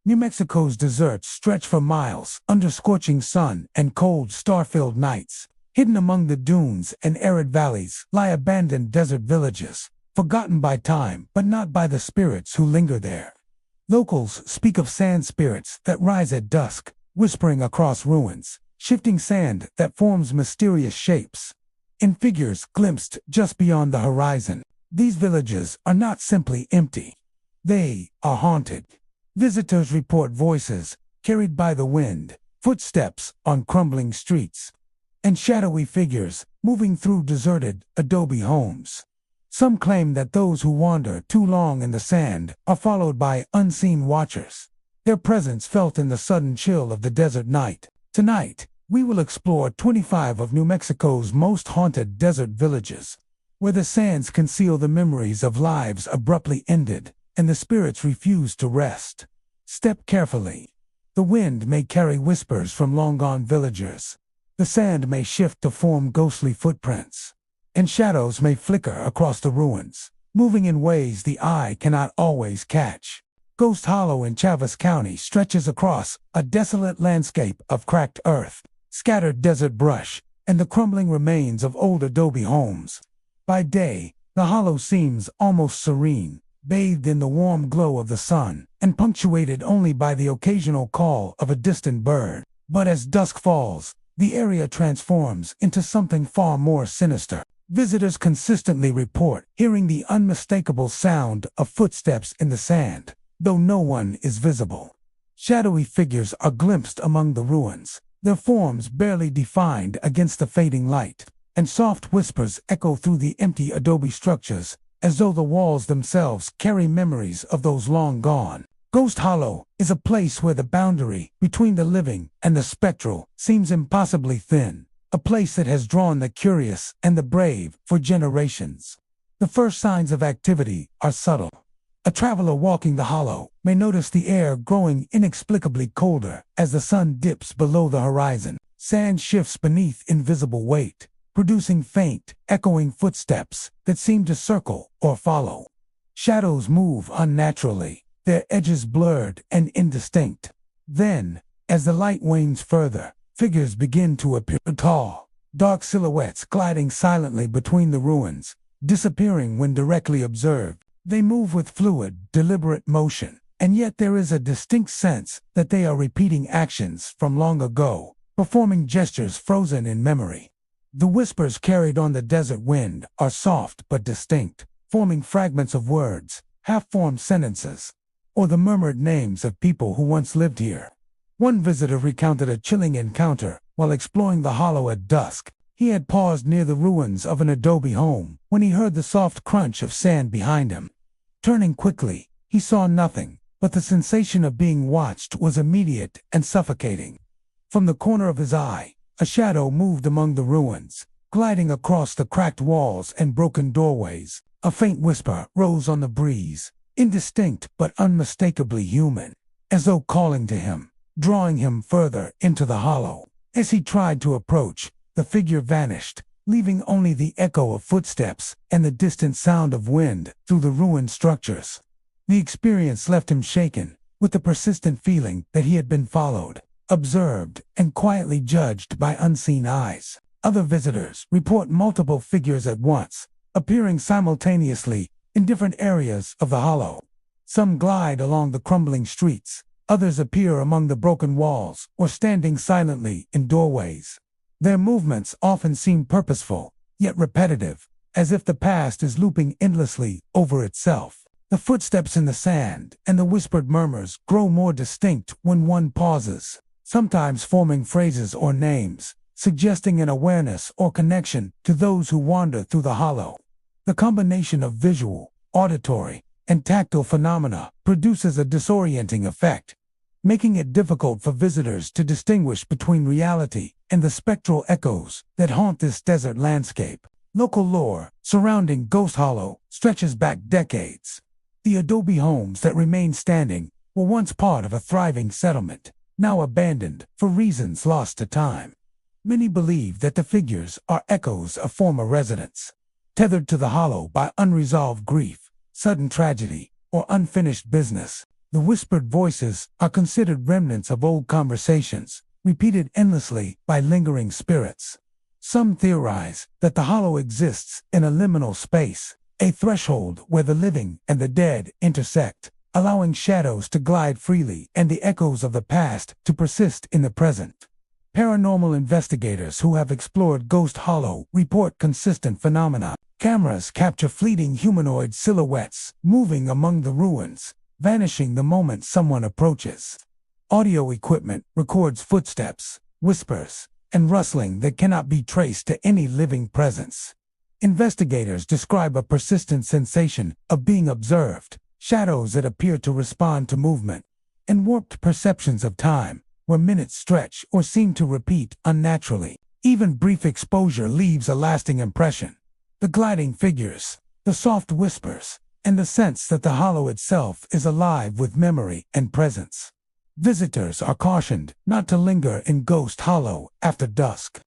New Mexico's deserts stretch for miles under scorching sun and cold, star-filled nights. Hidden among the dunes and arid valleys lie abandoned desert villages, forgotten by time but not by the spirits who linger there. Locals speak of sand spirits that rise at dusk, whispering across ruins, shifting sand that forms mysterious shapes and figures glimpsed just beyond the horizon. These villages are not simply empty. They are haunted. Visitors report voices carried by the wind, footsteps on crumbling streets, and shadowy figures moving through deserted adobe homes. Some claim that those who wander too long in the sand are followed by unseen watchers, their presence felt in the sudden chill of the desert night. Tonight, we will explore 25 of New Mexico's most haunted desert villages, where the sands conceal the memories of lives abruptly ended and the spirits refuse to rest. Step carefully. The wind may carry whispers from long-gone villagers. The sand may shift to form ghostly footprints, and shadows may flicker across the ruins, moving in ways the eye cannot always catch. Ghost Hollow in Chaves County stretches across a desolate landscape of cracked earth, scattered desert brush, and the crumbling remains of old adobe homes. By day, the hollow seems almost serene, bathed in the warm glow of the sun, and punctuated only by the occasional call of a distant bird. But as dusk falls, the area transforms into something far more sinister. Visitors consistently report hearing the unmistakable sound of footsteps in the sand, though no one is visible. Shadowy figures are glimpsed among the ruins, their forms barely defined against the fading light, and soft whispers echo through the empty adobe structures, as though the walls themselves carry memories of those long gone. Ghost Hollow is a place where the boundary between the living and the spectral seems impossibly thin, a place that has drawn the curious and the brave for generations. The first signs of activity are subtle. A traveler walking the hollow may notice the air growing inexplicably colder as the sun dips below the horizon. Sand shifts beneath invisible weight, producing faint, echoing footsteps that seem to circle or follow. Shadows move unnaturally, their edges blurred and indistinct. Then, as the light wanes further, figures begin to appear, tall, dark silhouettes gliding silently between the ruins, disappearing when directly observed. They move with fluid, deliberate motion, and yet there is a distinct sense that they are repeating actions from long ago, performing gestures frozen in memory. The whispers carried on the desert wind are soft but distinct, forming fragments of words, half-formed sentences, or the murmured names of people who once lived here. One visitor recounted a chilling encounter while exploring the hollow at dusk. He had paused near the ruins of an adobe home when he heard the soft crunch of sand behind him. Turning quickly, he saw nothing, but the sensation of being watched was immediate and suffocating. From the corner of his eye, a shadow moved among the ruins, gliding across the cracked walls and broken doorways. A faint whisper rose on the breeze, indistinct but unmistakably human, as though calling to him, drawing him further into the hollow. As he tried to approach, the figure vanished, leaving only the echo of footsteps and the distant sound of wind through the ruined structures. The experience left him shaken, with the persistent feeling that he had been followed, observed, and quietly judged by unseen eyes. Other visitors report multiple figures at once, appearing simultaneously in different areas of the hollow. Some glide along the crumbling streets, others appear among the broken walls or standing silently in doorways. Their movements often seem purposeful, yet repetitive, as if the past is looping endlessly over itself. The footsteps in the sand and the whispered murmurs grow more distinct when one pauses, sometimes forming phrases or names, suggesting an awareness or connection to those who wander through the hollow. The combination of visual, auditory, and tactile phenomena produces a disorienting effect, making it difficult for visitors to distinguish between reality and the spectral echoes that haunt this desert landscape. Local lore surrounding Ghost Hollow stretches back decades. The adobe homes that remain standing were once part of a thriving settlement, now abandoned for reasons lost to time. Many believe that the figures are echoes of former residents, tethered to the hollow by unresolved grief, sudden tragedy, or unfinished business. The whispered voices are considered remnants of old conversations, repeated endlessly by lingering spirits. Some theorize that the hollow exists in a liminal space, a threshold where the living and the dead intersect, allowing shadows to glide freely and the echoes of the past to persist in the present. Paranormal investigators who have explored Ghost Hollow report consistent phenomena. Cameras capture fleeting humanoid silhouettes moving among the ruins, vanishing the moment someone approaches. Audio equipment records footsteps, whispers, and rustling that cannot be traced to any living presence. Investigators describe a persistent sensation of being observed, shadows that appear to respond to movement, and warped perceptions of time, where minutes stretch or seem to repeat unnaturally. Even brief exposure leaves a lasting impression. The gliding figures, the soft whispers, and the sense that the hollow itself is alive with memory and presence. Visitors are cautioned not to linger in Ghost Hollow after dusk.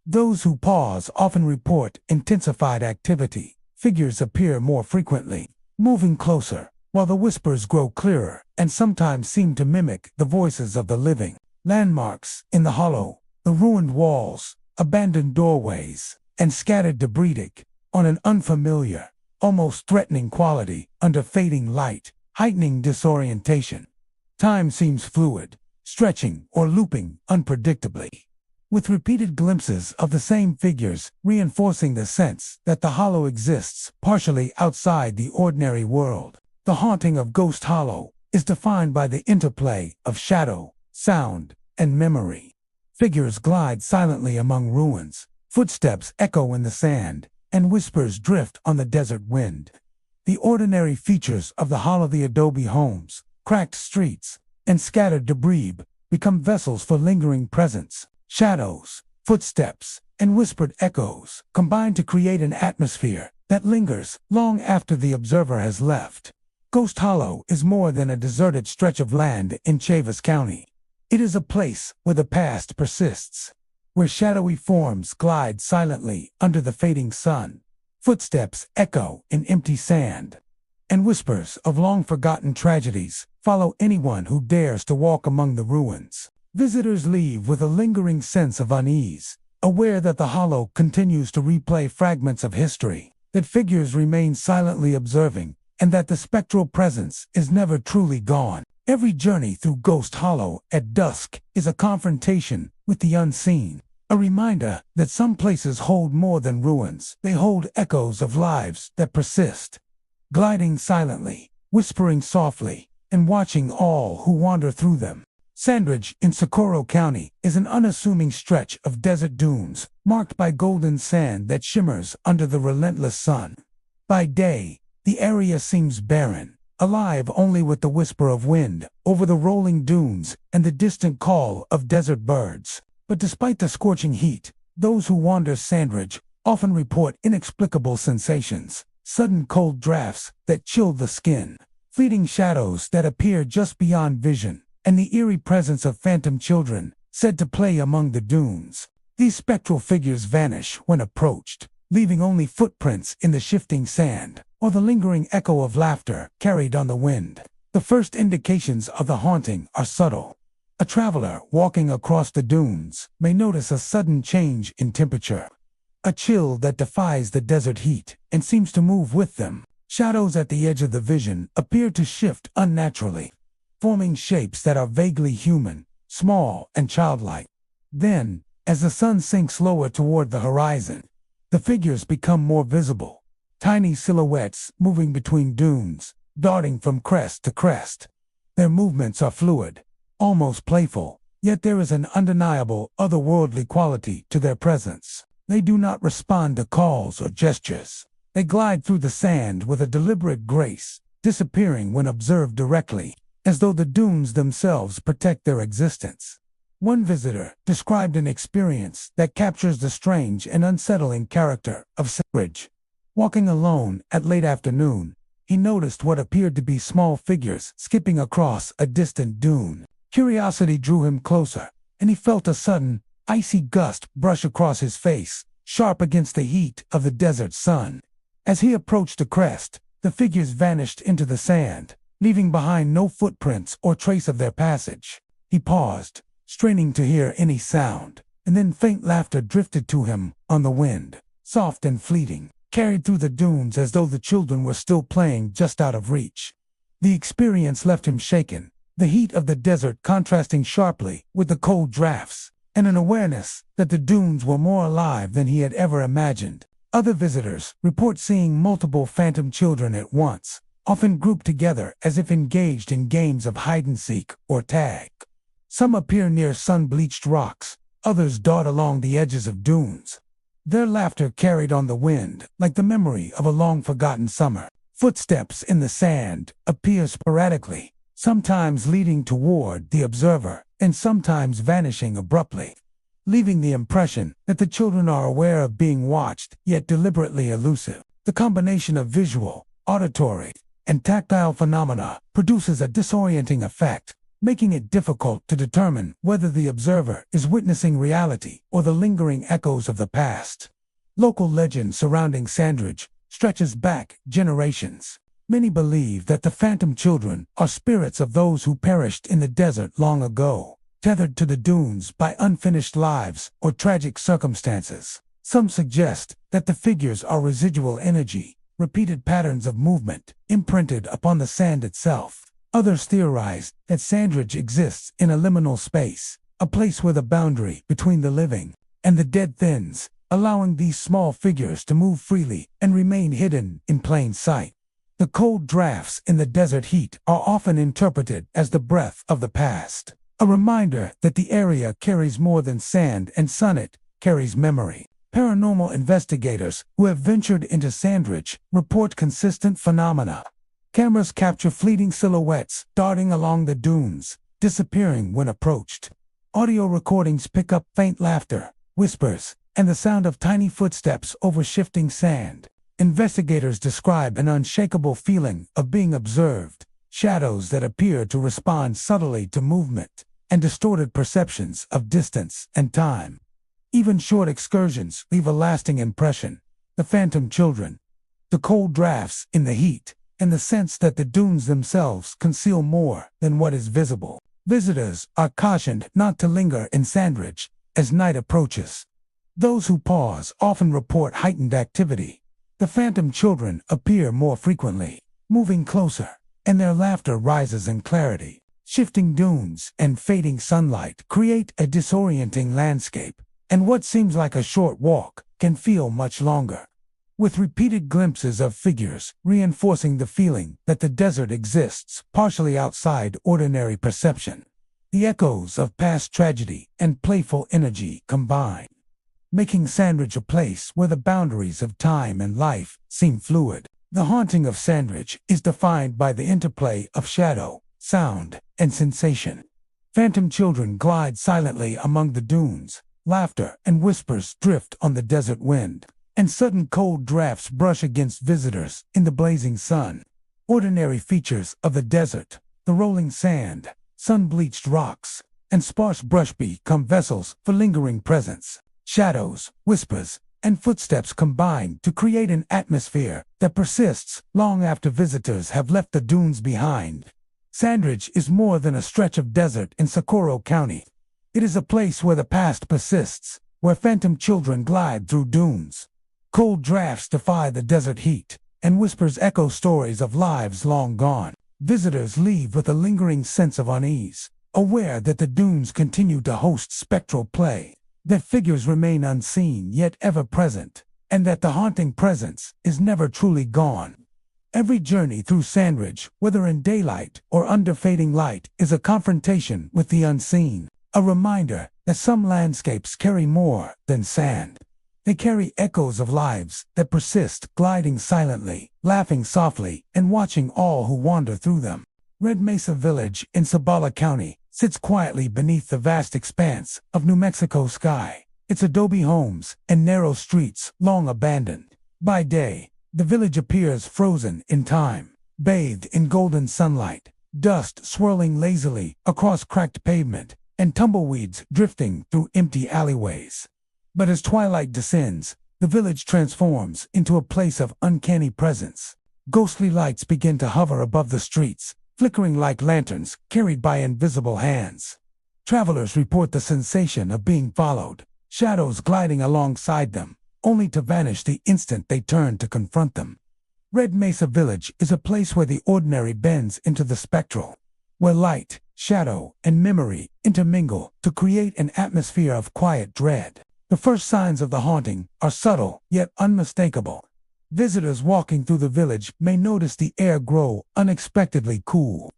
Those who pause often report intensified activity. Figures appear more frequently, moving closer, while the whispers grow clearer and sometimes seem to mimic the voices of the living. Landmarks in the hollow, the ruined walls, abandoned doorways, and scattered debris on an unfamiliar, almost threatening quality under fading light, heightening disorientation. Time seems fluid, stretching or looping unpredictably, with repeated glimpses of the same figures reinforcing the sense that the hollow exists partially outside the ordinary world. The haunting of Ghost Hollow is defined by the interplay of shadow, sound, and memory. Figures glide silently among ruins, footsteps echo in the sand, and whispers drift on the desert wind. The ordinary features of the hollow, the adobe homes, cracked streets, and scattered debris, become vessels for lingering presence. Shadows, footsteps, and whispered echoes combine to create an atmosphere that lingers long after the observer has left. Ghost Hollow is more than a deserted stretch of land in Chavis County. It is a place where the past persists, where shadowy forms glide silently under the fading sun, footsteps echo in empty sand, and whispers of long-forgotten tragedies follow anyone who dares to walk among the ruins. Visitors leave with a lingering sense of unease, aware that the hollow continues to replay fragments of history, that figures remain silently observing, and that the spectral presence is never truly gone. Every journey through Ghost Hollow at dusk is a confrontation with the unseen, a reminder that some places hold more than ruins. They hold echoes of lives that persist, gliding silently, whispering softly, and watching all who wander through them. Sandridge in Socorro County is an unassuming stretch of desert dunes, marked by golden sand that shimmers under the relentless sun. By day, the area seems barren, alive only with the whisper of wind over the rolling dunes and the distant call of desert birds. But despite the scorching heat, those who wander Sandridge often report inexplicable sensations, sudden cold drafts that chill the skin, fleeting shadows that appear just beyond vision, and the eerie presence of phantom children said to play among the dunes. These spectral figures vanish when approached, leaving only footprints in the shifting sand, or the lingering echo of laughter carried on the wind. The first indications of the haunting are subtle. A traveler walking across the dunes may notice a sudden change in temperature, a chill that defies the desert heat and seems to move with them. Shadows at the edge of the vision appear to shift unnaturally, forming shapes that are vaguely human, small and childlike. Then, as the sun sinks lower toward the horizon, the figures become more visible. Tiny silhouettes moving between dunes, darting from crest to crest. Their movements are fluid, almost playful, yet there is an undeniable otherworldly quality to their presence. They do not respond to calls or gestures. They glide through the sand with a deliberate grace, disappearing when observed directly, as though the dunes themselves protect their existence. One visitor described an experience that captures the strange and unsettling character of Sandridge. Walking alone at late afternoon, he noticed what appeared to be small figures skipping across a distant dune. Curiosity drew him closer, and he felt a sudden, icy gust brush across his face, sharp against the heat of the desert sun. As he approached the crest, the figures vanished into the sand, leaving behind no footprints or trace of their passage. He paused, straining to hear any sound, and then faint laughter drifted to him on the wind, soft and fleeting, carried through the dunes as though the children were still playing just out of reach. The experience left him shaken, the heat of the desert contrasting sharply with the cold drafts, and an awareness that the dunes were more alive than he had ever imagined. Other visitors report seeing multiple phantom children at once, often grouped together as if engaged in games of hide-and-seek or tag. Some appear near sun-bleached rocks, others dart along the edges of dunes. Their laughter carried on the wind like the memory of a long-forgotten summer. Footsteps in the sand appear sporadically, sometimes leading toward the observer and sometimes vanishing abruptly, leaving the impression that the children are aware of being watched, yet deliberately elusive. The combination of visual, auditory, and tactile phenomena produces a disorienting effect, making it difficult to determine whether the observer is witnessing reality or the lingering echoes of the past. Local legend surrounding Sandridge stretches back generations. Many believe that the phantom children are spirits of those who perished in the desert long ago, tethered to the dunes by unfinished lives or tragic circumstances. Some suggest that the figures are residual energy, repeated patterns of movement, imprinted upon the sand itself. Others theorize that Sandridge exists in a liminal space, a place where the boundary between the living and the dead thins, allowing these small figures to move freely and remain hidden in plain sight. The cold drafts in the desert heat are often interpreted as the breath of the past, a reminder that the area carries more than sand and sun, it carries memory. Paranormal investigators who have ventured into Sandridge report consistent phenomena. Cameras capture fleeting silhouettes darting along the dunes, disappearing when approached. Audio recordings pick up faint laughter, whispers, and the sound of tiny footsteps over shifting sand. Investigators describe an unshakable feeling of being observed, shadows that appear to respond subtly to movement, and distorted perceptions of distance and time. Even short excursions leave a lasting impression. The phantom children, the cold drafts in the heat, and the sense that the dunes themselves conceal more than what is visible. Visitors are cautioned not to linger in Sandridge as night approaches. Those who pause often report heightened activity. The phantom children appear more frequently, moving closer, and their laughter rises in clarity. Shifting dunes and fading sunlight create a disorienting landscape, and what seems like a short walk can feel much longer, with repeated glimpses of figures reinforcing the feeling that the desert exists partially outside ordinary perception. The echoes of past tragedy and playful energy combine, making Sandridge a place where the boundaries of time and life seem fluid. The haunting of Sandridge is defined by the interplay of shadow, sound, and sensation. Phantom children glide silently among the dunes, laughter and whispers drift on the desert wind, and sudden cold drafts brush against visitors in the blazing sun. Ordinary features of the desert, the rolling sand, sun-bleached rocks, and sparse brush become vessels for lingering presence. Shadows, whispers, and footsteps combine to create an atmosphere that persists long after visitors have left the dunes behind. Sandridge is more than a stretch of desert in Socorro County. It is a place where the past persists, where phantom children glide through dunes. Cold drafts defy the desert heat, and whispers echo stories of lives long gone. Visitors leave with a lingering sense of unease, aware that the dunes continue to host spectral play, that figures remain unseen yet ever present, and that the haunting presence is never truly gone. Every journey through Sandridge, whether in daylight or under fading light, is a confrontation with the unseen, a reminder that some landscapes carry more than sand. They carry echoes of lives that persist, gliding silently, laughing softly, and watching all who wander through them. Red Mesa Village in Zabala County sits quietly beneath the vast expanse of New Mexico sky, its adobe homes and narrow streets long abandoned. By day, the village appears frozen in time, bathed in golden sunlight, dust swirling lazily across cracked pavement, and tumbleweeds drifting through empty alleyways. But as twilight descends, the village transforms into a place of uncanny presence. Ghostly lights begin to hover above the streets, flickering like lanterns carried by invisible hands. Travelers report the sensation of being followed, shadows gliding alongside them, only to vanish the instant they turn to confront them. Red Mesa Village is a place where the ordinary bends into the spectral, where light, shadow, and memory intermingle to create an atmosphere of quiet dread. The first signs of the haunting are subtle yet unmistakable. Visitors walking through the village may notice the air grow unexpectedly cool,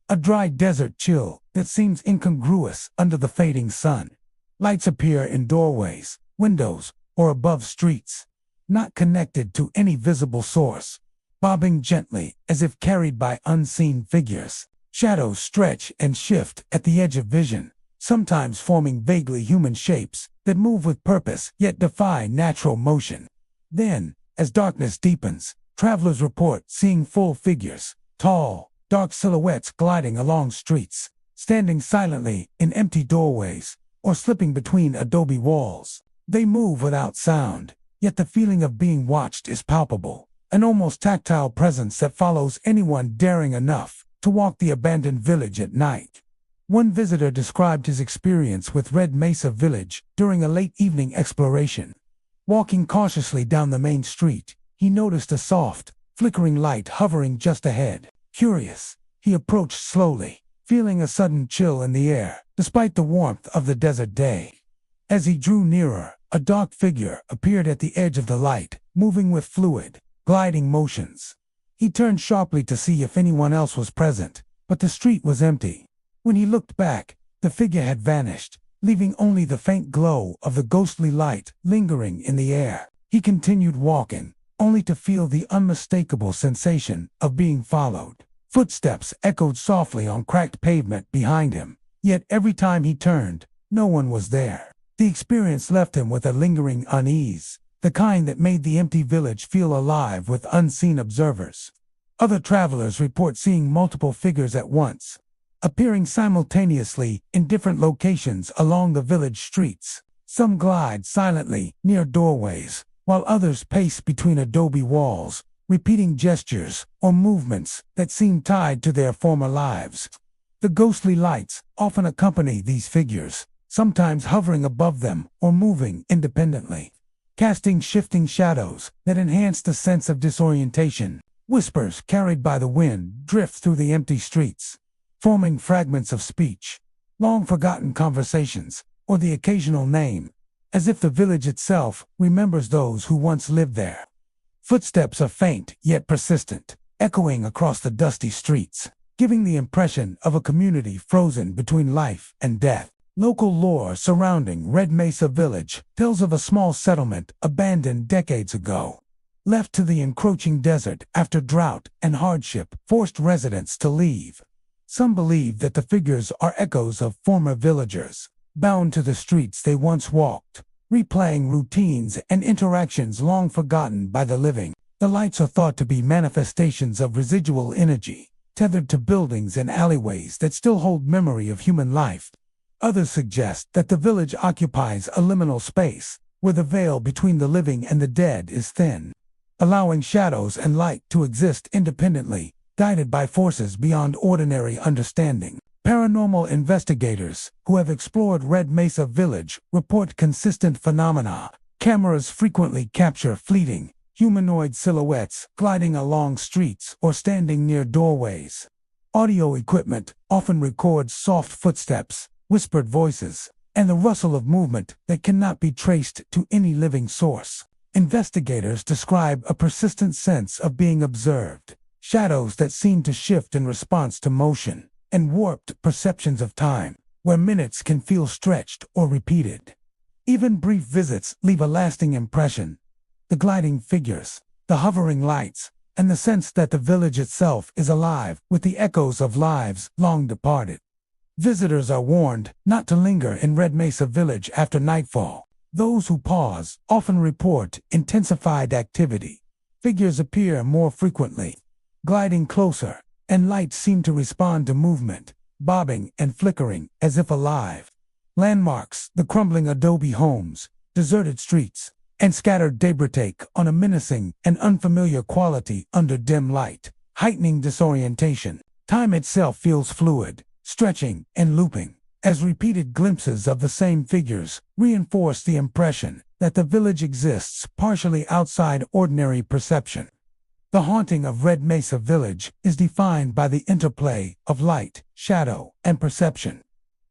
a dry desert chill that seems incongruous under the fading sun. Lights appear in doorways, windows, or above streets, not connected to any visible source, bobbing gently as if carried by unseen figures. Shadows stretch and shift at the edge of vision, sometimes forming vaguely human shapes that move with purpose yet defy natural motion. Then, as darkness deepens, travelers report seeing full figures, tall, dark silhouettes gliding along streets, standing silently in empty doorways, or slipping between adobe walls. They move without sound, yet the feeling of being watched is palpable, an almost tactile presence that follows anyone daring enough to walk the abandoned village at night. One visitor described his experience with Red Mesa Village during a late evening exploration. Walking cautiously down the main street, he noticed a soft, flickering light hovering just ahead. Curious, he approached slowly, feeling a sudden chill in the air, despite the warmth of the desert day. As he drew nearer, a dark figure appeared at the edge of the light, moving with fluid, gliding motions. He turned sharply to see if anyone else was present, but the street was empty. When he looked back, the figure had vanished, leaving only the faint glow of the ghostly light lingering in the air. He continued walking, only to feel the unmistakable sensation of being followed. Footsteps echoed softly on cracked pavement behind him, yet every time he turned, no one was there. The experience left him with a lingering unease, the kind that made the empty village feel alive with unseen observers. Other travelers report seeing multiple figures at once, appearing simultaneously in different locations along the village streets. Some glide silently near doorways, while others pace between adobe walls, repeating gestures or movements that seem tied to their former lives. The ghostly lights often accompany these figures, sometimes hovering above them or moving independently, casting shifting shadows that enhance the sense of disorientation. Whispers carried by the wind drift through the empty streets, forming fragments of speech, long-forgotten conversations, or the occasional name, as if the village itself remembers those who once lived there. Footsteps are faint yet persistent, echoing across the dusty streets, giving the impression of a community frozen between life and death. Local lore surrounding Red Mesa Village tells of a small settlement abandoned decades ago. Left to the encroaching desert after drought and hardship forced residents to leave. Some believe that the figures are echoes of former villagers, bound to the streets they once walked, replaying routines and interactions long forgotten by the living. The lights are thought to be manifestations of residual energy, tethered to buildings and alleyways that still hold memory of human life. Others suggest that the village occupies a liminal space, where the veil between the living and the dead is thin, allowing shadows and light to exist independently, guided by forces beyond ordinary understanding. Paranormal investigators who have explored Red Mesa Village report consistent phenomena. Cameras frequently capture fleeting, humanoid silhouettes gliding along streets or standing near doorways. Audio equipment often records soft footsteps, whispered voices, and the rustle of movement that cannot be traced to any living source. Investigators describe a persistent sense of being observed, shadows that seem to shift in response to motion, and warped perceptions of time, where minutes can feel stretched or repeated. Even brief visits leave a lasting impression. The gliding figures, the hovering lights, and the sense that the village itself is alive with the echoes of lives long departed. Visitors are warned not to linger in Red Mesa Village after nightfall. Those who pause often report intensified activity. Figures appear more frequently, gliding closer, and lights seem to respond to movement, bobbing and flickering as if alive. Landmarks, the crumbling adobe homes, deserted streets, and scattered debris take on a menacing and unfamiliar quality under dim light, heightening disorientation. Time itself feels fluid, stretching and looping, as repeated glimpses of the same figures reinforce the impression that the village exists partially outside ordinary perception. The haunting of Red Mesa Village is defined by the interplay of light, shadow, and perception.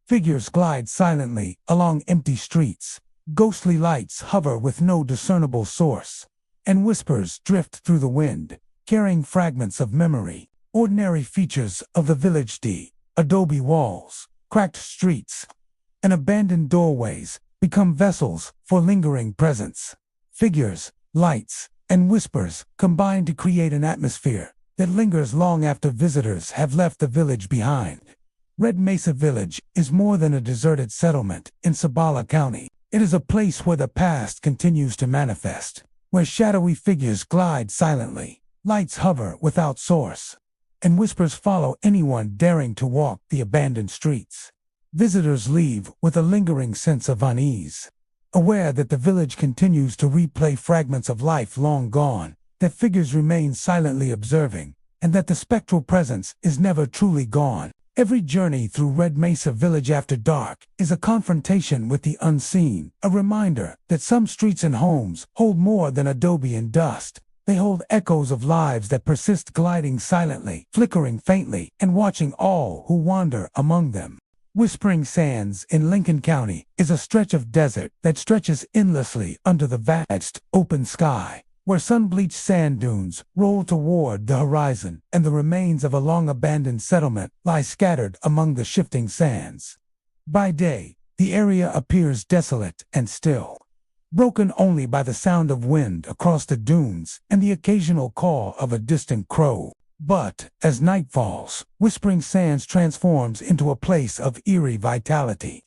Figures glide silently along empty streets, ghostly lights hover with no discernible source, and whispers drift through the wind, carrying fragments of memory. Ordinary features of the village: adobe walls, cracked streets, and abandoned doorways become vessels for lingering presence. Figures, lights, and whispers combine to create an atmosphere that lingers long after visitors have left the village behind. Red Mesa Village is more than a deserted settlement in Zabala County. It is a place where the past continues to manifest, where shadowy figures glide silently, lights hover without source, and whispers follow anyone daring to walk the abandoned streets. Visitors leave with a lingering sense of unease, aware that the village continues to replay fragments of life long gone, that figures remain silently observing, and that the spectral presence is never truly gone. Every journey through Red Mesa Village after dark is a confrontation with the unseen, a reminder that some streets and homes hold more than adobe and dust. They hold echoes of lives that persist, gliding silently, flickering faintly, and watching all who wander among them. Whispering Sands in Lincoln County is a stretch of desert that stretches endlessly under the vast, open sky, where sun-bleached sand dunes roll toward the horizon and the remains of a long-abandoned settlement lie scattered among the shifting sands. By day, the area appears desolate and still, broken only by the sound of wind across the dunes and the occasional call of a distant crow. But, as night falls, Whispering Sands transforms into a place of eerie vitality.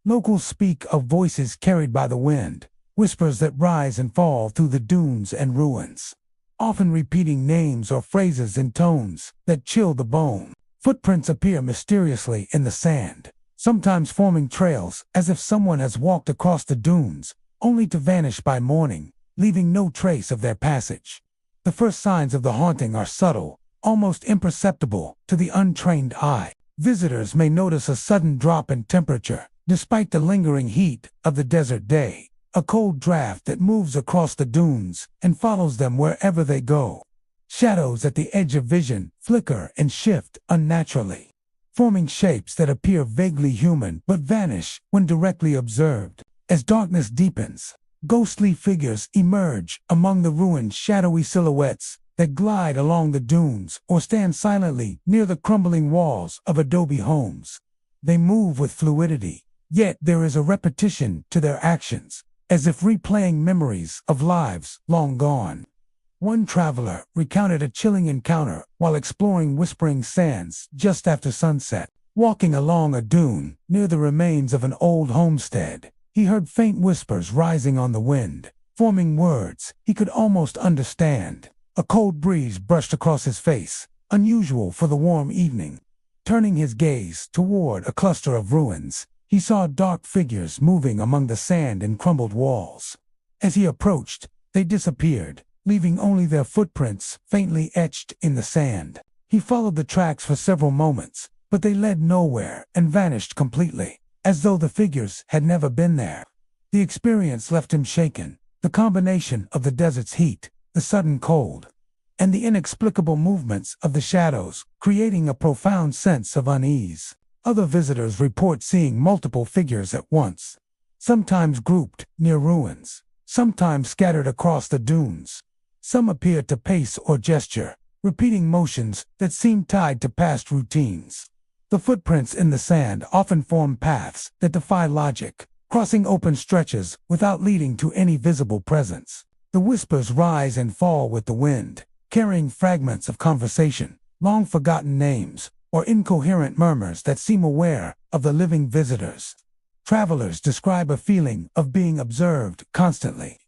Locals speak of voices carried by the wind, whispers that rise and fall through the dunes and ruins, often repeating names or phrases in tones that chill the bone. Footprints appear mysteriously in the sand, sometimes forming trails as if someone has walked across the dunes, only to vanish by morning, leaving no trace of their passage. The first signs of the haunting are subtle, almost imperceptible to the untrained eye. Visitors may notice a sudden drop in temperature, despite the lingering heat of the desert day, a cold draft that moves across the dunes and follows them wherever they go. Shadows at the edge of vision flicker and shift unnaturally, forming shapes that appear vaguely human but vanish when directly observed. As darkness deepens, ghostly figures emerge among the ruined, shadowy silhouettes that glide along the dunes or stand silently near the crumbling walls of adobe homes. They move with fluidity, yet there is a repetition to their actions, as if replaying memories of lives long gone. One traveler recounted a chilling encounter while exploring Whispering Sands just after sunset. Walking along a dune near the remains of an old homestead, he heard faint whispers rising on the wind, forming words he could almost understand. A cold breeze brushed across his face, unusual for the warm evening. Turning his gaze toward a cluster of ruins, he saw dark figures moving among the sand and crumbled walls. As he approached, they disappeared, leaving only their footprints faintly etched in the sand. He followed the tracks for several moments, but they led nowhere and vanished completely, as though the figures had never been there. The experience left him shaken. The combination of the desert's heat, the sudden cold, and the inexplicable movements of the shadows, creating a profound sense of unease. Other visitors report seeing multiple figures at once, sometimes grouped near ruins, sometimes scattered across the dunes. Some appear to pace or gesture, repeating motions that seem tied to past routines. The footprints in the sand often form paths that defy logic, crossing open stretches without leading to any visible presence. The whispers rise and fall with the wind, carrying fragments of conversation, long-forgotten names, or incoherent murmurs that seem aware of the living visitors. Travelers describe a feeling of being observed constantly,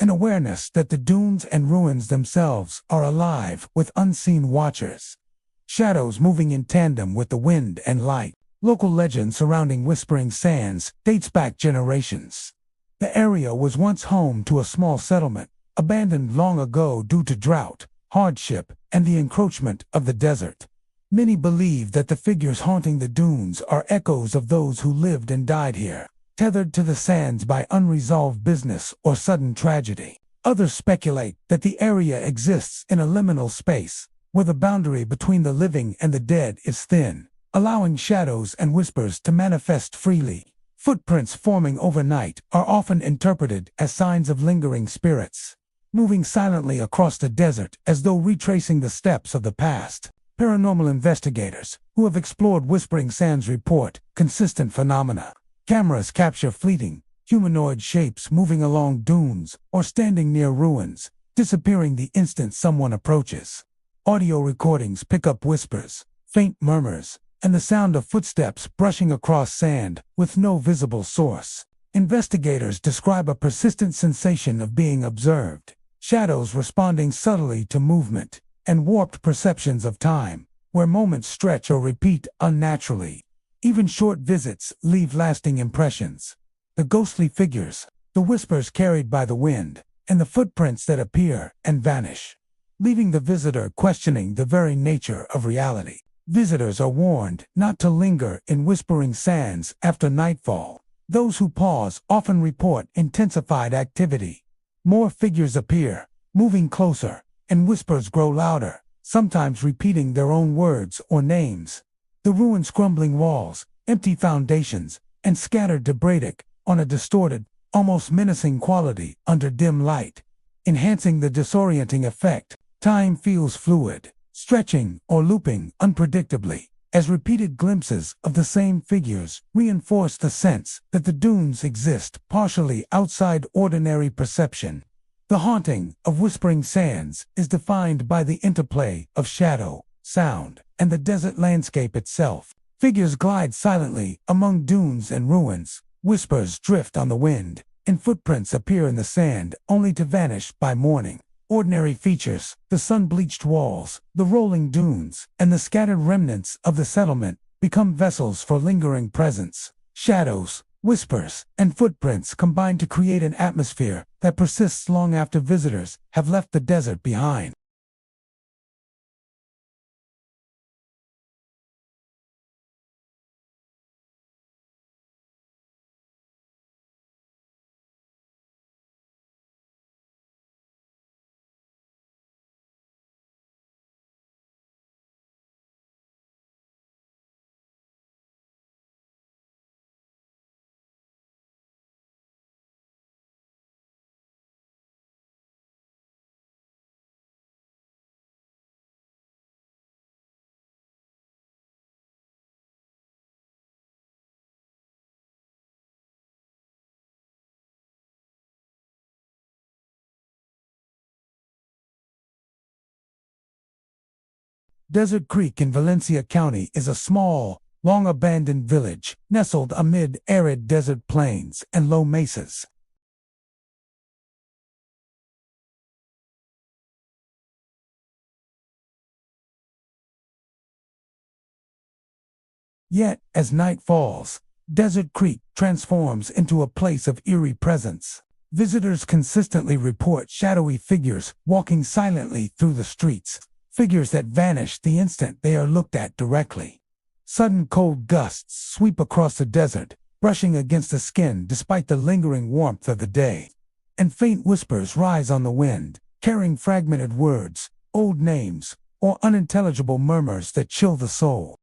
an awareness that the dunes and ruins themselves are alive with unseen watchers. Shadows moving in tandem with the wind and light. Local legend surrounding Whispering Sands dates back generations. The area was once home to a small settlement, abandoned long ago due to drought, hardship, and the encroachment of the desert. Many believe that the figures haunting the dunes are echoes of those who lived and died here, tethered to the sands by unresolved business or sudden tragedy. Others speculate that the area exists in a liminal space, where the boundary between the living and the dead is thin, allowing shadows and whispers to manifest freely. Footprints forming overnight are often interpreted as signs of lingering spirits, moving silently across the desert as though retracing the steps of the past. Paranormal investigators who have explored Whispering Sands report consistent phenomena. Cameras capture fleeting, humanoid shapes moving along dunes or standing near ruins, disappearing the instant someone approaches. Audio recordings pick up whispers, faint murmurs, and the sound of footsteps brushing across sand with no visible source. Investigators describe a persistent sensation of being observed, shadows responding subtly to movement, and warped perceptions of time, where moments stretch or repeat unnaturally. Even short visits leave lasting impressions. The ghostly figures, the whispers carried by the wind, and the footprints that appear and vanish, leaving the visitor questioning the very nature of reality. Visitors are warned not to linger in Whispering Sands after nightfall. Those who pause often report intensified activity. More figures appear, moving closer, and whispers grow louder, sometimes repeating their own words or names. The ruins' crumbling walls, empty foundations, and scattered debris on a distorted, almost menacing quality under dim light, enhancing the disorienting effect. Time feels fluid, stretching or looping unpredictably, as repeated glimpses of the same figures reinforce the sense that the dunes exist partially outside ordinary perception. The haunting of Whispering Sands is defined by the interplay of shadow, sound, and the desert landscape itself. Figures glide silently among dunes and ruins, whispers drift on the wind, and footprints appear in the sand only to vanish by morning. Ordinary features, the sun-bleached walls, the rolling dunes, and the scattered remnants of the settlement become vessels for lingering presence. Shadows, whispers, and footprints combine to create an atmosphere that persists long after visitors have left the desert behind. Desert Creek in Valencia County is a small, long-abandoned village nestled amid arid desert plains and low mesas. Yet, as night falls, Desert Creek transforms into a place of eerie presence. Visitors consistently report shadowy figures walking silently through the streets, figures that vanish the instant they are looked at directly. Sudden cold gusts sweep across the desert, brushing against the skin despite the lingering warmth of the day. And faint whispers rise on the wind, carrying fragmented words, old names, or unintelligible murmurs that chill the soul.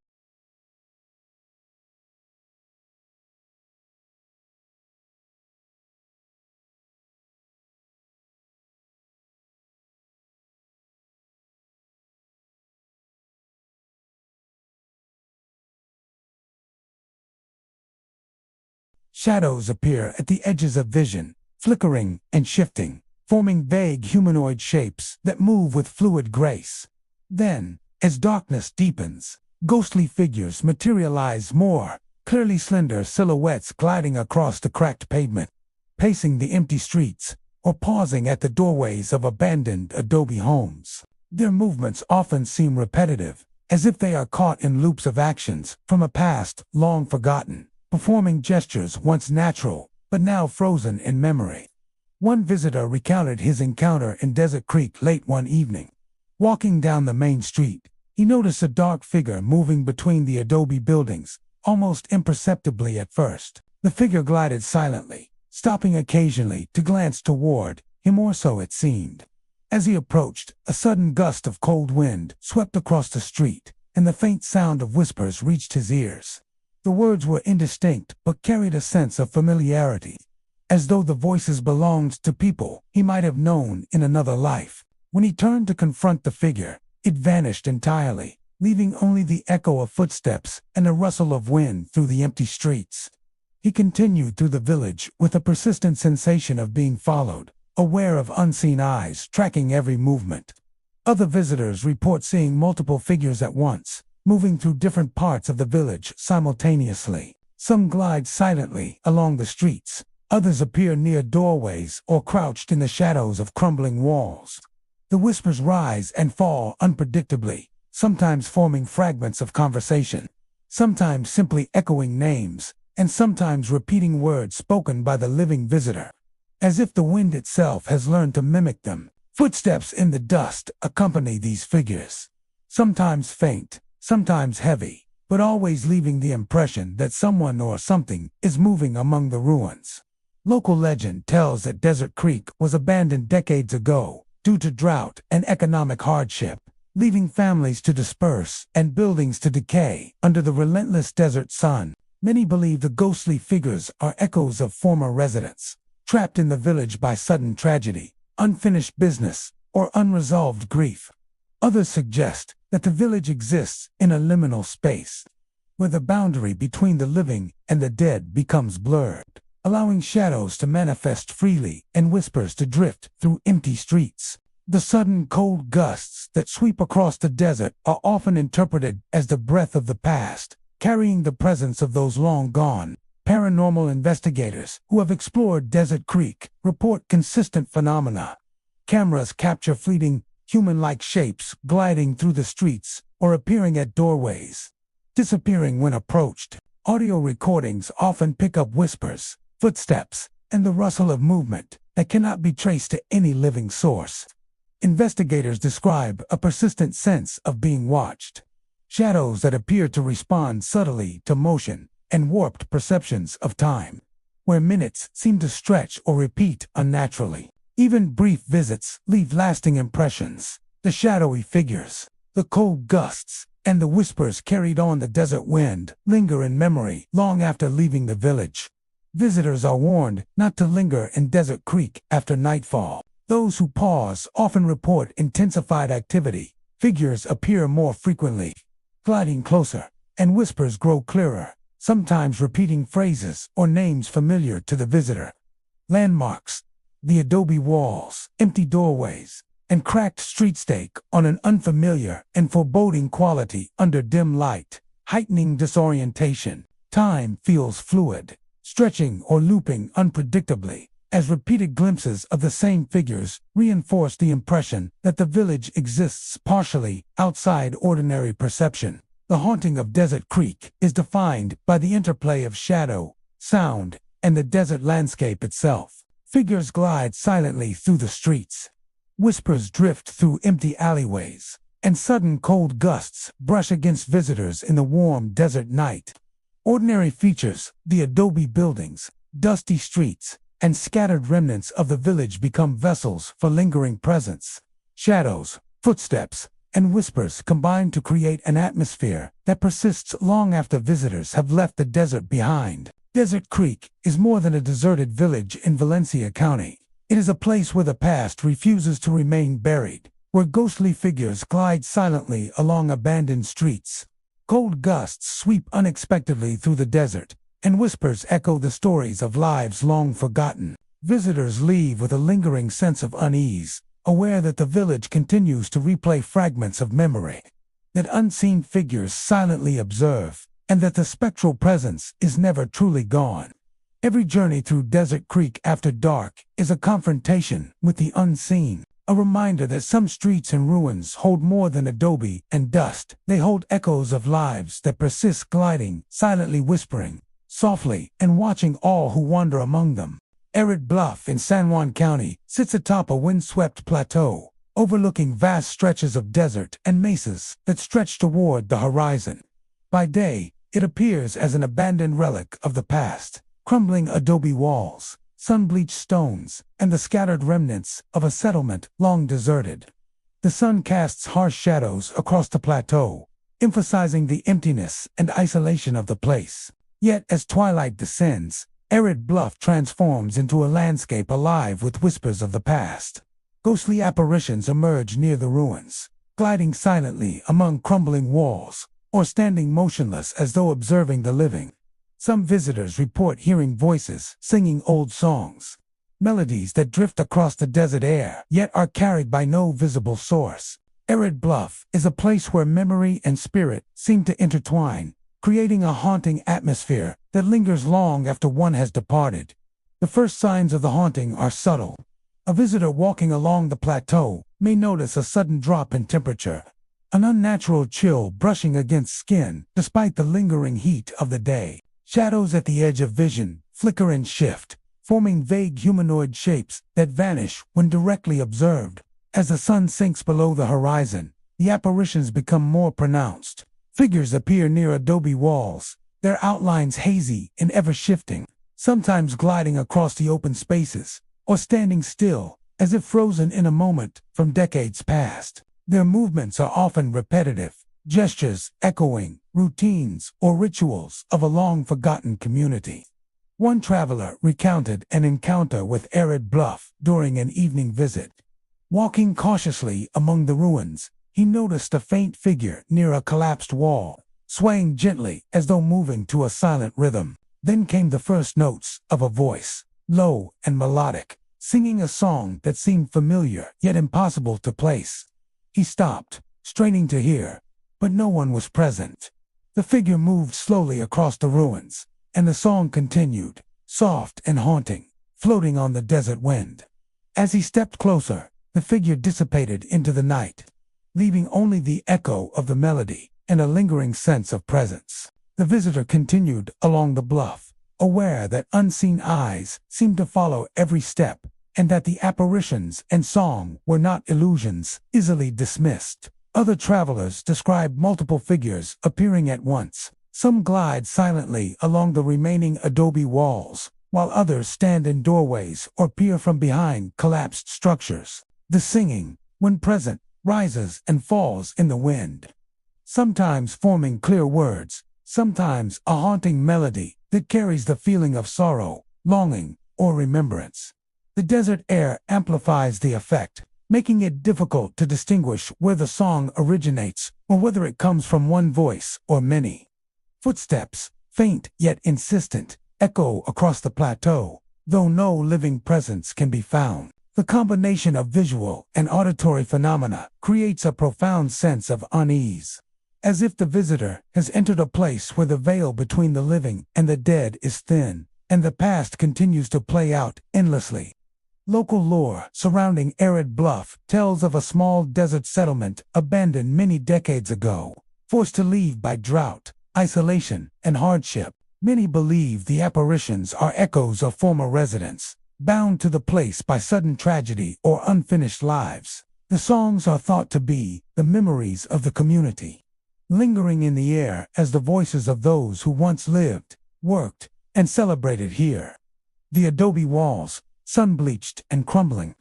Shadows appear at the edges of vision, flickering and shifting, forming vague humanoid shapes that move with fluid grace. Then, as darkness deepens, ghostly figures materialize, more clearly slender silhouettes gliding across the cracked pavement, pacing the empty streets, or pausing at the doorways of abandoned adobe homes. Their movements often seem repetitive, as if they are caught in loops of actions from a past long forgotten, performing gestures once natural, but now frozen in memory. One visitor recounted his encounter in Desert Creek late one evening. Walking down the main street, He noticed a dark figure moving between the adobe buildings, almost imperceptibly at first. The figure glided silently, stopping occasionally to glance toward him, or so it seemed. As he approached, a sudden gust of cold wind swept across the street, and the faint sound of whispers reached his ears. The words were indistinct but carried a sense of familiarity, as though the voices belonged to people he might have known in another life. When he turned to confront the figure, it vanished entirely, leaving only the echo of footsteps and a rustle of wind through the empty streets. He continued through the village with a persistent sensation of being followed, aware of unseen eyes tracking every movement. Other visitors report seeing multiple figures at once, moving through different parts of the village simultaneously. Some glide silently along the streets, others appear near doorways or crouched in the shadows of crumbling walls. The whispers rise and fall unpredictably, sometimes forming fragments of conversation, sometimes simply echoing names, and sometimes repeating words spoken by the living visitor, as if the wind itself has learned to mimic them. Footsteps in the dust accompany these figures, sometimes faint, sometimes heavy, but always leaving the impression that someone or something is moving among the ruins. Local legend tells that Desert Creek was abandoned decades ago due to drought and economic hardship, leaving families to disperse and buildings to decay under the relentless desert sun. Many believe the ghostly figures are echoes of former residents, trapped in the village by sudden tragedy, unfinished business, or unresolved grief. Others suggest that the village exists in a liminal space, where the boundary between the living and the dead becomes blurred, allowing shadows to manifest freely and whispers to drift through empty streets. The sudden cold gusts that sweep across the desert are often interpreted as the breath of the past, carrying the presence of those long gone. Paranormal investigators who have explored Desert Creek report consistent phenomena. Cameras capture fleeting, human-like shapes gliding through the streets or appearing at doorways, disappearing when approached. Audio recordings often pick up whispers, footsteps, and the rustle of movement that cannot be traced to any living source. Investigators describe a persistent sense of being watched, shadows that appear to respond subtly to motion, and warped perceptions of time, where minutes seem to stretch or repeat unnaturally. Even brief visits leave lasting impressions. The shadowy figures, the cold gusts, and the whispers carried on the desert wind linger in memory long after leaving the village. Visitors are warned not to linger in Desert Creek after nightfall. Those who pause often report intensified activity. Figures appear more frequently, gliding closer, and whispers grow clearer, sometimes repeating phrases or names familiar to the visitor. Landmarks, the adobe walls, empty doorways, and cracked street stake on an unfamiliar and foreboding quality under dim light, heightening disorientation. Time feels fluid, stretching or looping unpredictably, as repeated glimpses of the same figures reinforce the impression that the village exists partially outside ordinary perception. The haunting of Desert Creek is defined by the interplay of shadow, sound, and the desert landscape itself. Figures glide silently through the streets. Whispers drift through empty alleyways, and sudden cold gusts brush against visitors in the warm desert night. Ordinary features, the adobe buildings, dusty streets, and scattered remnants of the village become vessels for lingering presence. Shadows, footsteps, and whispers combine to create an atmosphere that persists long after visitors have left the desert behind. Desert Creek is more than a deserted village in Valencia County. It is a place where the past refuses to remain buried, where ghostly figures glide silently along abandoned streets. Cold gusts sweep unexpectedly through the desert, and whispers echo the stories of lives long forgotten. Visitors leave with a lingering sense of unease, aware that the village continues to replay fragments of memory, that unseen figures silently observe, and that the spectral presence is never truly gone. Every journey through Desert Creek after dark is a confrontation with the unseen, a reminder that some streets and ruins hold more than adobe and dust. They hold echoes of lives that persist gliding, silently whispering, softly, and watching all who wander among them. Arid Bluff in San Juan County sits atop a windswept plateau, overlooking vast stretches of desert and mesas that stretch toward the horizon. By day, it appears as an abandoned relic of the past, crumbling adobe walls, sun-bleached stones, and the scattered remnants of a settlement long deserted. The sun casts harsh shadows across the plateau, emphasizing the emptiness and isolation of the place. Yet as twilight descends, arid bluff transforms into a landscape alive with whispers of the past. Ghostly apparitions emerge near the ruins, gliding silently among crumbling walls, or standing motionless as though observing the living. Some visitors report hearing voices singing old songs, melodies that drift across the desert air yet are carried by no visible source. Arid Bluff is a place where memory and spirit seem to intertwine, creating a haunting atmosphere that lingers long after one has departed. The first signs of the haunting are subtle. A visitor walking along the plateau may notice a sudden drop in temperature, an unnatural chill brushing against skin despite the lingering heat of the day. Shadows at the edge of vision flicker and shift, forming vague humanoid shapes that vanish when directly observed. As the sun sinks below the horizon, the apparitions become more pronounced. Figures appear near adobe walls, their outlines hazy and ever-shifting, sometimes gliding across the open spaces, or standing still, as if frozen in a moment from decades past. Their movements are often repetitive, gestures echoing routines or rituals of a long-forgotten community. One traveler recounted an encounter with Arid Bluff during an evening visit. Walking cautiously among the ruins, he noticed a faint figure near a collapsed wall, swaying gently as though moving to a silent rhythm. Then came the first notes of a voice, low and melodic, singing a song that seemed familiar yet impossible to place. He stopped, straining to hear, but no one was present. The figure moved slowly across the ruins, and the song continued, soft and haunting, floating on the desert wind. As he stepped closer, the figure dissipated into the night, leaving only the echo of the melody and a lingering sense of presence. The visitor continued along the bluff, aware that unseen eyes seemed to follow every step, and that the apparitions and song were not illusions easily dismissed. Other travelers described multiple figures appearing at once. Some glide silently along the remaining adobe walls, while others stand in doorways or peer from behind collapsed structures. The singing, when present, rises and falls in the wind, sometimes forming clear words, sometimes a haunting melody that carries the feeling of sorrow, longing, or remembrance. The desert air amplifies the effect, making it difficult to distinguish where the song originates or whether it comes from one voice or many. Footsteps, faint yet insistent, echo across the plateau, though no living presence can be found. The combination of visual and auditory phenomena creates a profound sense of unease, as if the visitor has entered a place where the veil between the living and the dead is thin, and the past continues to play out endlessly. Local lore surrounding Arid Bluff tells of a small desert settlement abandoned many decades ago, forced to leave by drought, isolation, and hardship. Many believe the apparitions are echoes of former residents, bound to the place by sudden tragedy or unfinished lives. The songs are thought to be the memories of the community, lingering in the air as the voices of those who once lived, worked, and celebrated here. The adobe walls, sun-bleached and crumbling,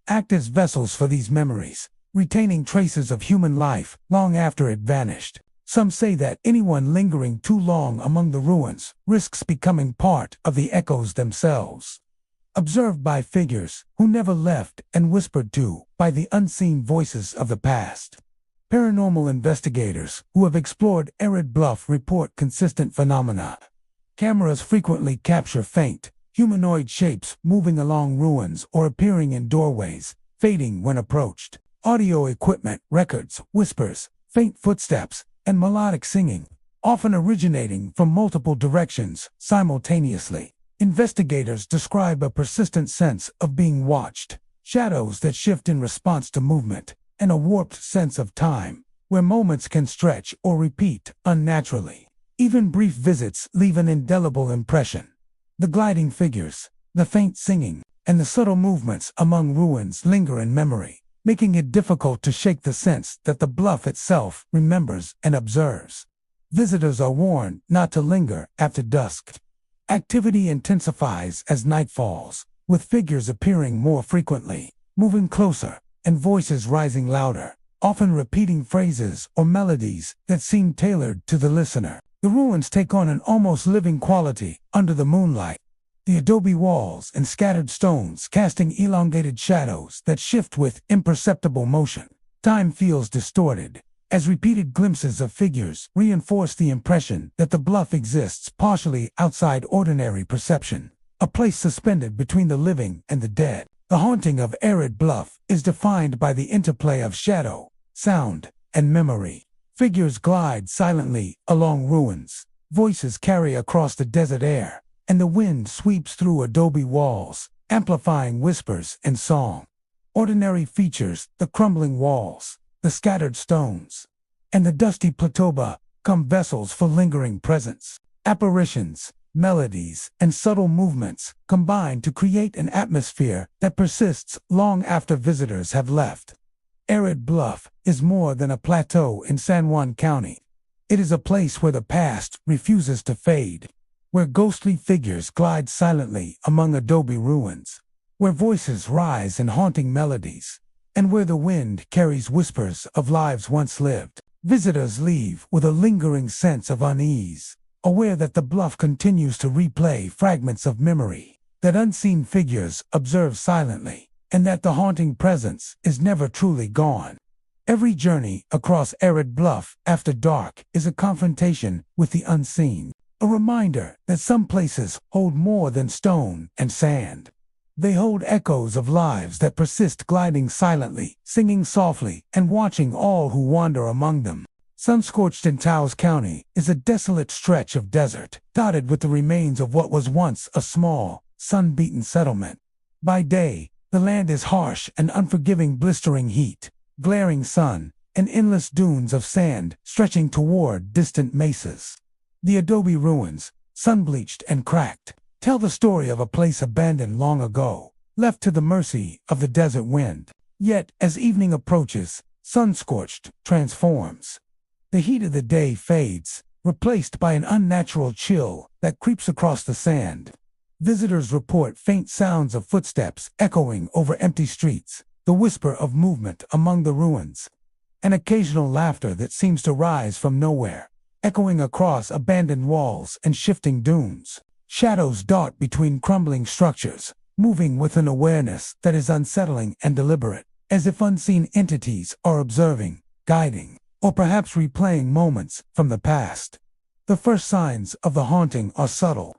act as vessels for these memories, retaining traces of human life long after it vanished. Some say that anyone lingering too long among the ruins risks becoming part of the echoes themselves, observed by figures who never left and whispered to by the unseen voices of the past. Paranormal investigators who have explored Arid Bluff report consistent phenomena. Cameras frequently capture faint, humanoid shapes moving along ruins or appearing in doorways, fading when approached. Audio equipment records whispers, faint footsteps, and melodic singing, often originating from multiple directions simultaneously. Investigators describe a persistent sense of being watched, shadows that shift in response to movement, and a warped sense of time, where moments can stretch or repeat unnaturally. Even brief visits leave an indelible impression. The gliding figures, the faint singing, and the subtle movements among ruins linger in memory, making it difficult to shake the sense that the bluff itself remembers and observes. Visitors are warned not to linger after dusk. Activity intensifies as night falls, with figures appearing more frequently, moving closer, and voices rising louder, often repeating phrases or melodies that seem tailored to the listener. The ruins take on an almost living quality under the moonlight, the adobe walls and scattered stones casting elongated shadows that shift with imperceptible motion. Time feels distorted, as repeated glimpses of figures reinforce the impression that the bluff exists partially outside ordinary perception, a place suspended between the living and the dead. The haunting of Arid Bluff is defined by the interplay of shadow, sound, and memory. Figures glide silently along ruins, voices carry across the desert air, and the wind sweeps through adobe walls, amplifying whispers and song. Ordinary features, the crumbling walls, the scattered stones, and the dusty plateau become vessels for lingering presence. Apparitions, melodies, and subtle movements combine to create an atmosphere that persists long after visitors have left. Arid Bluff is more than a plateau in San Juan County. It is a place where the past refuses to fade, where ghostly figures glide silently among adobe ruins, where voices rise in haunting melodies, and where the wind carries whispers of lives once lived. Visitors leave with a lingering sense of unease, aware that the bluff continues to replay fragments of memory, that unseen figures observe silently, and that the haunting presence is never truly gone. Every journey across Arid Bluff after dark is a confrontation with the unseen, a reminder that some places hold more than stone and sand. They hold echoes of lives that persist gliding silently, singing softly, and watching all who wander among them. Sun-scorched in Taos County is a desolate stretch of desert, dotted with the remains of what was once a small, sun-beaten settlement. By day, the land is harsh and unforgiving, blistering heat, glaring sun, and endless dunes of sand stretching toward distant mesas. The adobe ruins, sun-bleached and cracked, tell the story of a place abandoned long ago, left to the mercy of the desert wind. Yet, as evening approaches, sun-scorched transforms. The heat of the day fades, replaced by an unnatural chill that creeps across the sand. Visitors report faint sounds of footsteps echoing over empty streets, the whisper of movement among the ruins, and occasional laughter that seems to rise from nowhere, echoing across abandoned walls and shifting dunes. Shadows dart between crumbling structures, moving with an awareness that is unsettling and deliberate, as if unseen entities are observing, guiding, or perhaps replaying moments from the past. The first signs of the haunting are subtle.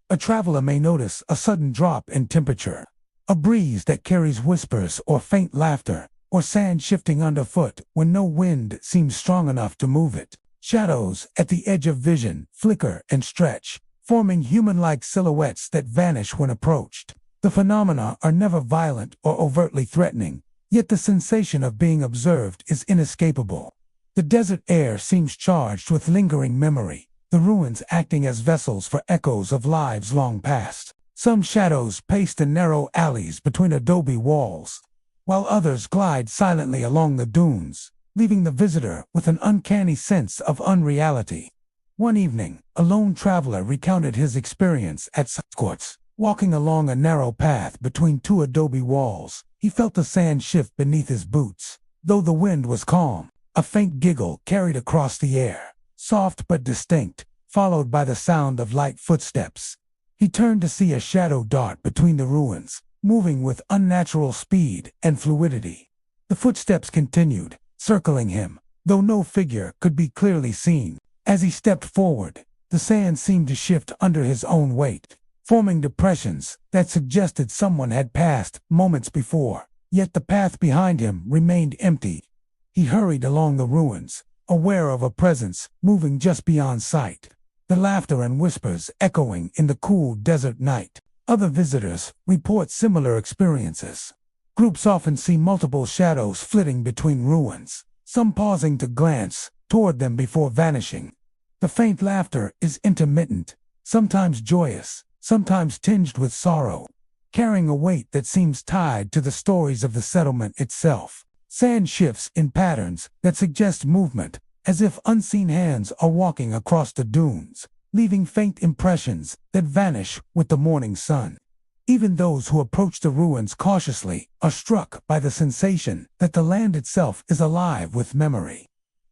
A traveler may notice a sudden drop in temperature, a breeze that carries whispers or faint laughter, or sand shifting underfoot when no wind seems strong enough to move it. Shadows at the edge of vision flicker and stretch, forming human-like silhouettes that vanish when approached. The phenomena are never violent or overtly threatening, yet the sensation of being observed is inescapable. The desert air seems charged with lingering memory, the ruins acting as vessels for echoes of lives long past. Some shadows pace the narrow alleys between adobe walls, while others glide silently along the dunes, leaving the visitor with an uncanny sense of unreality. One evening, a lone traveler recounted his experience at Sun-scorched. Walking along a narrow path between two adobe walls, he felt the sand shift beneath his boots. Though the wind was calm, a faint giggle carried across the air, soft but distinct, followed by the sound of light footsteps. He turned to see a shadow dart between the ruins, moving with unnatural speed and fluidity. The footsteps continued, circling him, though no figure could be clearly seen. As he stepped forward, the sand seemed to shift under his own weight, forming depressions that suggested someone had passed moments before. Yet the path behind him remained empty. He hurried along the ruins, aware of a presence moving just beyond sight, the laughter and whispers echoing in the cool desert night. Other visitors report similar experiences. Groups often see multiple shadows flitting between ruins, some pausing to glance toward them before vanishing. The faint laughter is intermittent, sometimes joyous, sometimes tinged with sorrow, carrying a weight that seems tied to the stories of the settlement itself. Sand shifts in patterns that suggest movement, as if unseen hands are walking across the dunes, leaving faint impressions that vanish with the morning sun. Even those who approach the ruins cautiously are struck by the sensation that the land itself is alive with memory,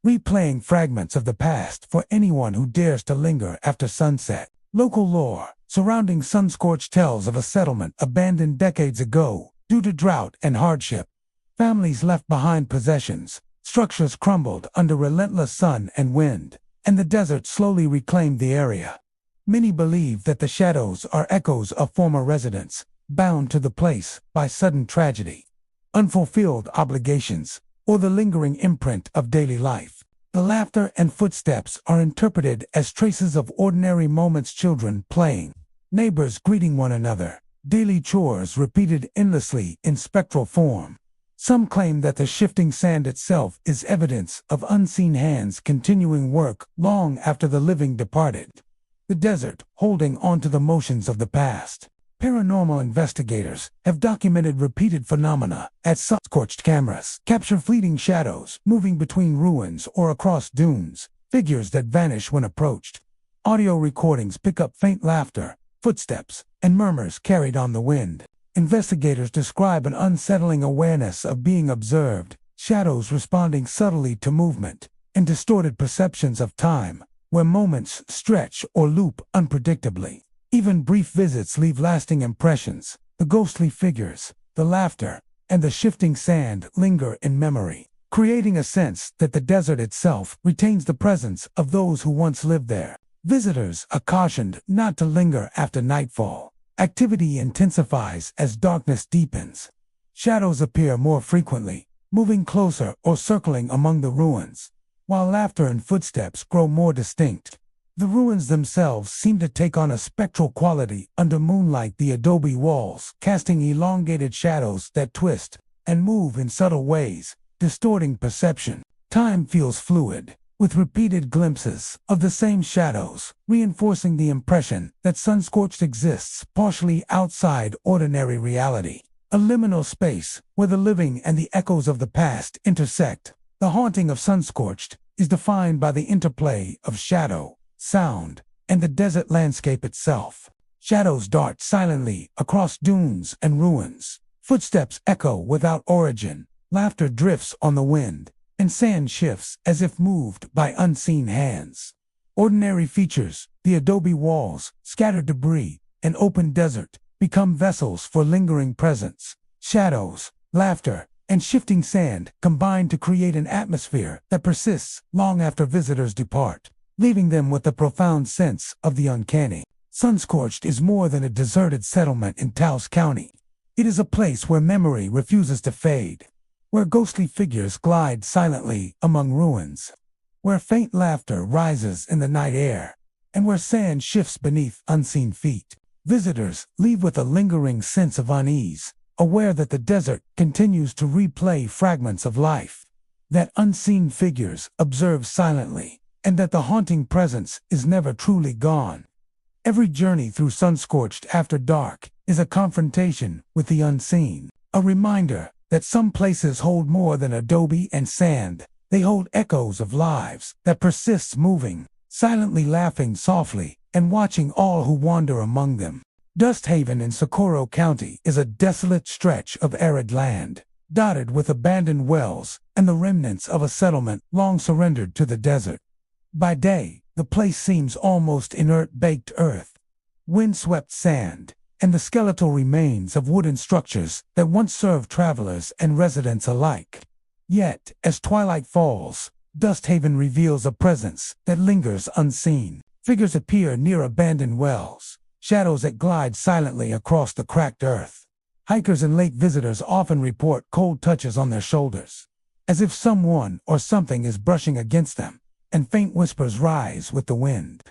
replaying fragments of the past for anyone who dares to linger after sunset. Local lore surrounding Sunscorched tells of a settlement abandoned decades ago due to drought and hardship. Families left behind possessions, structures crumbled under relentless sun and wind, and the desert slowly reclaimed the area. Many believe that the shadows are echoes of former residents, bound to the place by sudden tragedy, unfulfilled obligations, or the lingering imprint of daily life. The laughter and footsteps are interpreted as traces of ordinary moments: children playing, neighbors greeting one another, daily chores repeated endlessly in spectral form. Some claim that the shifting sand itself is evidence of unseen hands continuing work long after the living departed. The desert holding on to the motions of the past. Paranormal investigators have documented repeated phenomena as Sunscorched cameras capture fleeting shadows moving between ruins or across dunes, figures that vanish when approached. Audio recordings pick up faint laughter, footsteps, and murmurs carried on the wind. Investigators describe an unsettling awareness of being observed, shadows responding subtly to movement, and distorted perceptions of time, where moments stretch or loop unpredictably. Even brief visits leave lasting impressions. The ghostly figures, the laughter, and the shifting sand linger in memory, creating a sense that the desert itself retains the presence of those who once lived there. Visitors are cautioned not to linger after nightfall. Activity intensifies as darkness deepens. Shadows appear more frequently, moving closer or circling among the ruins, while laughter and footsteps grow more distinct. The ruins themselves seem to take on a spectral quality under moonlight, the adobe walls casting elongated shadows that twist and move in subtle ways, distorting perception. Time feels fluid, with repeated glimpses of the same shadows, reinforcing the impression that Sunscorched exists partially outside ordinary reality, a liminal space where the living and the echoes of the past intersect. The haunting of Sunscorched is defined by the interplay of shadow, sound, and the desert landscape itself. Shadows dart silently across dunes and ruins. Footsteps echo without origin. Laughter drifts on the wind, and sand shifts as if moved by unseen hands. Ordinary features, the adobe walls, scattered debris, and open desert, become vessels for lingering presence. Shadows, laughter, and shifting sand combine to create an atmosphere that persists long after visitors depart, leaving them with a profound sense of the uncanny. Sunscorched is more than a deserted settlement in Taos County. It is a place where memory refuses to fade, where ghostly figures glide silently among ruins, where faint laughter rises in the night air, and where sand shifts beneath unseen feet. Visitors leave with a lingering sense of unease, aware that the desert continues to replay fragments of life, that unseen figures observe silently, and that the haunting presence is never truly gone. Every journey through Sunscorched after dark is a confrontation with the unseen, a reminder that some places hold more than adobe and sand. They hold echoes of lives that persists moving, silently laughing softly, and watching all who wander among them. Dust Haven in Socorro County is a desolate stretch of arid land, dotted with abandoned wells and the remnants of a settlement long surrendered to the desert. By day, the place seems almost inert, baked earth, windswept sand, and the skeletal remains of wooden structures that once served travelers and residents alike. Yet, as twilight falls, Dust Haven reveals a presence that lingers unseen. Figures appear near abandoned wells, shadows that glide silently across the cracked earth. Hikers and late visitors often report cold touches on their shoulders, as if someone or something is brushing against them, and faint whispers rise with the wind,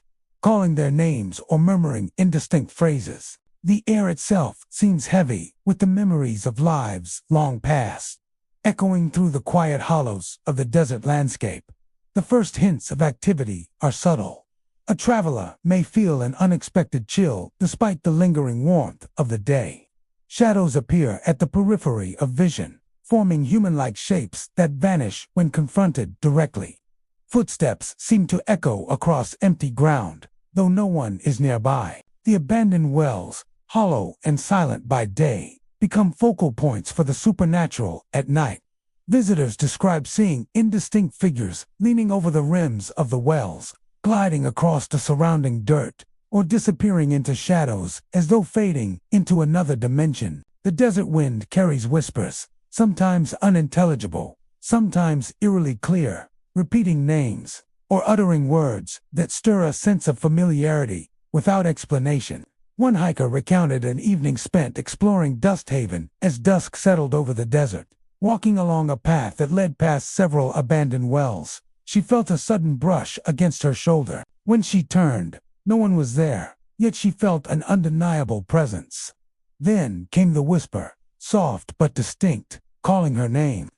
calling their names or murmuring indistinct phrases. The air itself seems heavy with the memories of lives long past, echoing through the quiet hollows of the desert landscape. The first hints of activity are subtle. A traveler may feel an unexpected chill despite the lingering warmth of the day. Shadows appear at the periphery of vision, forming human-like shapes that vanish when confronted directly. Footsteps seem to echo across empty ground, though no one is nearby. The abandoned wells, hollow and silent by day, become focal points for the supernatural at night. Visitors describe seeing indistinct figures leaning over the rims of the wells, gliding across the surrounding dirt, or disappearing into shadows as though fading into another dimension. The desert wind carries whispers, sometimes unintelligible, sometimes eerily clear, repeating names, or uttering words that stir a sense of familiarity without explanation. One hiker recounted an evening spent exploring Dust Haven as dusk settled over the desert. Walking along a path that led past several abandoned wells, she felt a sudden brush against her shoulder. When she turned, no one was there, yet she felt an undeniable presence. Then came the whisper, soft but distinct, calling her name.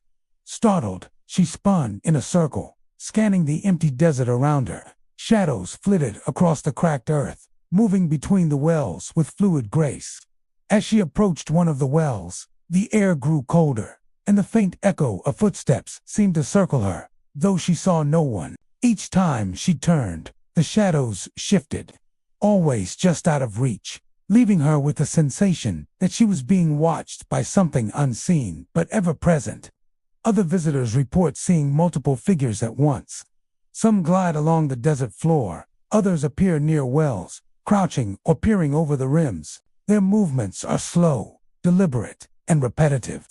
Startled, she spun in a circle, scanning the empty desert around her. Shadows flitted across the cracked earth, moving between the wells with fluid grace. As she approached one of the wells, the air grew colder, and the faint echo of footsteps seemed to circle her, though she saw no one. Each time she turned, the shadows shifted, always just out of reach, leaving her with the sensation that she was being watched by something unseen but ever present. Other visitors report seeing multiple figures at once. Some glide along the desert floor, others appear near wells, crouching or peering over the rims. Their movements are slow, deliberate, and repetitive,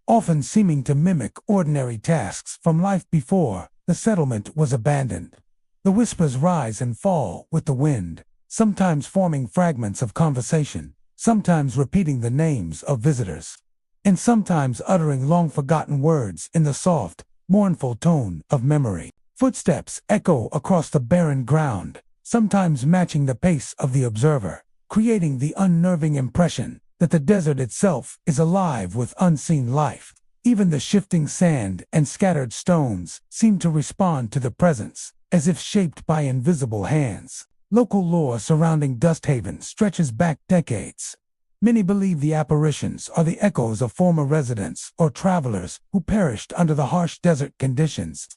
often seeming to mimic ordinary tasks from life before the settlement was abandoned. The whispers rise and fall with the wind, sometimes forming fragments of conversation, sometimes repeating the names of visitors, and sometimes uttering long-forgotten words in the soft, mournful tone of memory. Footsteps echo across the barren ground, sometimes matching the pace of the observer, creating the unnerving impression that the desert itself is alive with unseen life. Even the shifting sand and scattered stones seem to respond to the presence, as if shaped by invisible hands. Local lore surrounding Dust Haven stretches back decades. Many believe the apparitions are the echoes of former residents or travelers who perished under the harsh desert conditions.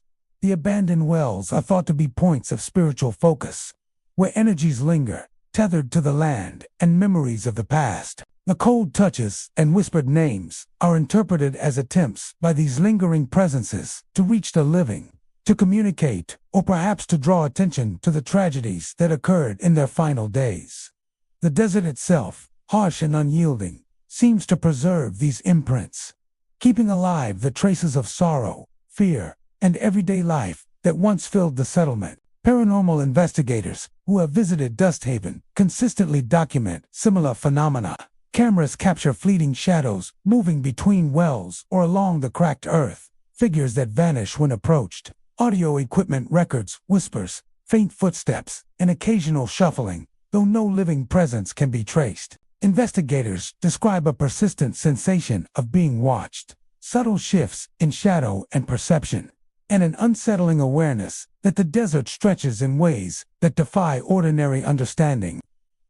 The abandoned wells are thought to be points of spiritual focus, where energies linger, tethered to the land and memories of the past. The cold touches and whispered names are interpreted as attempts by these lingering presences to reach the living, to communicate, or perhaps to draw attention to the tragedies that occurred in their final days. The desert itself, harsh and unyielding, seems to preserve these imprints, keeping alive the traces of sorrow, fear, and everyday life that once filled the settlement. Paranormal investigators who have visited Dust Haven consistently document similar phenomena. Cameras capture fleeting shadows moving between wells or along the cracked earth, figures that vanish when approached. Audio equipment records whispers, faint footsteps, and occasional shuffling, though no living presence can be traced. Investigators describe a persistent sensation of being watched, subtle shifts in shadow and perception, and an unsettling awareness that the desert stretches in ways that defy ordinary understanding.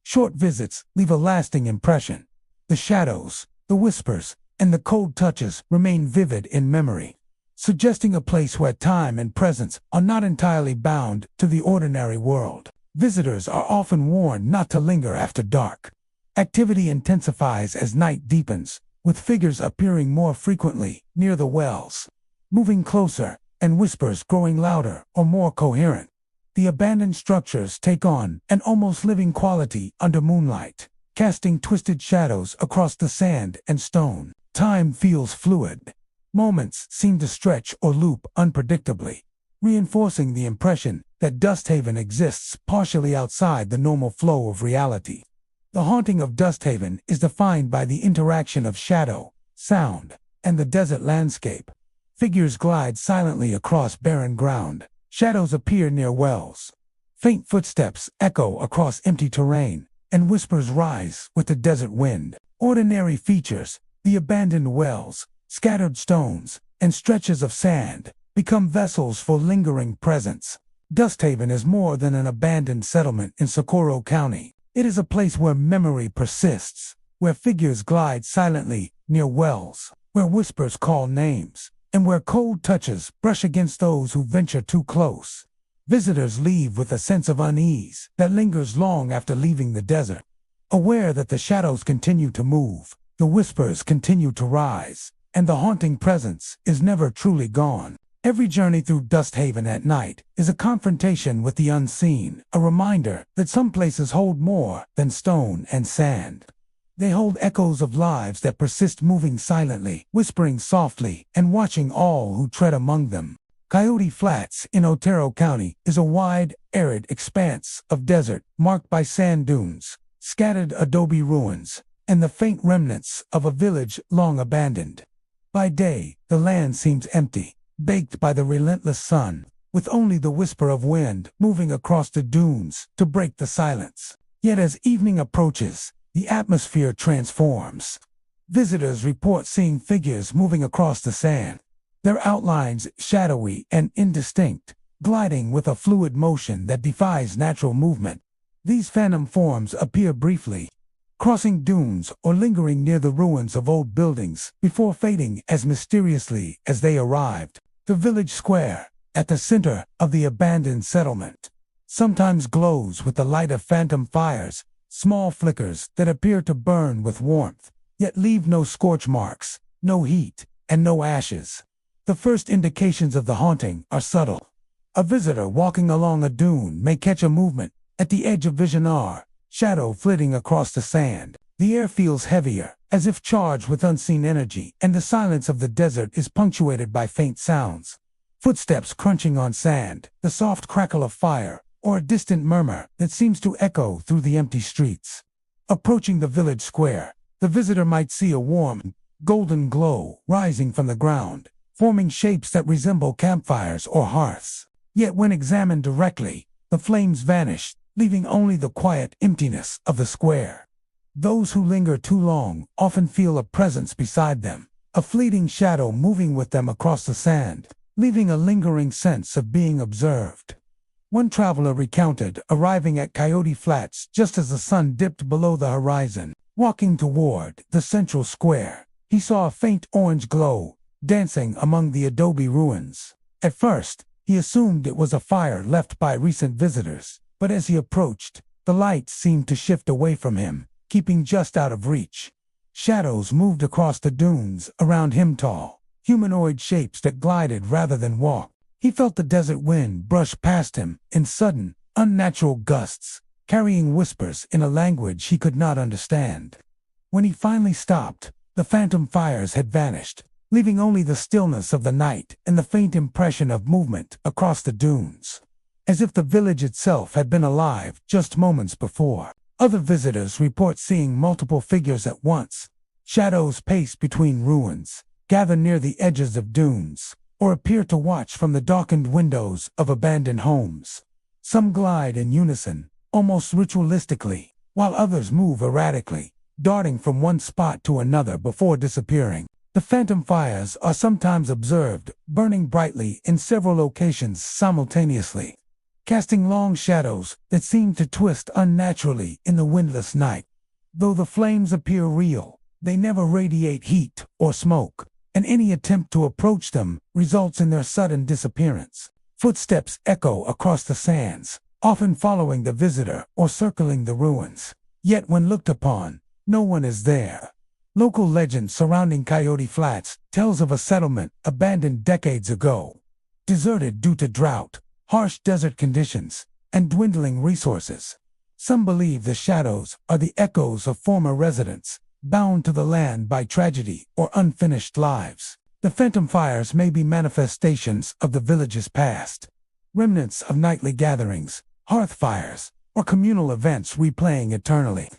Short visits leave a lasting impression. The shadows, the whispers, and the cold touches remain vivid in memory, suggesting a place where time and presence are not entirely bound to the ordinary world. Visitors are often warned not to linger after dark. Activity intensifies as night deepens, with figures appearing more frequently near the wells, moving closer, and whispers growing louder or more coherent. The abandoned structures take on an almost living quality under moonlight, casting twisted shadows across the sand and stone. Time feels fluid. Moments seem to stretch or loop unpredictably, reinforcing the impression that Dust Haven exists partially outside the normal flow of reality. The haunting of Dust Haven is defined by the interaction of shadow, sound, and the desert landscape. Figures glide silently across barren ground. Shadows appear near wells. Faint footsteps echo across empty terrain, and whispers rise with the desert wind. Ordinary features, the abandoned wells, scattered stones, and stretches of sand, become vessels for lingering presence. Dust Haven is more than an abandoned settlement in Socorro County. It is a place where memory persists, where figures glide silently near wells, where whispers call names, and where cold touches brush against those who venture too close. Visitors leave with a sense of unease that lingers long after leaving the desert. Aware that the shadows continue to move, the whispers continue to rise, and the haunting presence is never truly gone. Every journey through Dust Haven at night is a confrontation with the unseen, a reminder that some places hold more than stone and sand. They hold echoes of lives that persist, moving silently, whispering softly, and watching all who tread among them. Coyote Flats in Otero County is a wide, arid expanse of desert marked by sand dunes, scattered adobe ruins, and the faint remnants of a village long abandoned. By day, the land seems empty, baked by the relentless sun, with only the whisper of wind moving across the dunes to break the silence. Yet as evening approaches, the atmosphere transforms. Visitors report seeing figures moving across the sand, their outlines shadowy and indistinct, gliding with a fluid motion that defies natural movement. These phantom forms appear briefly, crossing dunes or lingering near the ruins of old buildings before fading as mysteriously as they arrived. The village square, at the center of the abandoned settlement, sometimes glows with the light of phantom fires, small flickers that appear to burn with warmth, yet leave no scorch marks, no heat, and no ashes. The first indications of the haunting are subtle. A visitor walking along a dune may catch a movement at the edge of vision, shadow flitting across the sand. The air feels heavier, as if charged with unseen energy, and the silence of the desert is punctuated by faint sounds. Footsteps crunching on sand, the soft crackle of fire, or a distant murmur that seems to echo through the empty streets. Approaching the village square, the visitor might see a warm, golden glow rising from the ground, forming shapes that resemble campfires or hearths. Yet when examined directly, the flames vanish, leaving only the quiet emptiness of the square. Those who linger too long often feel a presence beside them, a fleeting shadow moving with them across the sand, leaving a lingering sense of being observed. One traveler recounted arriving at Coyote Flats just as the sun dipped below the horizon. Walking toward the central square, he saw a faint orange glow dancing among the adobe ruins. At first, he assumed it was a fire left by recent visitors, but as he approached, the light seemed to shift away from him, keeping just out of reach. Shadows moved across the dunes around him, tall, humanoid shapes that glided rather than walked. He felt the desert wind brush past him in sudden, unnatural gusts, carrying whispers in a language he could not understand. When he finally stopped, the phantom fires had vanished, leaving only the stillness of the night and the faint impression of movement across the dunes, as if the village itself had been alive just moments before. Other visitors report seeing multiple figures at once. Shadows pace between ruins, gather near the edges of dunes, or appear to watch from the darkened windows of abandoned homes. Some glide in unison, almost ritualistically, while others move erratically, darting from one spot to another before disappearing. The phantom fires are sometimes observed, burning brightly in several locations simultaneously, casting long shadows that seem to twist unnaturally in the windless night. Though the flames appear real, they never radiate heat or smoke, and any attempt to approach them results in their sudden disappearance. Footsteps echo across the sands, often following the visitor or circling the ruins. Yet when looked upon, no one is there. Local legend surrounding Coyote Flats tells of a settlement abandoned decades ago, deserted due to drought, harsh desert conditions, and dwindling resources. Some believe the shadows are the echoes of former residents, bound to the land by tragedy or unfinished lives. The phantom fires may be manifestations of the village's past, remnants of nightly gatherings, hearth fires, or communal events replaying eternally.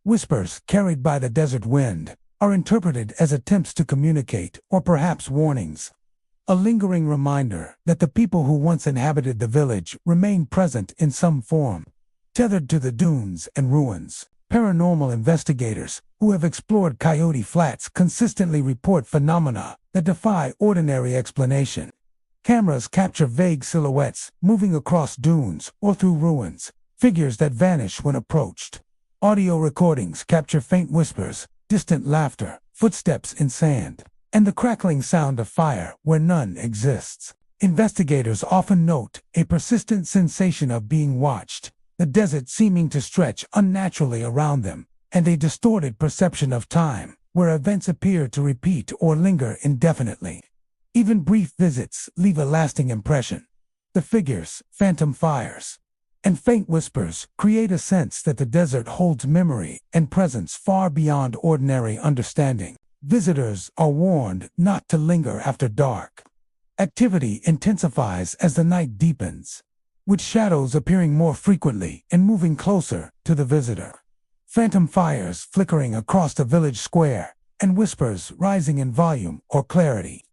Whispers carried by the desert wind are interpreted as attempts to communicate or perhaps warnings, a lingering reminder that the people who once inhabited the village remain present in some form, tethered to the dunes and ruins. Paranormal investigators who have explored Coyote Flats consistently report phenomena that defy ordinary explanation. Cameras capture vague silhouettes moving across dunes or through ruins, figures that vanish when approached. Audio recordings capture faint whispers, distant laughter, footsteps in sand, and the crackling sound of fire where none exists. Investigators often note a persistent sensation of being watched, the desert seeming to stretch unnaturally around them, and a distorted perception of time, where events appear to repeat or linger indefinitely. Even brief visits leave a lasting impression. The figures, phantom fires, and faint whispers create a sense that the desert holds memory and presence far beyond ordinary understanding. Visitors are warned not to linger after dark. Activity intensifies as the night deepens, with shadows appearing more frequently and moving closer to the visitor. Phantom fires flickering across the village square, and whispers rising in volume or clarity.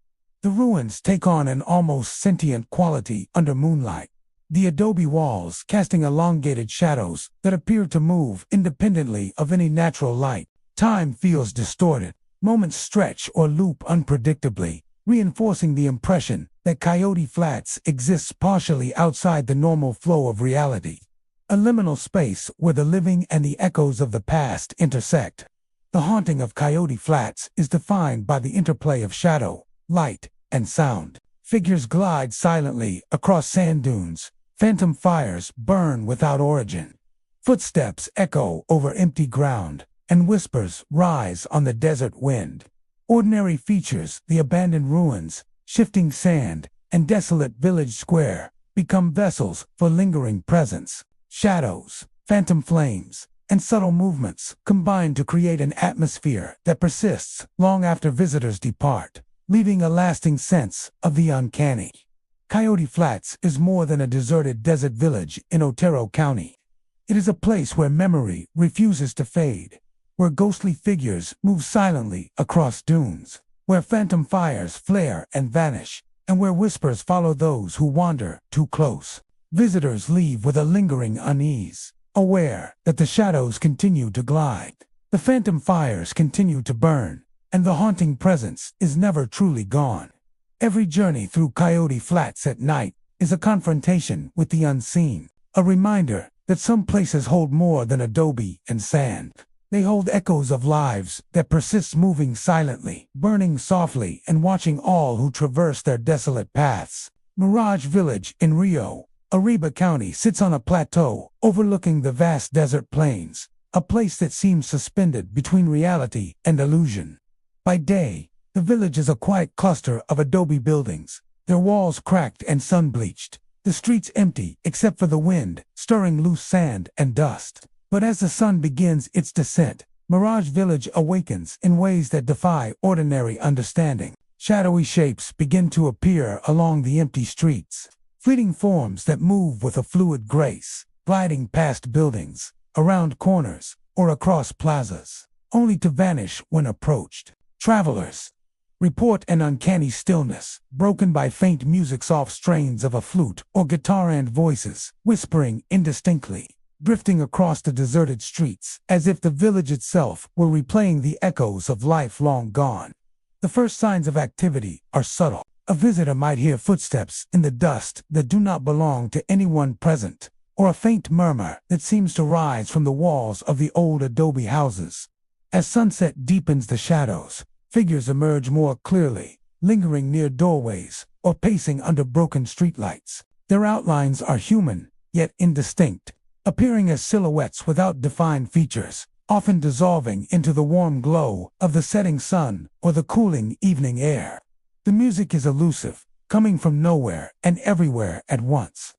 The ruins take on an almost sentient quality under moonlight, the adobe walls casting elongated shadows that appear to move independently of any natural light. Time feels distorted, moments stretch or loop unpredictably, reinforcing the impression that Coyote Flats exists partially outside the normal flow of reality. A liminal space where the living and the echoes of the past intersect. The haunting of Coyote Flats is defined by the interplay of shadow, light, and sound. Figures glide silently across sand dunes. Phantom fires burn without origin. Footsteps echo over empty ground, and whispers rise on the desert wind. Ordinary features, the abandoned ruins, shifting sand, and desolate village square, become vessels for lingering presence. Shadows, phantom flames, and subtle movements combine to create an atmosphere that persists long after visitors depart, leaving a lasting sense of the uncanny. Coyote Flats is more than a deserted desert village in Otero County. It is a place where memory refuses to fade, where ghostly figures move silently across dunes, where phantom fires flare and vanish, and where whispers follow those who wander too close. Visitors leave with a lingering unease, aware that the shadows continue to glide, the phantom fires continue to burn, and the haunting presence is never truly gone. Every journey through Coyote Flats at night is a confrontation with the unseen, a reminder that some places hold more than adobe and sand. They hold echoes of lives that persist, moving silently, burning softly, and watching all who traverse their desolate paths. Mirage Village in Rio, Arriba County sits on a plateau overlooking the vast desert plains, a place that seems suspended between reality and illusion. By day, the village is a quiet cluster of adobe buildings, their walls cracked and sun-bleached, the streets empty except for the wind stirring loose sand and dust. But as the sun begins its descent, Mirage Village awakens in ways that defy ordinary understanding. Shadowy shapes begin to appear along the empty streets, fleeting forms that move with a fluid grace, gliding past buildings, around corners, or across plazas, only to vanish when approached. Travelers report an uncanny stillness, broken by faint music, soft strains of a flute or guitar, and voices whispering indistinctly, drifting across the deserted streets, as if the village itself were replaying the echoes of life long gone. The first signs of activity are subtle. A visitor might hear footsteps in the dust that do not belong to anyone present, or a faint murmur that seems to rise from the walls of the old adobe houses. As sunset deepens the shadows, figures emerge more clearly, lingering near doorways or pacing under broken streetlights. Their outlines are human, yet indistinct, appearing as silhouettes without defined features, often dissolving into the warm glow of the setting sun or the cooling evening air. The music is elusive, coming from nowhere and everywhere at once.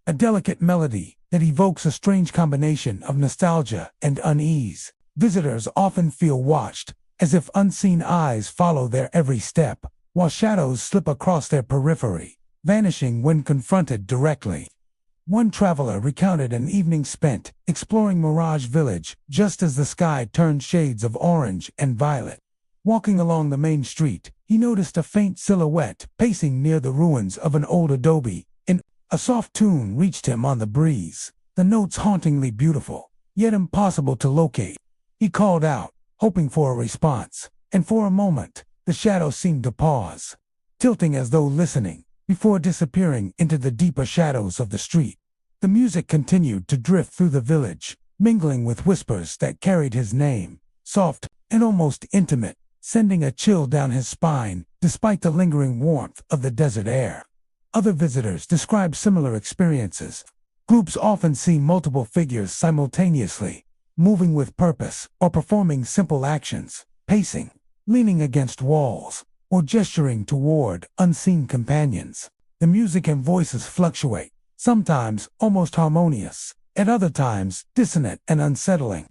A delicate melody that evokes a strange combination of nostalgia and unease. Visitors often feel watched, as if unseen eyes follow their every step, while shadows slip across their periphery, vanishing when confronted directly. One traveler recounted an evening spent exploring Mirage Village just as the sky turned shades of orange and violet. Walking along the main street, he noticed a faint silhouette pacing near the ruins of an old adobe inn. A soft tune reached him on the breeze, the notes hauntingly beautiful, yet impossible to locate. He called out, hoping for a response, and for a moment, the shadow seemed to pause, tilting as though listening, before disappearing into the deeper shadows of the street. The music continued to drift through the village, mingling with whispers that carried his name, soft and almost intimate, sending a chill down his spine despite the lingering warmth of the desert air. Other visitors describe similar experiences. Groups often see multiple figures simultaneously, moving with purpose or performing simple actions, pacing, leaning against walls, or gesturing toward unseen companions. The music and voices fluctuate, sometimes almost harmonious, at other times dissonant and unsettling.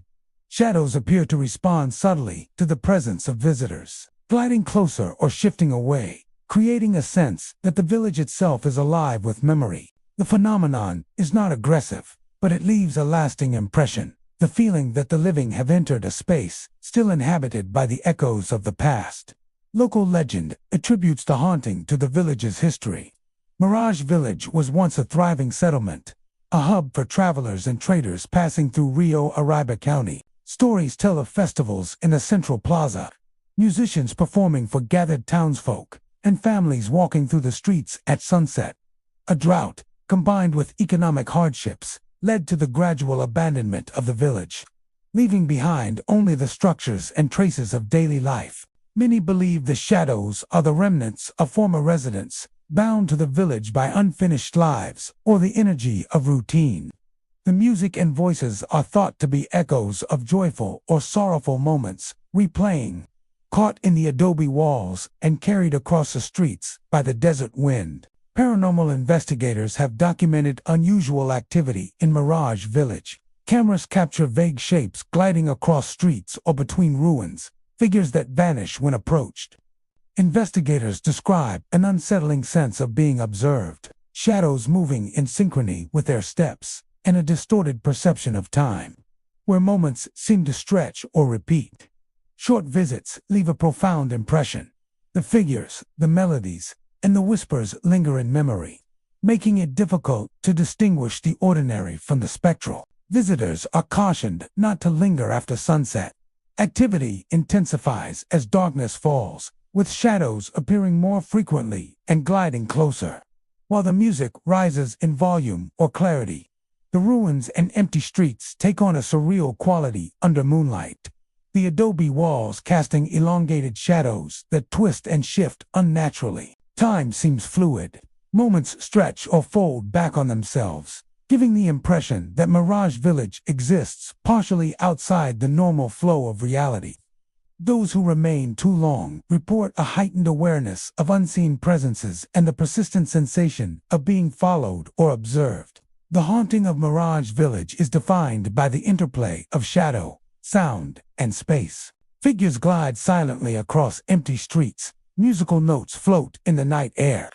Shadows appear to respond subtly to the presence of visitors, gliding closer or shifting away, creating a sense that the village itself is alive with memory. The phenomenon is not aggressive, but it leaves a lasting impression, the feeling that the living have entered a space still inhabited by the echoes of the past. Local legend attributes the haunting to the village's history. Mirage Village was once a thriving settlement, a hub for travelers and traders passing through Rio Arriba County. Stories tell of festivals in a central plaza, musicians performing for gathered townsfolk, and families walking through the streets at sunset. A drought, combined with economic hardships, led to the gradual abandonment of the village, leaving behind only the structures and traces of daily life. Many believe the shadows are the remnants of former residents, bound to the village by unfinished lives or the energy of routine. The music and voices are thought to be echoes of joyful or sorrowful moments, replaying, caught in the adobe walls and carried across the streets by the desert wind. Paranormal investigators have documented unusual activity in Mirage Village. Cameras capture vague shapes gliding across streets or between ruins, figures that vanish when approached. Investigators describe an unsettling sense of being observed, shadows moving in synchrony with their steps, and a distorted perception of time, where moments seem to stretch or repeat. Short visits leave a profound impression. The figures, the melodies, and the whispers linger in memory, making it difficult to distinguish the ordinary from the spectral. Visitors are cautioned not to linger after sunset. Activity intensifies as darkness falls, with shadows appearing more frequently and gliding closer. While the music rises in volume or clarity, the ruins and empty streets take on a surreal quality under moonlight. The adobe walls casting elongated shadows that twist and shift unnaturally. Time seems fluid. Moments stretch or fold back on themselves, giving the impression that Mirage Village exists partially outside the normal flow of reality. Those who remain too long report a heightened awareness of unseen presences and the persistent sensation of being followed or observed. The haunting of Mirage Village is defined by the interplay of shadow, sound, and space. Figures glide silently across empty streets, musical notes float in the night air,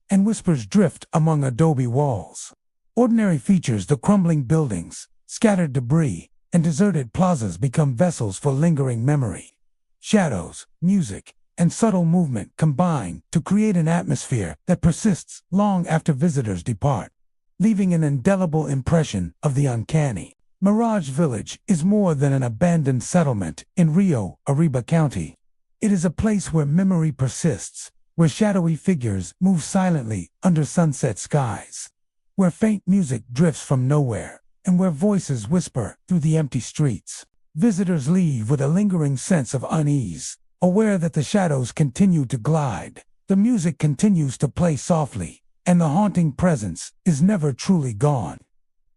and whispers drift among adobe walls. Ordinary features, the crumbling buildings, scattered debris, and deserted plazas become vessels for lingering memory. Shadows, music, and subtle movement combine to create an atmosphere that persists long after visitors depart, leaving an indelible impression of the uncanny. Mirage Village is more than an abandoned settlement in Rio Arriba County. It is a place where memory persists, where shadowy figures move silently under sunset skies, where faint music drifts from nowhere, and where voices whisper through the empty streets. Visitors leave with a lingering sense of unease, aware that the shadows continue to glide, the music continues to play softly, and the haunting presence is never truly gone.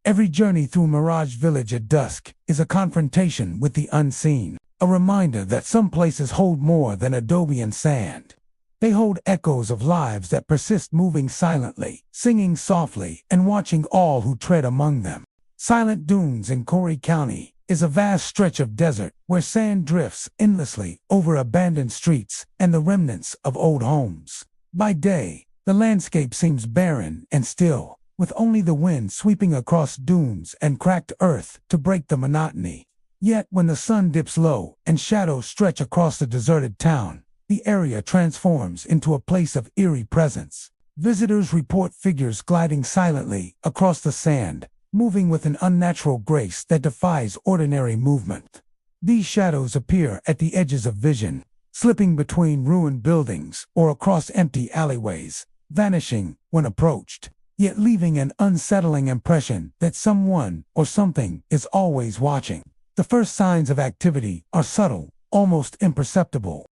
Every journey through Mirage Village at dusk is a confrontation with the unseen, a reminder that some places hold more than adobe and sand. They hold echoes of lives that persist, moving silently, singing softly, and watching all who tread among them. Silent Dunes in Corey County is a vast stretch of desert where sand drifts endlessly over abandoned streets and the remnants of old homes. By day, the landscape seems barren and still, with only the wind sweeping across dunes and cracked earth to break the monotony. Yet when the sun dips low and shadows stretch across the deserted town, the area transforms into a place of eerie presence. Visitors report figures gliding silently across the sand, moving with an unnatural grace that defies ordinary movement. These shadows appear at the edges of vision, slipping between ruined buildings or across empty alleyways, vanishing when approached, yet leaving an unsettling impression that someone or something is always watching. The first signs of activity are subtle, almost imperceptible.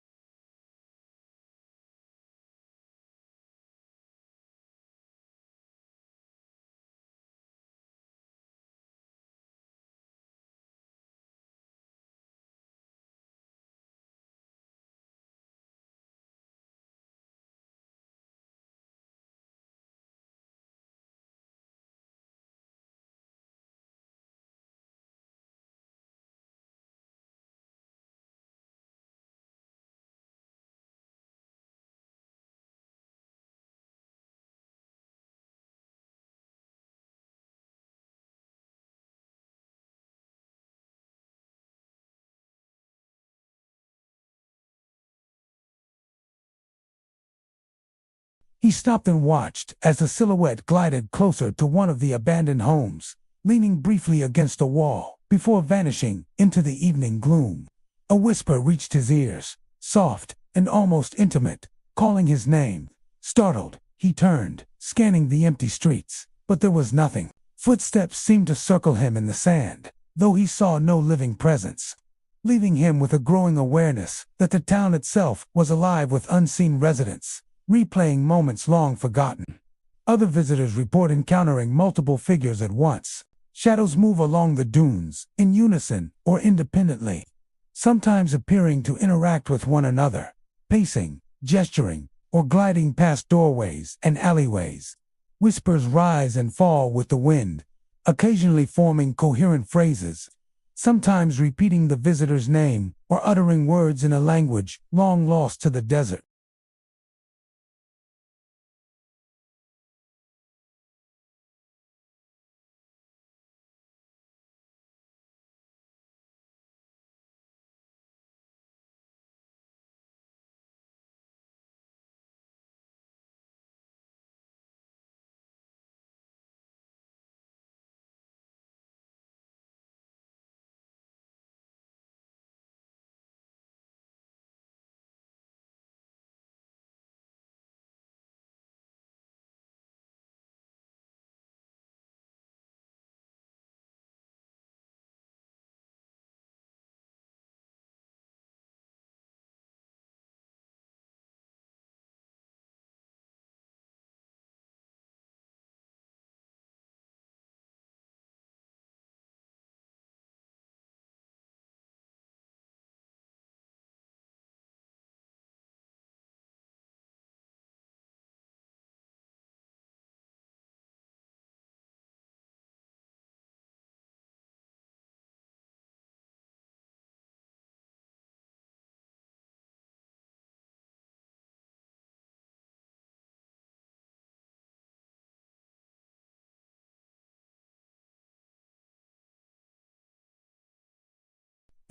He stopped and watched as the silhouette glided closer to one of the abandoned homes, leaning briefly against a wall before vanishing into the evening gloom. A whisper reached his ears, soft and almost intimate, calling his name. Startled, he turned, scanning the empty streets, but there was nothing. Footsteps seemed to circle him in the sand, though he saw no living presence, leaving him with a growing awareness that the town itself was alive with unseen residents, replaying moments long forgotten. Other visitors report encountering multiple figures at once. Shadows move along the dunes, in unison or independently, sometimes appearing to interact with one another, pacing, gesturing, or gliding past doorways and alleyways. Whispers rise and fall with the wind, occasionally forming coherent phrases, sometimes repeating the visitor's name or uttering words in a language long lost to the desert.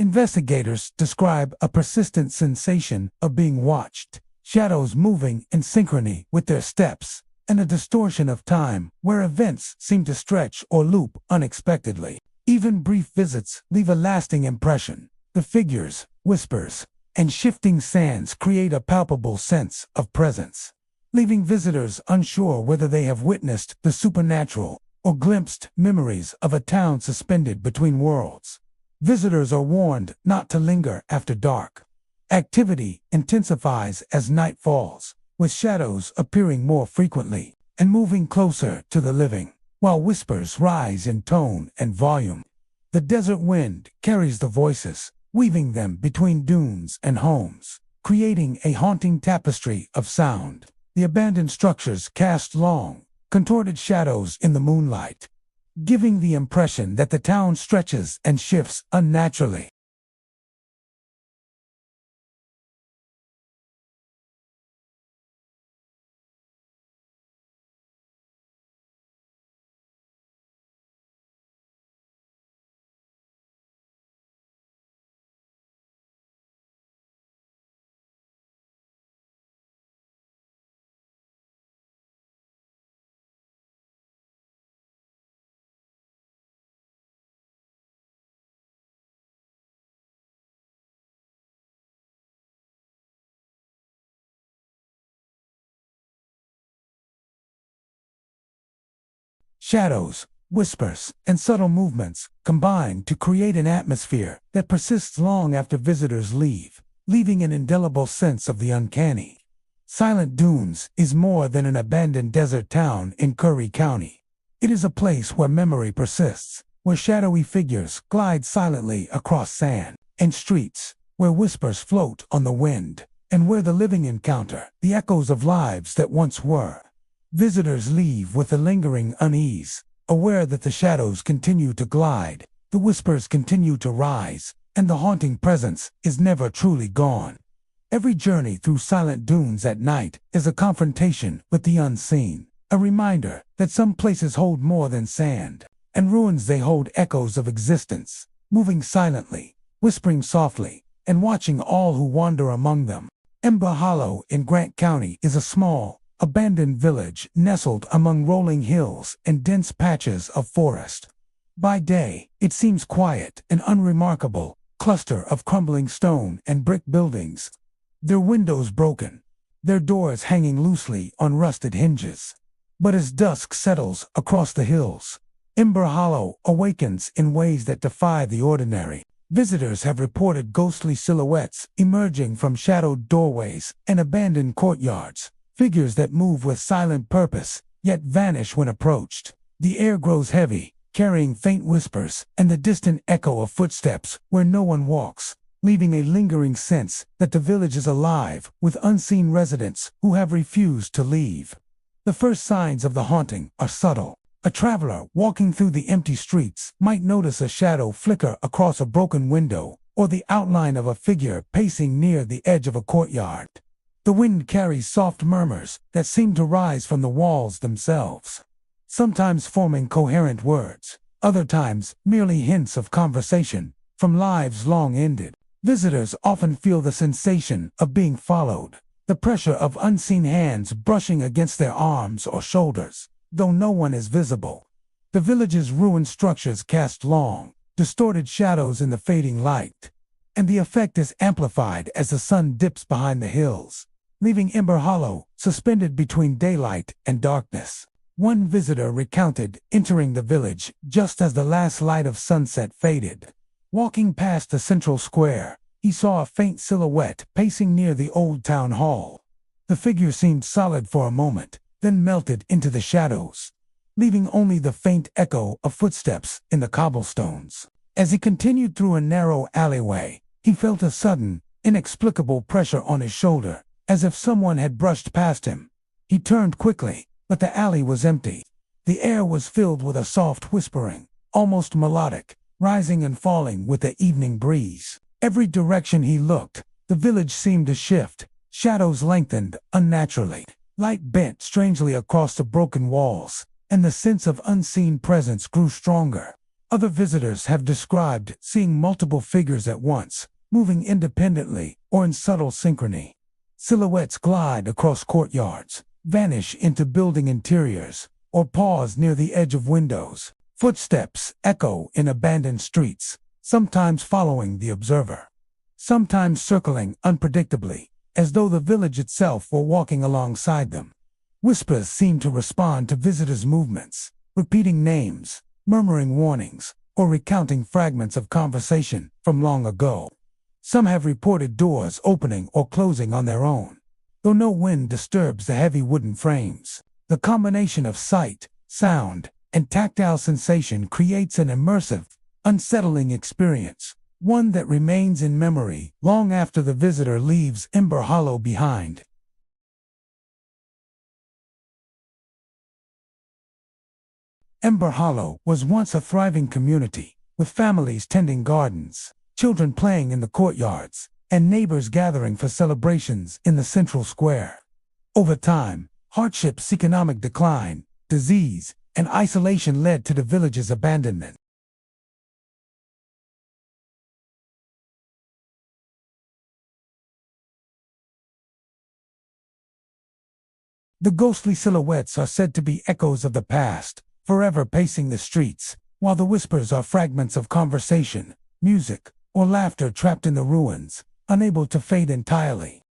Investigators describe a persistent sensation of being watched, shadows moving in synchrony with their steps, and a distortion of time where events seem to stretch or loop unexpectedly. Even brief visits leave a lasting impression. The figures, whispers, and shifting sands create a palpable sense of presence, leaving visitors unsure whether they have witnessed the supernatural or glimpsed memories of a town suspended between worlds. Visitors are warned not to linger after dark. Activity intensifies as night falls, with shadows appearing more frequently and moving closer to the living, while whispers rise in tone and volume. The desert wind carries the voices, weaving them between dunes and homes, creating a haunting tapestry of sound. The abandoned structures cast long, contorted shadows in the moonlight, giving the impression that the town stretches and shifts unnaturally. Shadows, whispers, and subtle movements combine to create an atmosphere that persists long after visitors leave, leaving an indelible sense of the uncanny. Silent Dunes is more than an abandoned desert town in Curry County. It is a place where memory persists, where shadowy figures glide silently across sand and streets, where whispers float on the wind, and where the living encounter the echoes of lives that once were. Visitors leave with a lingering unease, aware that the shadows continue to glide, the whispers continue to rise, and the haunting presence is never truly gone. Every journey through Silent Dunes at night is a confrontation with the unseen, a reminder that some places hold more than sand, and ruins they hold echoes of existence, moving silently, whispering softly, and watching all who wander among them. Ember Hollow in Grant County is a small, abandoned village nestled among rolling hills and dense patches of forest. By day, it seems quiet and unremarkable, cluster of crumbling stone and brick buildings, their windows broken, their doors hanging loosely on rusted hinges. But as dusk settles across the hills, Ember Hollow awakens in ways that defy the ordinary. Visitors have reported ghostly silhouettes emerging from shadowed doorways and abandoned courtyards, figures that move with silent purpose, yet vanish when approached. The air grows heavy, carrying faint whispers and the distant echo of footsteps where no one walks, leaving a lingering sense that the village is alive with unseen residents who have refused to leave. The first signs of the haunting are subtle. A traveler walking through the empty streets might notice a shadow flicker across a broken window or the outline of a figure pacing near the edge of a courtyard. The wind carries soft murmurs that seem to rise from the walls themselves, sometimes forming coherent words, other times merely hints of conversation from lives long ended. Visitors often feel the sensation of being followed, the pressure of unseen hands brushing against their arms or shoulders, though no one is visible. The village's ruined structures cast long, distorted shadows in the fading light, and the effect is amplified as the sun dips behind the hills, leaving Ember Hollow suspended between daylight and darkness. One visitor recounted entering the village just as the last light of sunset faded. Walking past the central square, he saw a faint silhouette pacing near the old town hall. The figure seemed solid for a moment, then melted into the shadows, leaving only the faint echo of footsteps in the cobblestones. As he continued through a narrow alleyway, he felt a sudden, inexplicable pressure on his shoulder, as if someone had brushed past him. He turned quickly, but the alley was empty. The air was filled with a soft whispering, almost melodic, rising and falling with the evening breeze. Every direction he looked, the village seemed to shift. Shadows lengthened unnaturally. Light bent strangely across the broken walls, and the sense of unseen presence grew stronger. Other visitors have described seeing multiple figures at once, moving independently or in subtle synchrony. Silhouettes glide across courtyards, vanish into building interiors, or pause near the edge of windows. Footsteps echo in abandoned streets, sometimes following the observer, sometimes circling unpredictably, as though the village itself were walking alongside them. Whispers seem to respond to visitors' movements, repeating names, murmuring warnings, or recounting fragments of conversation from long ago. Some have reported doors opening or closing on their own, though no wind disturbs the heavy wooden frames. The combination of sight, sound, and tactile sensation creates an immersive, unsettling experience, one that remains in memory long after the visitor leaves Ember Hollow behind. Ember Hollow was once a thriving community, with families tending gardens, children playing in the courtyards, and neighbors gathering for celebrations in the central square. Over time, hardships, economic decline, disease, and isolation led to the village's abandonment. The ghostly silhouettes are said to be echoes of the past, forever pacing the streets, while the whispers are fragments of conversation, music, or laughter trapped in the ruins, unable to fade entirely.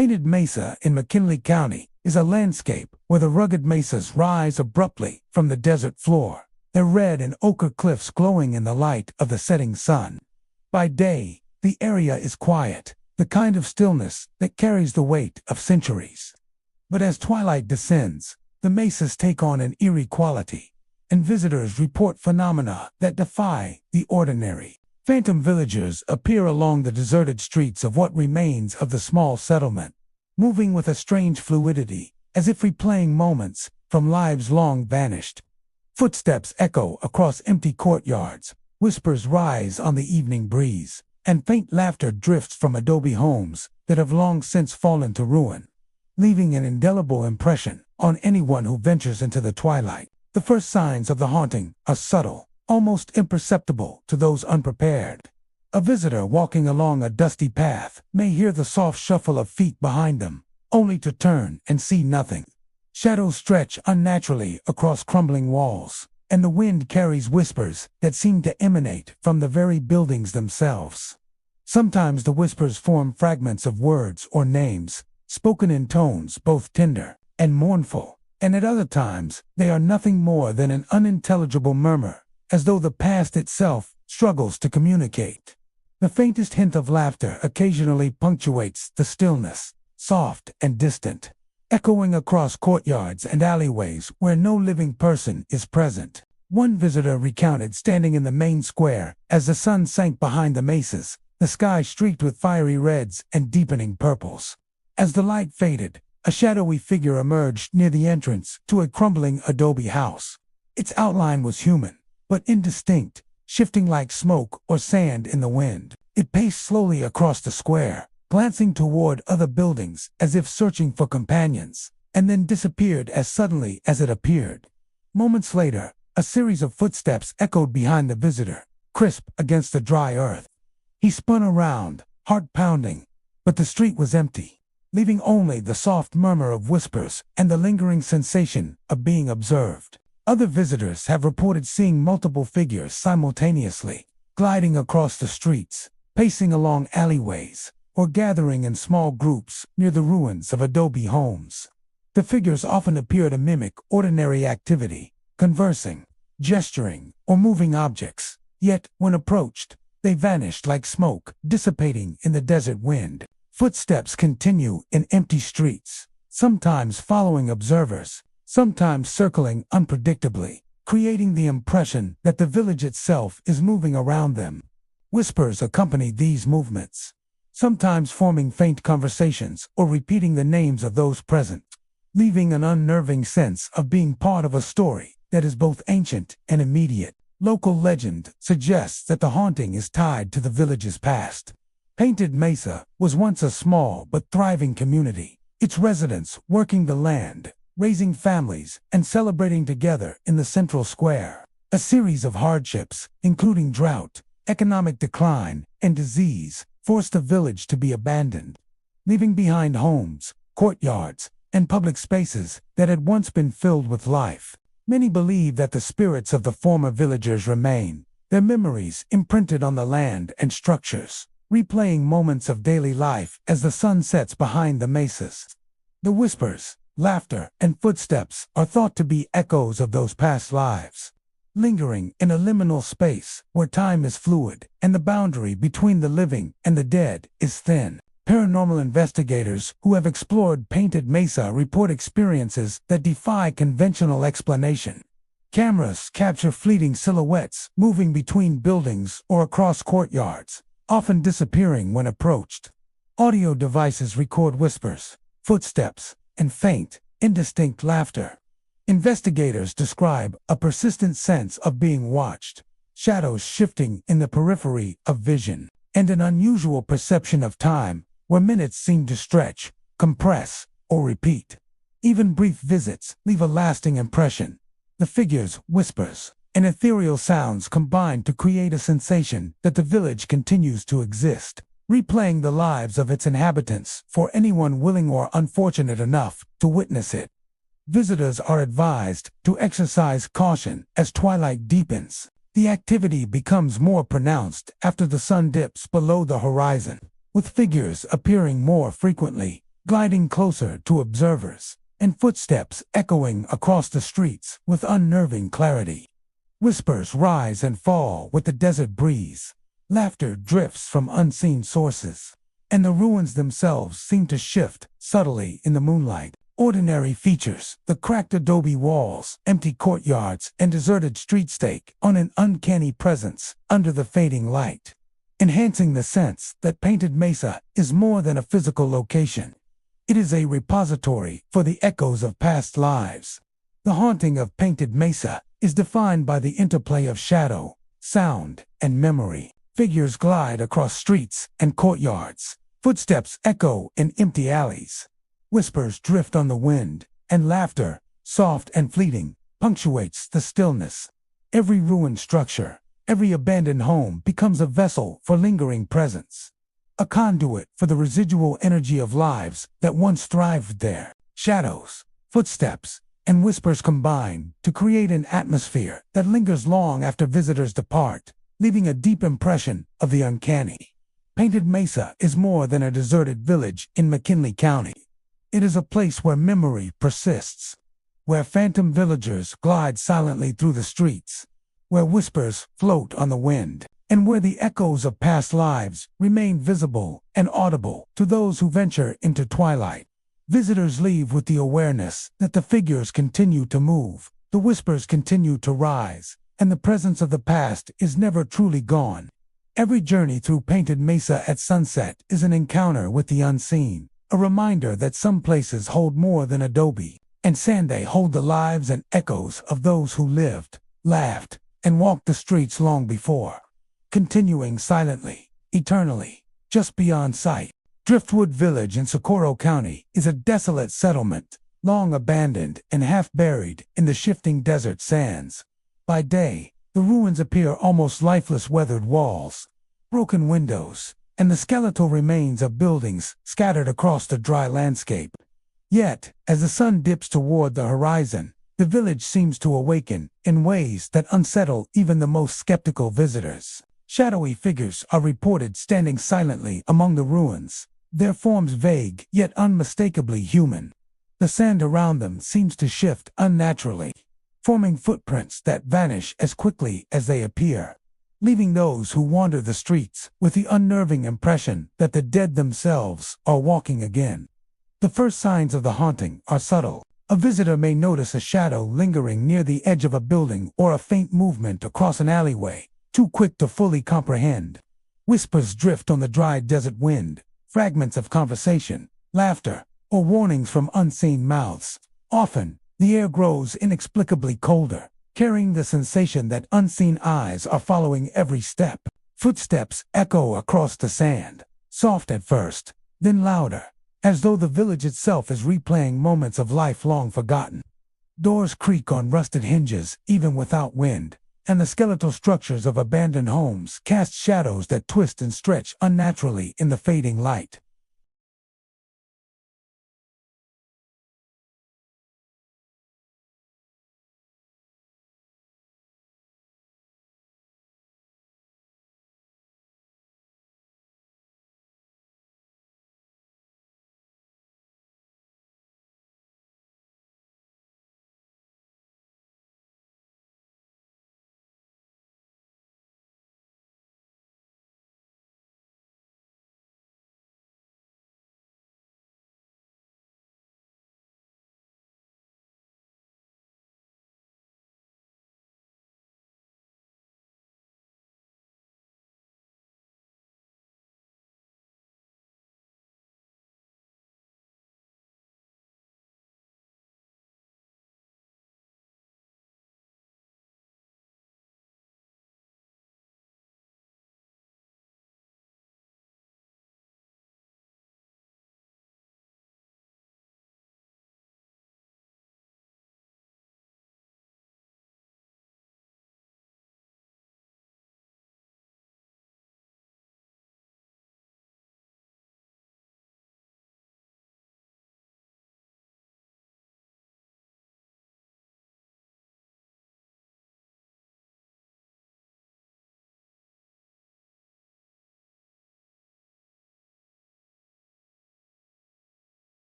Painted Mesa in McKinley County is a landscape where the rugged mesas rise abruptly from the desert floor, their red and ochre cliffs glowing in the light of the setting sun. By day, the area is quiet, the kind of stillness that carries the weight of centuries. But as twilight descends, the mesas take on an eerie quality, and visitors report phenomena that defy the ordinary. Phantom villagers appear along the deserted streets of what remains of the small settlement, moving with a strange fluidity, as if replaying moments from lives long vanished. Footsteps echo across empty courtyards, whispers rise on the evening breeze, and faint laughter drifts from adobe homes that have long since fallen to ruin, leaving an indelible impression on anyone who ventures into the twilight. The first signs of the haunting are subtle, almost imperceptible to those unprepared. A visitor walking along a dusty path may hear the soft shuffle of feet behind them, only to turn and see nothing. Shadows stretch unnaturally across crumbling walls, and the wind carries whispers that seem to emanate from the very buildings themselves. Sometimes the whispers form fragments of words or names, spoken in tones both tender and mournful, and at other times they are nothing more than an unintelligible murmur, as though the past itself struggles to communicate. The faintest hint of laughter occasionally punctuates the stillness, soft and distant, echoing across courtyards and alleyways where no living person is present. One visitor recounted standing in the main square as the sun sank behind the mesas, the sky streaked with fiery reds and deepening purples. As the light faded, a shadowy figure emerged near the entrance to a crumbling adobe house. Its outline was human, but indistinct, shifting like smoke or sand in the wind. It paced slowly across the square, glancing toward other buildings as if searching for companions, and then disappeared as suddenly as it appeared. Moments later, a series of footsteps echoed behind the visitor, crisp against the dry earth. He spun around, heart pounding, but the street was empty, leaving only the soft murmur of whispers and the lingering sensation of being observed. Other visitors have reported seeing multiple figures simultaneously, gliding across the streets, pacing along alleyways, or gathering in small groups near the ruins of adobe homes. The figures often appear to mimic ordinary activity, conversing, gesturing, or moving objects, yet, when approached, they vanish like smoke, dissipating in the desert wind. Footsteps continue in empty streets, sometimes following observers, sometimes circling unpredictably, creating the impression that the village itself is moving around them. Whispers accompany these movements, sometimes forming faint conversations or repeating the names of those present, leaving an unnerving sense of being part of a story that is both ancient and immediate. Local legend suggests that the haunting is tied to the village's past. Painted Mesa was once a small but thriving community, its residents working the land, raising families, and celebrating together in the central square. A series of hardships, including drought, economic decline, and disease, forced the village to be abandoned, leaving behind homes, courtyards, and public spaces that had once been filled with life. Many believe that the spirits of the former villagers remain, their memories imprinted on the land and structures, replaying moments of daily life as the sun sets behind the mesas. The whispers, laughter, and footsteps are thought to be echoes of those past lives, lingering in a liminal space where time is fluid and the boundary between the living and the dead is thin. Paranormal investigators who have explored Painted Mesa report experiences that defy conventional explanation. Cameras capture fleeting silhouettes moving between buildings or across courtyards, often disappearing when approached. Audio devices record whispers, footsteps, and faint, indistinct laughter. Investigators describe a persistent sense of being watched, shadows shifting in the periphery of vision, and an unusual perception of time where minutes seem to stretch, compress, or repeat. Even brief visits leave a lasting impression. The figures, whispers, and ethereal sounds combine to create a sensation that the village continues to exist, replaying the lives of its inhabitants for anyone willing or unfortunate enough to witness it. Visitors are advised to exercise caution as twilight deepens. The activity becomes more pronounced after the sun dips below the horizon, with figures appearing more frequently, gliding closer to observers, and footsteps echoing across the streets with unnerving clarity. Whispers rise and fall with the desert breeze. Laughter drifts from unseen sources, and the ruins themselves seem to shift subtly in the moonlight. Ordinary features, the cracked adobe walls, empty courtyards, and deserted streets take on an uncanny presence under the fading light, enhancing the sense that Painted Mesa is more than a physical location. It is a repository for the echoes of past lives. The haunting of Painted Mesa is defined by the interplay of shadow, sound, and memory. Figures glide across streets and courtyards. Footsteps echo in empty alleys. Whispers drift on the wind, and laughter, soft and fleeting, punctuates the stillness. Every ruined structure, every abandoned home becomes a vessel for lingering presence, a conduit for the residual energy of lives that once thrived there. Shadows, footsteps, and whispers combine to create an atmosphere that lingers long after visitors depart, leaving a deep impression of the uncanny. Painted Mesa is more than a deserted village in McKinley County. It is a place where memory persists, where phantom villagers glide silently through the streets, where whispers float on the wind, and where the echoes of past lives remain visible and audible to those who venture into twilight. Visitors leave with the awareness that the figures continue to move, the whispers continue to rise, and the presence of the past is never truly gone. Every journey through Painted Mesa at sunset is an encounter with the unseen, a reminder that some places hold more than adobe, and sand. They hold the lives and echoes of those who lived, laughed, and walked the streets long before. Continuing silently, eternally, just beyond sight, Driftwood Village in Socorro County is a desolate settlement, long abandoned and half buried in the shifting desert sands. By day, the ruins appear almost lifeless, weathered walls, broken windows, and the skeletal remains of buildings scattered across the dry landscape. Yet, as the sun dips toward the horizon, the village seems to awaken in ways that unsettle even the most skeptical visitors. Shadowy figures are reported standing silently among the ruins, their forms vague yet unmistakably human. The sand around them seems to shift unnaturally, forming footprints that vanish as quickly as they appear, leaving those who wander the streets with the unnerving impression that the dead themselves are walking again. The first signs of the haunting are subtle. A visitor may notice a shadow lingering near the edge of a building or a faint movement across an alleyway, too quick to fully comprehend. Whispers drift on the dry desert wind, fragments of conversation, laughter, or warnings from unseen mouths. Often, the air grows inexplicably colder, carrying the sensation that unseen eyes are following every step. Footsteps echo across the sand, soft at first, then louder, as though the village itself is replaying moments of life long forgotten. Doors creak on rusted hinges even without wind, and the skeletal structures of abandoned homes cast shadows that twist and stretch unnaturally in the fading light.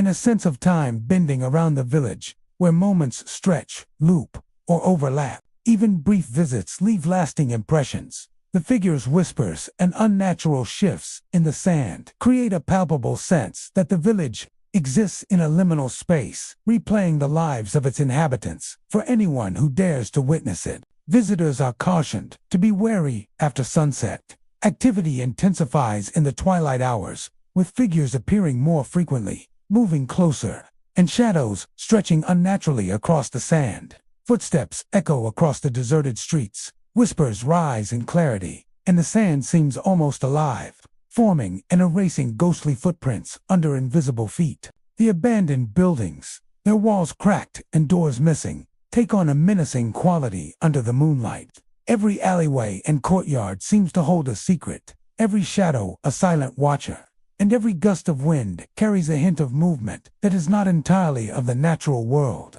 and a sense of time bending around the village, where moments stretch, loop, or overlap. Even brief visits leave lasting impressions. The figures' whispers and unnatural shifts in the sand create a palpable sense that the village exists in a liminal space, replaying the lives of its inhabitants for anyone who dares to witness it. Visitors are cautioned to be wary after sunset. Activity intensifies in the twilight hours, with figures appearing more frequently, moving closer, and shadows stretching unnaturally across the sand. Footsteps echo across the deserted streets. Whispers rise in clarity, and the sand seems almost alive, forming and erasing ghostly footprints under invisible feet. The abandoned buildings, their walls cracked and doors missing, take on a menacing quality under the moonlight. Every alleyway and courtyard seems to hold a secret, every shadow a silent watcher, and every gust of wind carries a hint of movement that is not entirely of the natural world.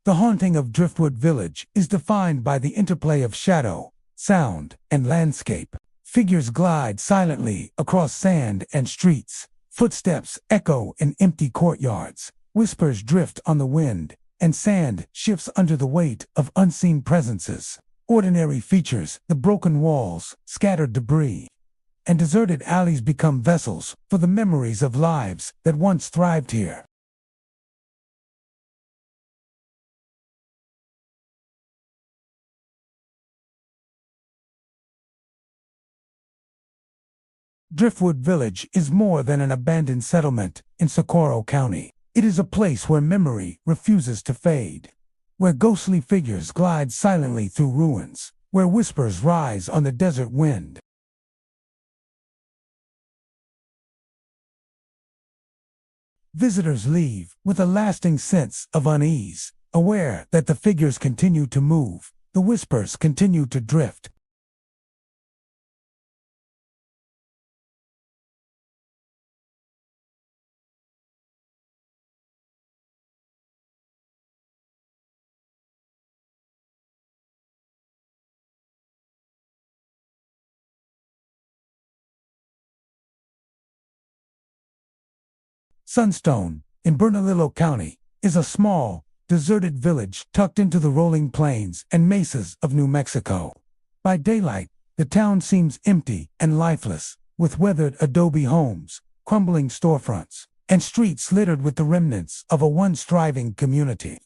The haunting of Driftwood Village is defined by the interplay of shadow, sound, and landscape. Figures glide silently across sand and streets. Footsteps echo in empty courtyards. Whispers drift on the wind, and sand shifts under the weight of unseen presences. Ordinary features, the broken walls, scattered debris, and deserted alleys become vessels for the memories of lives that once thrived here. Driftwood Village is more than an abandoned settlement in Socorro County. It is a place where memory refuses to fade, where ghostly figures glide silently through ruins, where whispers rise on the desert wind. Visitors leave with a lasting sense of unease, aware that the figures continue to move, the whispers continue to drift. Sunstone, in Bernalillo County, is a small, deserted village tucked into the rolling plains and mesas of New Mexico. By daylight, the town seems empty and lifeless, with weathered adobe homes, crumbling storefronts, and streets littered with the remnants of a once thriving community.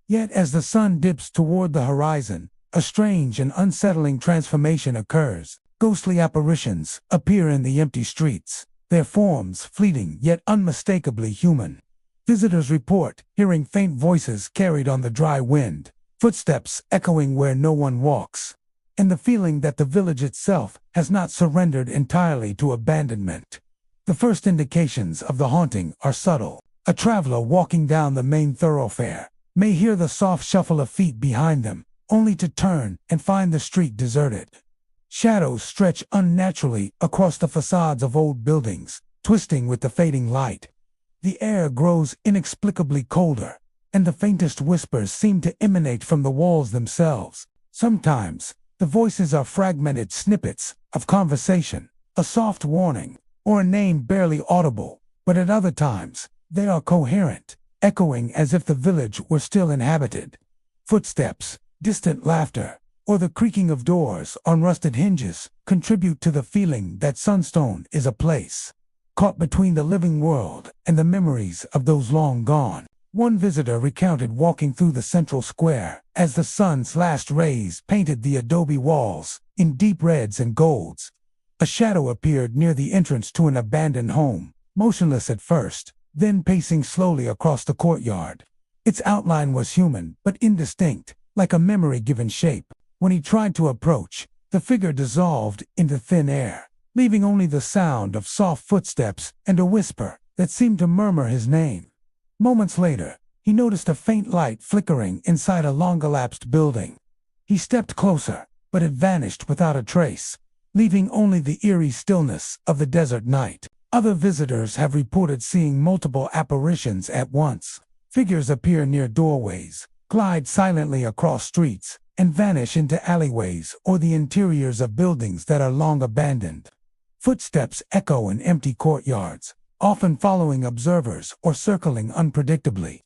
Yet as the sun dips toward the horizon, a strange and unsettling transformation occurs. Ghostly apparitions appear in the empty streets, their forms fleeting yet unmistakably human. Visitors report hearing faint voices carried on the dry wind, footsteps echoing where no one walks, and the feeling that the village itself has not surrendered entirely to abandonment. The first indications of the haunting are subtle. A traveler walking down the main thoroughfare may hear the soft shuffle of feet behind them, only to turn and find the street deserted. Shadows stretch unnaturally across the facades of old buildings, twisting with the fading light. The air grows inexplicably colder, and the faintest whispers seem to emanate from the walls themselves. Sometimes, the voices are fragmented snippets of conversation, a soft warning, or a name barely audible, but at other times, they are coherent, echoing as if the village were still inhabited. Footsteps, distant laughter, or the creaking of doors on rusted hinges contribute to the feeling that Sunstone is a place caught between the living world and the memories of those long gone. One visitor recounted walking through the central square as the sun's last rays painted the adobe walls in deep reds and golds. A shadow appeared near the entrance to an abandoned home, motionless at first, then pacing slowly across the courtyard. Its outline was human but indistinct, like a memory given shape. When he tried to approach, the figure dissolved into thin air, leaving only the sound of soft footsteps and a whisper that seemed to murmur his name. Moments later, he noticed a faint light flickering inside a long-elapsed building. He stepped closer, but it vanished without a trace, leaving only the eerie stillness of the desert night. Other visitors have reported seeing multiple apparitions at once. Figures appear near doorways, glide silently across streets, and vanish into alleyways or the interiors of buildings that are long abandoned. Footsteps echo in empty courtyards, often following observers or circling unpredictably,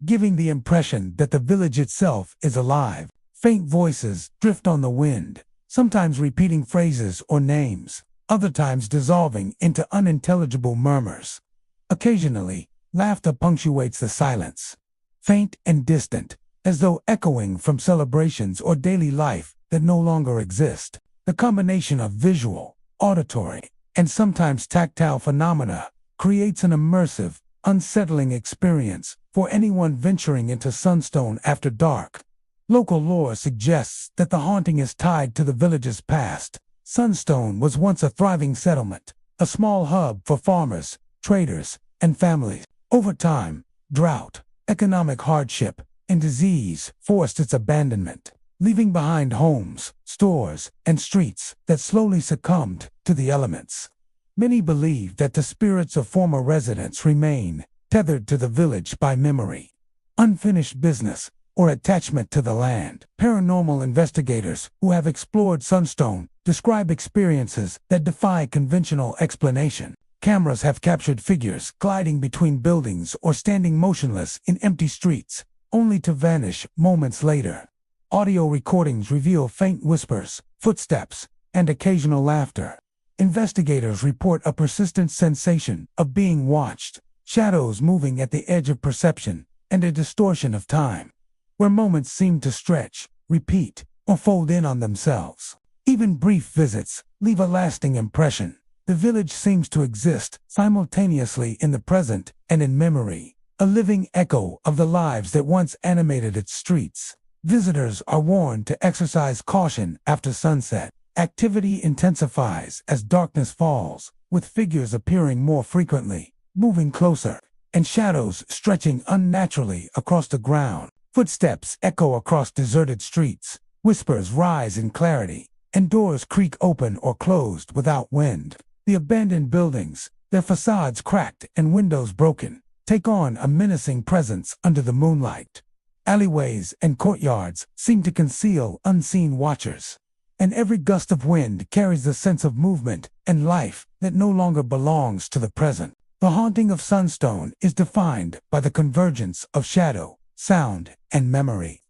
giving the impression that the village itself is alive. Faint voices drift on the wind, sometimes repeating phrases or names, other times dissolving into unintelligible murmurs. Occasionally, laughter punctuates the silence, faint and distant, as though echoing from celebrations or daily life that no longer exist. The combination of visual, auditory, and sometimes tactile phenomena creates an immersive, unsettling experience for anyone venturing into Sunstone after dark. Local lore suggests that the haunting is tied to the village's past. Sunstone was once a thriving settlement, a small hub for farmers, traders, and families. Over time, drought, economic hardship, and disease forced its abandonment, leaving behind homes, stores, and streets that slowly succumbed to the elements. Many believe that the spirits of former residents remain tethered to the village by memory, unfinished business, or attachment to the land. Paranormal investigators who have explored Sunstone describe experiences that defy conventional explanation. Cameras have captured figures gliding between buildings or standing motionless in empty streets, only to vanish moments later. Audio recordings reveal faint whispers, footsteps, and occasional laughter. Investigators report a persistent sensation of being watched, shadows moving at the edge of perception, and a distortion of time, where moments seem to stretch, repeat, or fold in on themselves. Even brief visits leave a lasting impression. The village seems to exist simultaneously in the present and in memory, a living echo of the lives that once animated its streets. Visitors are warned to exercise caution after sunset. Activity intensifies as darkness falls, with figures appearing more frequently, moving closer, and shadows stretching unnaturally across the ground. Footsteps echo across deserted streets, whispers rise in clarity, and doors creak open or closed without wind. The abandoned buildings, their facades cracked and windows broken, take on a menacing presence under the moonlight. Alleyways and courtyards seem to conceal unseen watchers, and every gust of wind carries the sense of movement and life that no longer belongs to the present. The haunting of Sunstone is defined by the convergence of shadow, sound, and memory.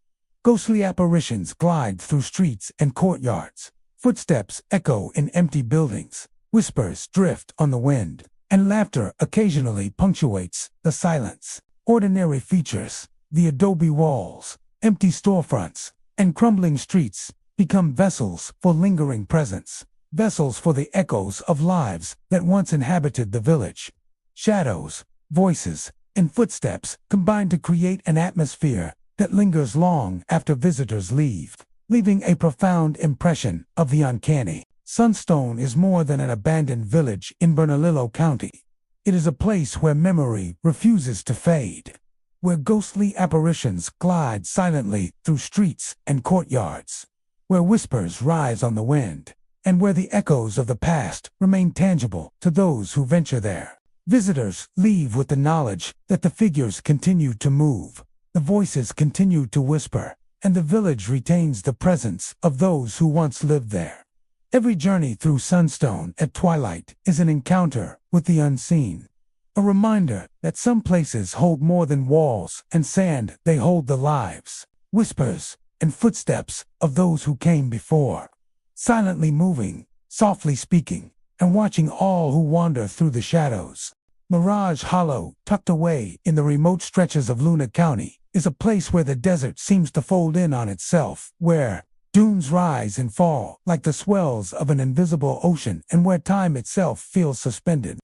Ghostly apparitions glide through streets and courtyards. Footsteps echo in empty buildings. Whispers drift on the wind, and laughter occasionally punctuates the silence. Ordinary features, the adobe walls, empty storefronts, and crumbling streets become vessels for lingering presence, vessels for the echoes of lives that once inhabited the village. Shadows, voices, and footsteps combine to create an atmosphere that lingers long after visitors leave, leaving a profound impression of the uncanny. Sunstone is more than an abandoned village in Bernalillo County. It is a place where memory refuses to fade, where ghostly apparitions glide silently through streets and courtyards, where whispers rise on the wind, and where the echoes of the past remain tangible to those who venture there. Visitors leave with the knowledge that the figures continue to move, the voices continue to whisper, and the village retains the presence of those who once lived there. Every journey through Sunstone at twilight is an encounter with the unseen, a reminder that some places hold more than walls and sand. They hold the lives, whispers, and footsteps of those who came before, silently moving, softly speaking, and watching all who wander through the shadows. Mirage Hollow, tucked away in the remote stretches of Luna County, is a place where the desert seems to fold in on itself, where dunes rise and fall like the swells of an invisible ocean, and where time itself feels suspended.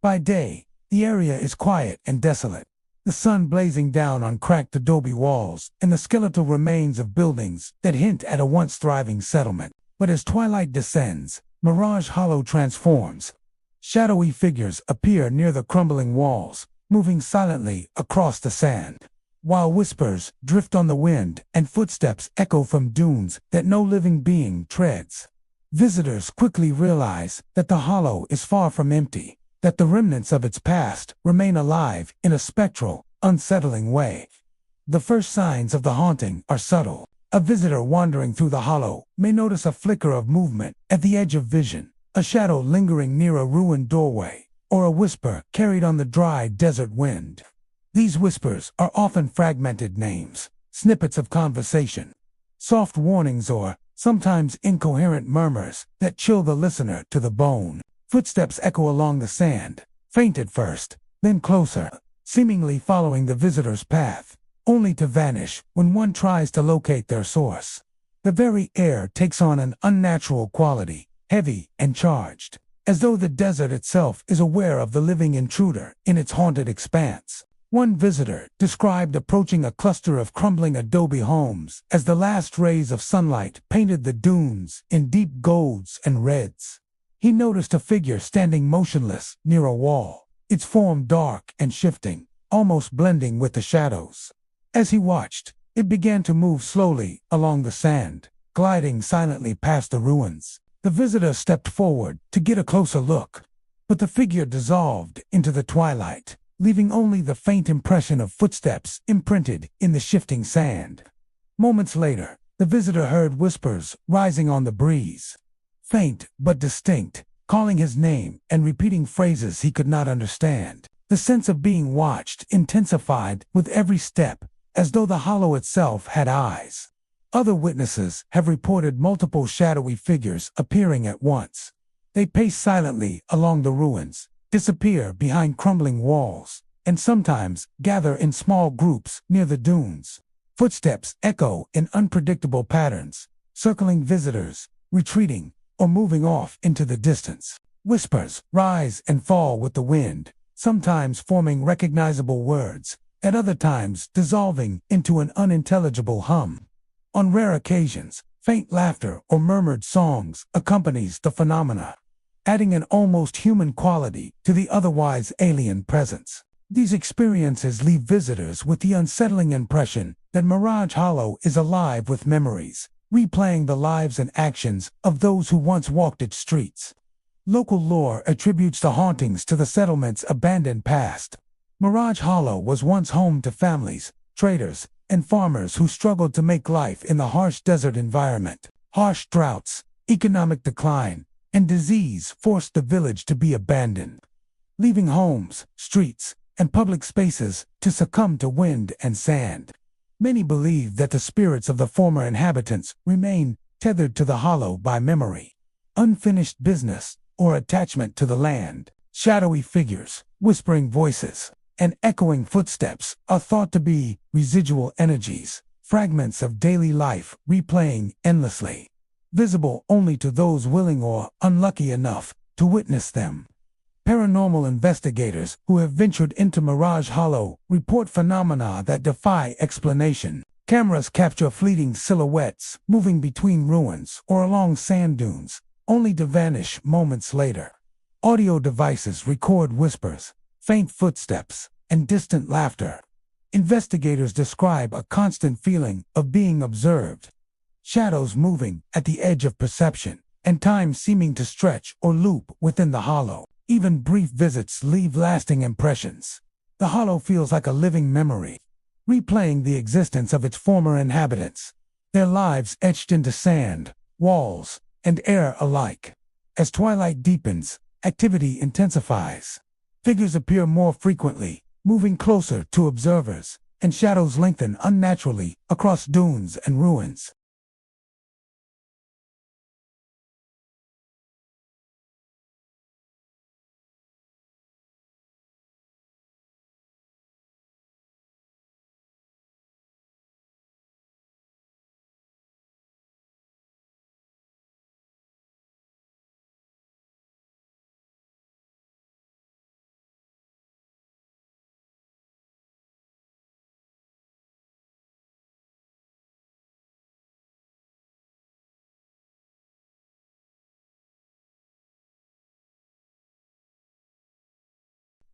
By day, the area is quiet and desolate, the sun blazing down on cracked adobe walls and the skeletal remains of buildings that hint at a once thriving settlement. But as twilight descends, Mirage Hollow transforms. Shadowy figures appear near the crumbling walls, moving silently across the sand, while whispers drift on the wind and footsteps echo from dunes that no living being treads. Visitors quickly realize that the hollow is far from empty, that the remnants of its past remain alive in a spectral, unsettling way. The first signs of the haunting are subtle. A visitor wandering through the hollow may notice a flicker of movement at the edge of vision, a shadow lingering near a ruined doorway, or a whisper carried on the dry desert wind. These whispers are often fragmented names, snippets of conversation, soft warnings, or sometimes incoherent murmurs that chill the listener to the bone. Footsteps echo along the sand, faint at first, then closer, seemingly following the visitor's path, only to vanish when one tries to locate their source. The very air takes on an unnatural quality, heavy and charged, as though the desert itself is aware of the living intruder in its haunted expanse. One visitor described approaching a cluster of crumbling adobe homes as the last rays of sunlight painted the dunes in deep golds and reds. He noticed a figure standing motionless near a wall, its form dark and shifting, almost blending with the shadows. As he watched, it began to move slowly along the sand, gliding silently past the ruins. The visitor stepped forward to get a closer look, but the figure dissolved into the twilight, leaving only the faint impression of footsteps imprinted in the shifting sand. Moments later, the visitor heard whispers rising on the breeze, faint but distinct, calling his name and repeating phrases he could not understand. The sense of being watched intensified with every step, as though the hollow itself had eyes. Other witnesses have reported multiple shadowy figures appearing at once. They pace silently along the ruins, disappear behind crumbling walls, and sometimes gather in small groups near the dunes. Footsteps echo in unpredictable patterns, circling visitors, retreating, or moving off into the distance. Whispers rise and fall with the wind, sometimes forming recognizable words, at other times dissolving into an unintelligible hum. On rare occasions, faint laughter or murmured songs accompanies the phenomena, adding an almost human quality to the otherwise alien presence. These experiences leave visitors with the unsettling impression that Mirage Hollow is alive with memories, replaying the lives and actions of those who once walked its streets. Local lore attributes the hauntings to the settlement's abandoned past. Mirage Hollow was once home to families, traders, and farmers who struggled to make life in the harsh desert environment. Harsh droughts, economic decline, and disease forced the village to be abandoned, leaving homes, streets, and public spaces to succumb to wind and sand. Many believe that the spirits of the former inhabitants remain tethered to the hollow by memory, unfinished business, or attachment to the land. Shadowy figures, whispering voices, and echoing footsteps are thought to be residual energies, fragments of daily life replaying endlessly, visible only to those willing or unlucky enough to witness them. Paranormal investigators who have ventured into Mirage Hollow report phenomena that defy explanation. Cameras capture fleeting silhouettes moving between ruins or along sand dunes, only to vanish moments later. Audio devices record whispers, faint footsteps, and distant laughter. Investigators describe a constant feeling of being observed, shadows moving at the edge of perception, and time seeming to stretch or loop within the hollow. Even brief visits leave lasting impressions. The hollow feels like a living memory, replaying the existence of its former inhabitants, their lives etched into sand, walls, and air alike. As twilight deepens, activity intensifies. Figures appear more frequently, moving closer to observers, and shadows lengthen unnaturally across dunes and ruins.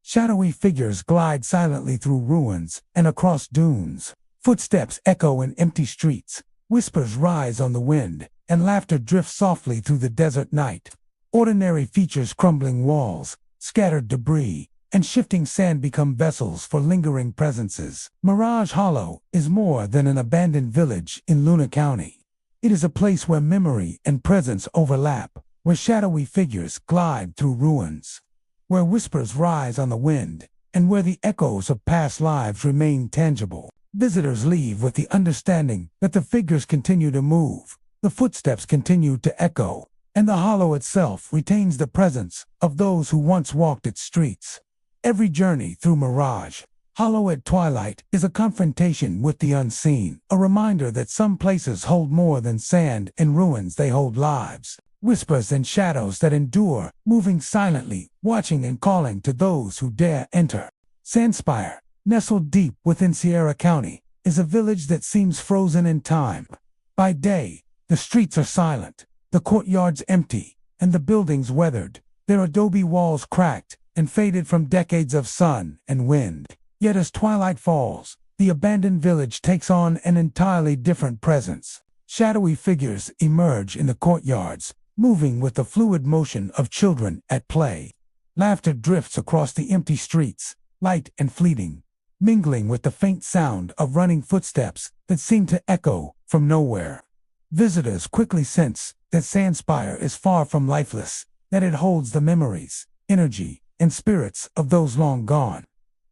Shadowy figures glide silently through ruins and across dunes. Footsteps echo in empty streets, whispers rise on the wind, and laughter drifts softly through the desert night. Ordinary features, crumbling walls, scattered debris, and shifting sand become vessels for lingering presences. Mirage Hollow is more than an abandoned village in Luna County. It is a place where memory and presence overlap, where shadowy figures glide through ruins, where whispers rise on the wind, and where the echoes of past lives remain tangible. Visitors leave with the understanding that the figures continue to move, the footsteps continue to echo, and the hollow itself retains the presence of those who once walked its streets. Every journey through Mirage Hollow at twilight is a confrontation with the unseen, a reminder that some places hold more than sand and ruins, they hold lives, whispers and shadows that endure, moving silently, watching and calling to those who dare enter. Sandspire, nestled deep within Sierra County, is a village that seems frozen in time. By day, the streets are silent, the courtyards empty, and the buildings weathered, their adobe walls cracked and faded from decades of sun and wind. Yet as twilight falls, the abandoned village takes on an entirely different presence. Shadowy figures emerge in the courtyards, moving with the fluid motion of children at play. Laughter drifts across the empty streets, light and fleeting, mingling with the faint sound of running footsteps that seem to echo from nowhere. Visitors quickly sense that Sandspire is far from lifeless, that it holds the memories, energy, and spirits of those long gone.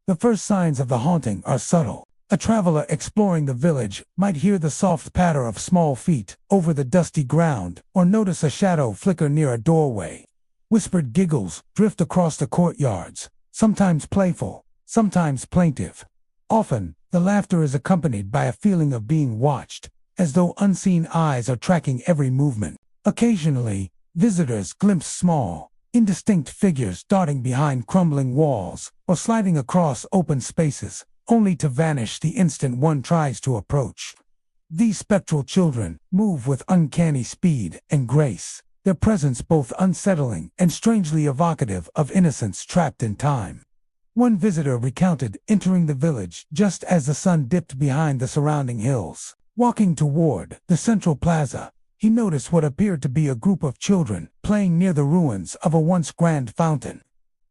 The first signs of the haunting are subtle. A traveler exploring the village might hear the soft patter of small feet over the dusty ground or notice a shadow flicker near a doorway. Whispered giggles drift across the courtyards, sometimes playful, sometimes plaintive. Often, the laughter is accompanied by a feeling of being watched, as though unseen eyes are tracking every movement. Occasionally, visitors glimpse small, indistinct figures darting behind crumbling walls or sliding across open spaces, only to vanish the instant one tries to approach. These spectral children move with uncanny speed and grace, their presence both unsettling and strangely evocative of innocence trapped in time. One visitor recounted entering the village just as the sun dipped behind the surrounding hills. Walking toward the central plaza, he noticed what appeared to be a group of children playing near the ruins of a once grand fountain.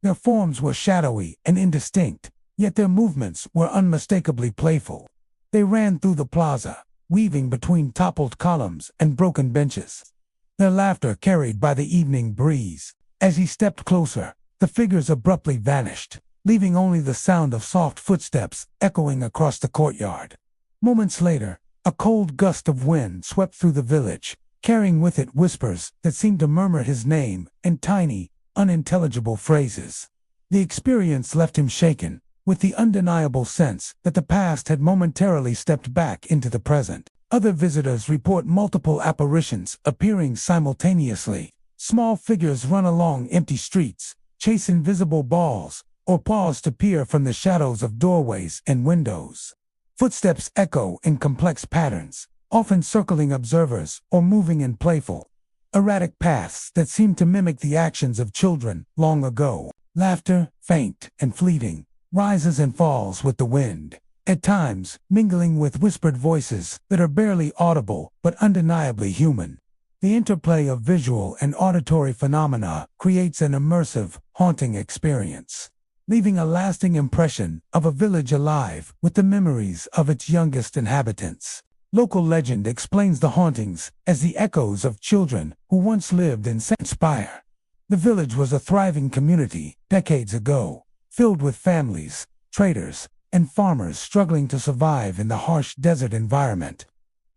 Their forms were shadowy and indistinct, yet their movements were unmistakably playful. They ran through the plaza, weaving between toppled columns and broken benches, their laughter carried by the evening breeze. As he stepped closer, the figures abruptly vanished, leaving only the sound of soft footsteps echoing across the courtyard. Moments later, a cold gust of wind swept through the village, carrying with it whispers that seemed to murmur his name in tiny, unintelligible phrases. The experience left him shaken, with the undeniable sense that the past had momentarily stepped back into the present. Other visitors report multiple apparitions appearing simultaneously. Small figures run along empty streets, chase invisible balls, or pause to peer from the shadows of doorways and windows. Footsteps echo in complex patterns, often circling observers or moving in playful, erratic paths that seem to mimic the actions of children long ago. Laughter, faint and fleeting, rises and falls with the wind, at times mingling with whispered voices that are barely audible but undeniably human. The interplay of visual and auditory phenomena creates an immersive, haunting experience, leaving a lasting impression of a village alive with the memories of its youngest inhabitants. Local legend explains the hauntings as the echoes of children who once lived in Sandspire. The village was a thriving community decades ago, filled with families, traders, and farmers struggling to survive in the harsh desert environment.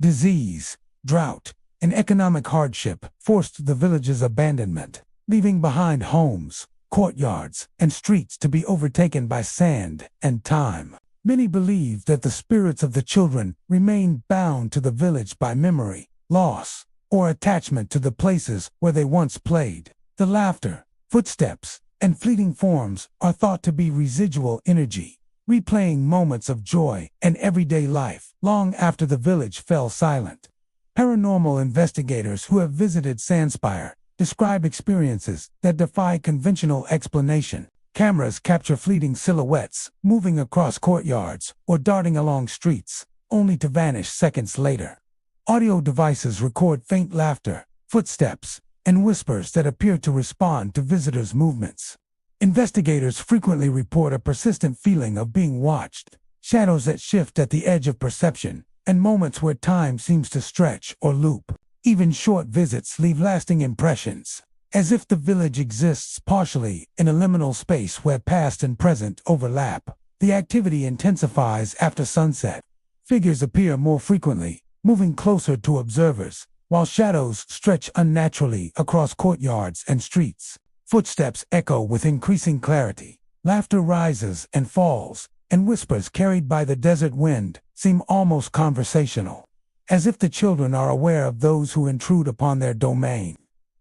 Disease, drought, and economic hardship forced the village's abandonment, leaving behind homes, courtyards, and streets to be overtaken by sand and time. Many believe that the spirits of the children remain bound to the village by memory, loss, or attachment to the places where they once played. The laughter, footsteps, and fleeting forms are thought to be residual energy, replaying moments of joy and everyday life long after the village fell silent. Paranormal investigators who have visited Sandspire describe experiences that defy conventional explanation. Cameras capture fleeting silhouettes moving across courtyards or darting along streets, only to vanish seconds later. Audio devices record faint laughter, footsteps, and whispers that appear to respond to visitors' movements. Investigators frequently report a persistent feeling of being watched, shadows that shift at the edge of perception, and moments where time seems to stretch or loop. Even short visits leave lasting impressions. as if the village exists partially in a liminal space where past and present overlap. The activity intensifies after sunset. Figures appear more frequently, moving closer to observers, while shadows stretch unnaturally across courtyards and streets. Footsteps echo with increasing clarity. Laughter rises and falls, and whispers carried by the desert wind seem almost conversational, as if the children are aware of those who intrude upon their domain.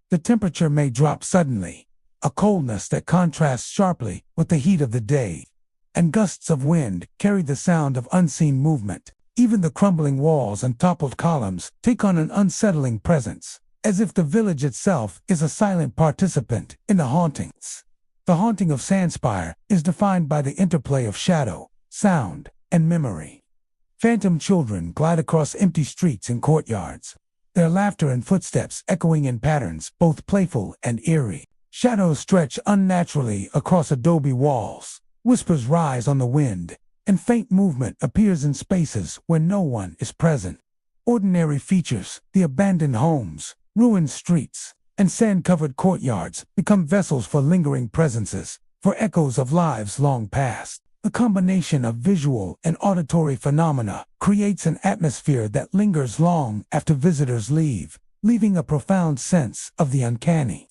The temperature may drop suddenly, a coldness that contrasts sharply with the heat of the day, and gusts of wind carry the sound of unseen movement. Even the crumbling walls and toppled columns take on an unsettling presence, as if the village itself is a silent participant in the hauntings. The haunting of Sandspire is defined by the interplay of shadow, sound, and memory. Phantom children glide across empty streets and courtyards, their laughter and footsteps echoing in patterns both playful and eerie. Shadows stretch unnaturally across adobe walls, whispers rise on the wind, and faint movement appears in spaces where no one is present. Ordinary features, the abandoned homes, ruined streets, and sand-covered courtyards become vessels for lingering presences, for echoes of lives long past. The combination of visual and auditory phenomena creates an atmosphere that lingers long after visitors leave, leaving a profound sense of the uncanny.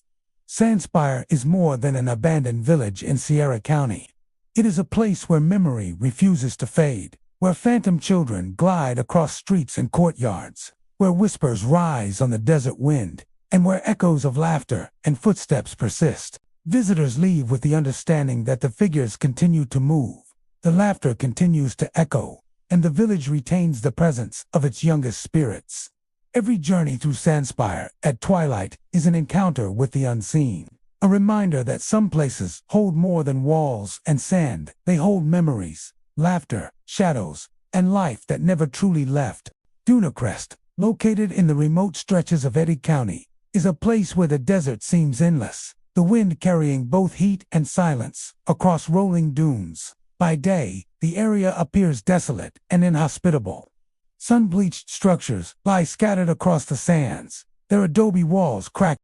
Sandspire is more than an abandoned village in Sierra County. It is a place where memory refuses to fade, where phantom children glide across streets and courtyards, where whispers rise on the desert wind, and where echoes of laughter and footsteps persist. Visitors leave with the understanding that the figures continue to move, the laughter continues to echo, and the village retains the presence of its youngest spirits. Every journey through Sandspire at twilight is an encounter with the unseen. A reminder that some places hold more than walls and sand. They hold memories, laughter, shadows, and life that never truly left. Dunacrest, located in the remote stretches of Eddy County, is a place where the desert seems endless, the wind carrying both heat and silence across rolling dunes. By day, the area appears desolate and inhospitable. Sun-bleached structures lie scattered across the sands, their adobe walls cracked.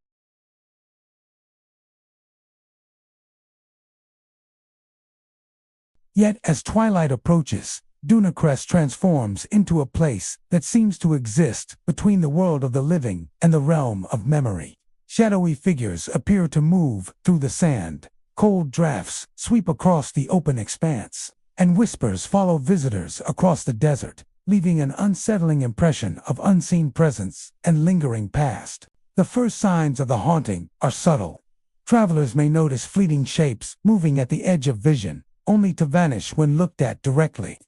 Yet as twilight approaches, Dunacrest transforms into a place that seems to exist between the world of the living and the realm of memory. Shadowy figures appear to move through the sand, cold drafts sweep across the open expanse, and whispers follow visitors across the desert, leaving an unsettling impression of unseen presence and lingering past. The first signs of the haunting are subtle. Travelers may notice fleeting shapes moving at the edge of vision, only to vanish when looked at directly.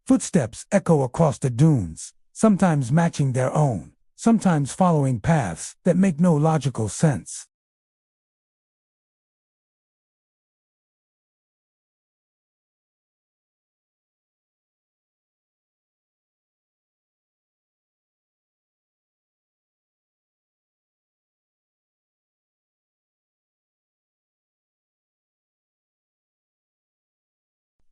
Footsteps echo across the dunes, sometimes matching their own, sometimes following paths that make no logical sense.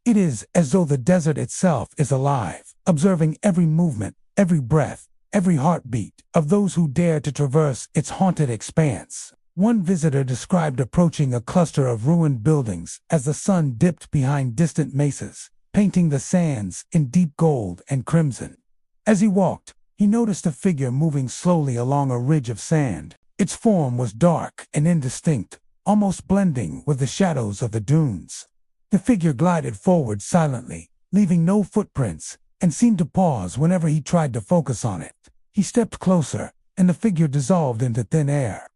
It is as though the desert itself is alive, observing every movement, every breath, every heartbeat of those who dare to traverse its haunted expanse. One visitor described approaching a cluster of ruined buildings as the sun dipped behind distant mesas, painting the sands in deep gold and crimson. As he walked, he noticed a figure moving slowly along a ridge of sand. Its form was dark and indistinct, almost blending with the shadows of the dunes. The figure glided forward silently, leaving no footprints, and seemed to pause whenever he tried to focus on it. He stepped closer, and the figure dissolved into thin air,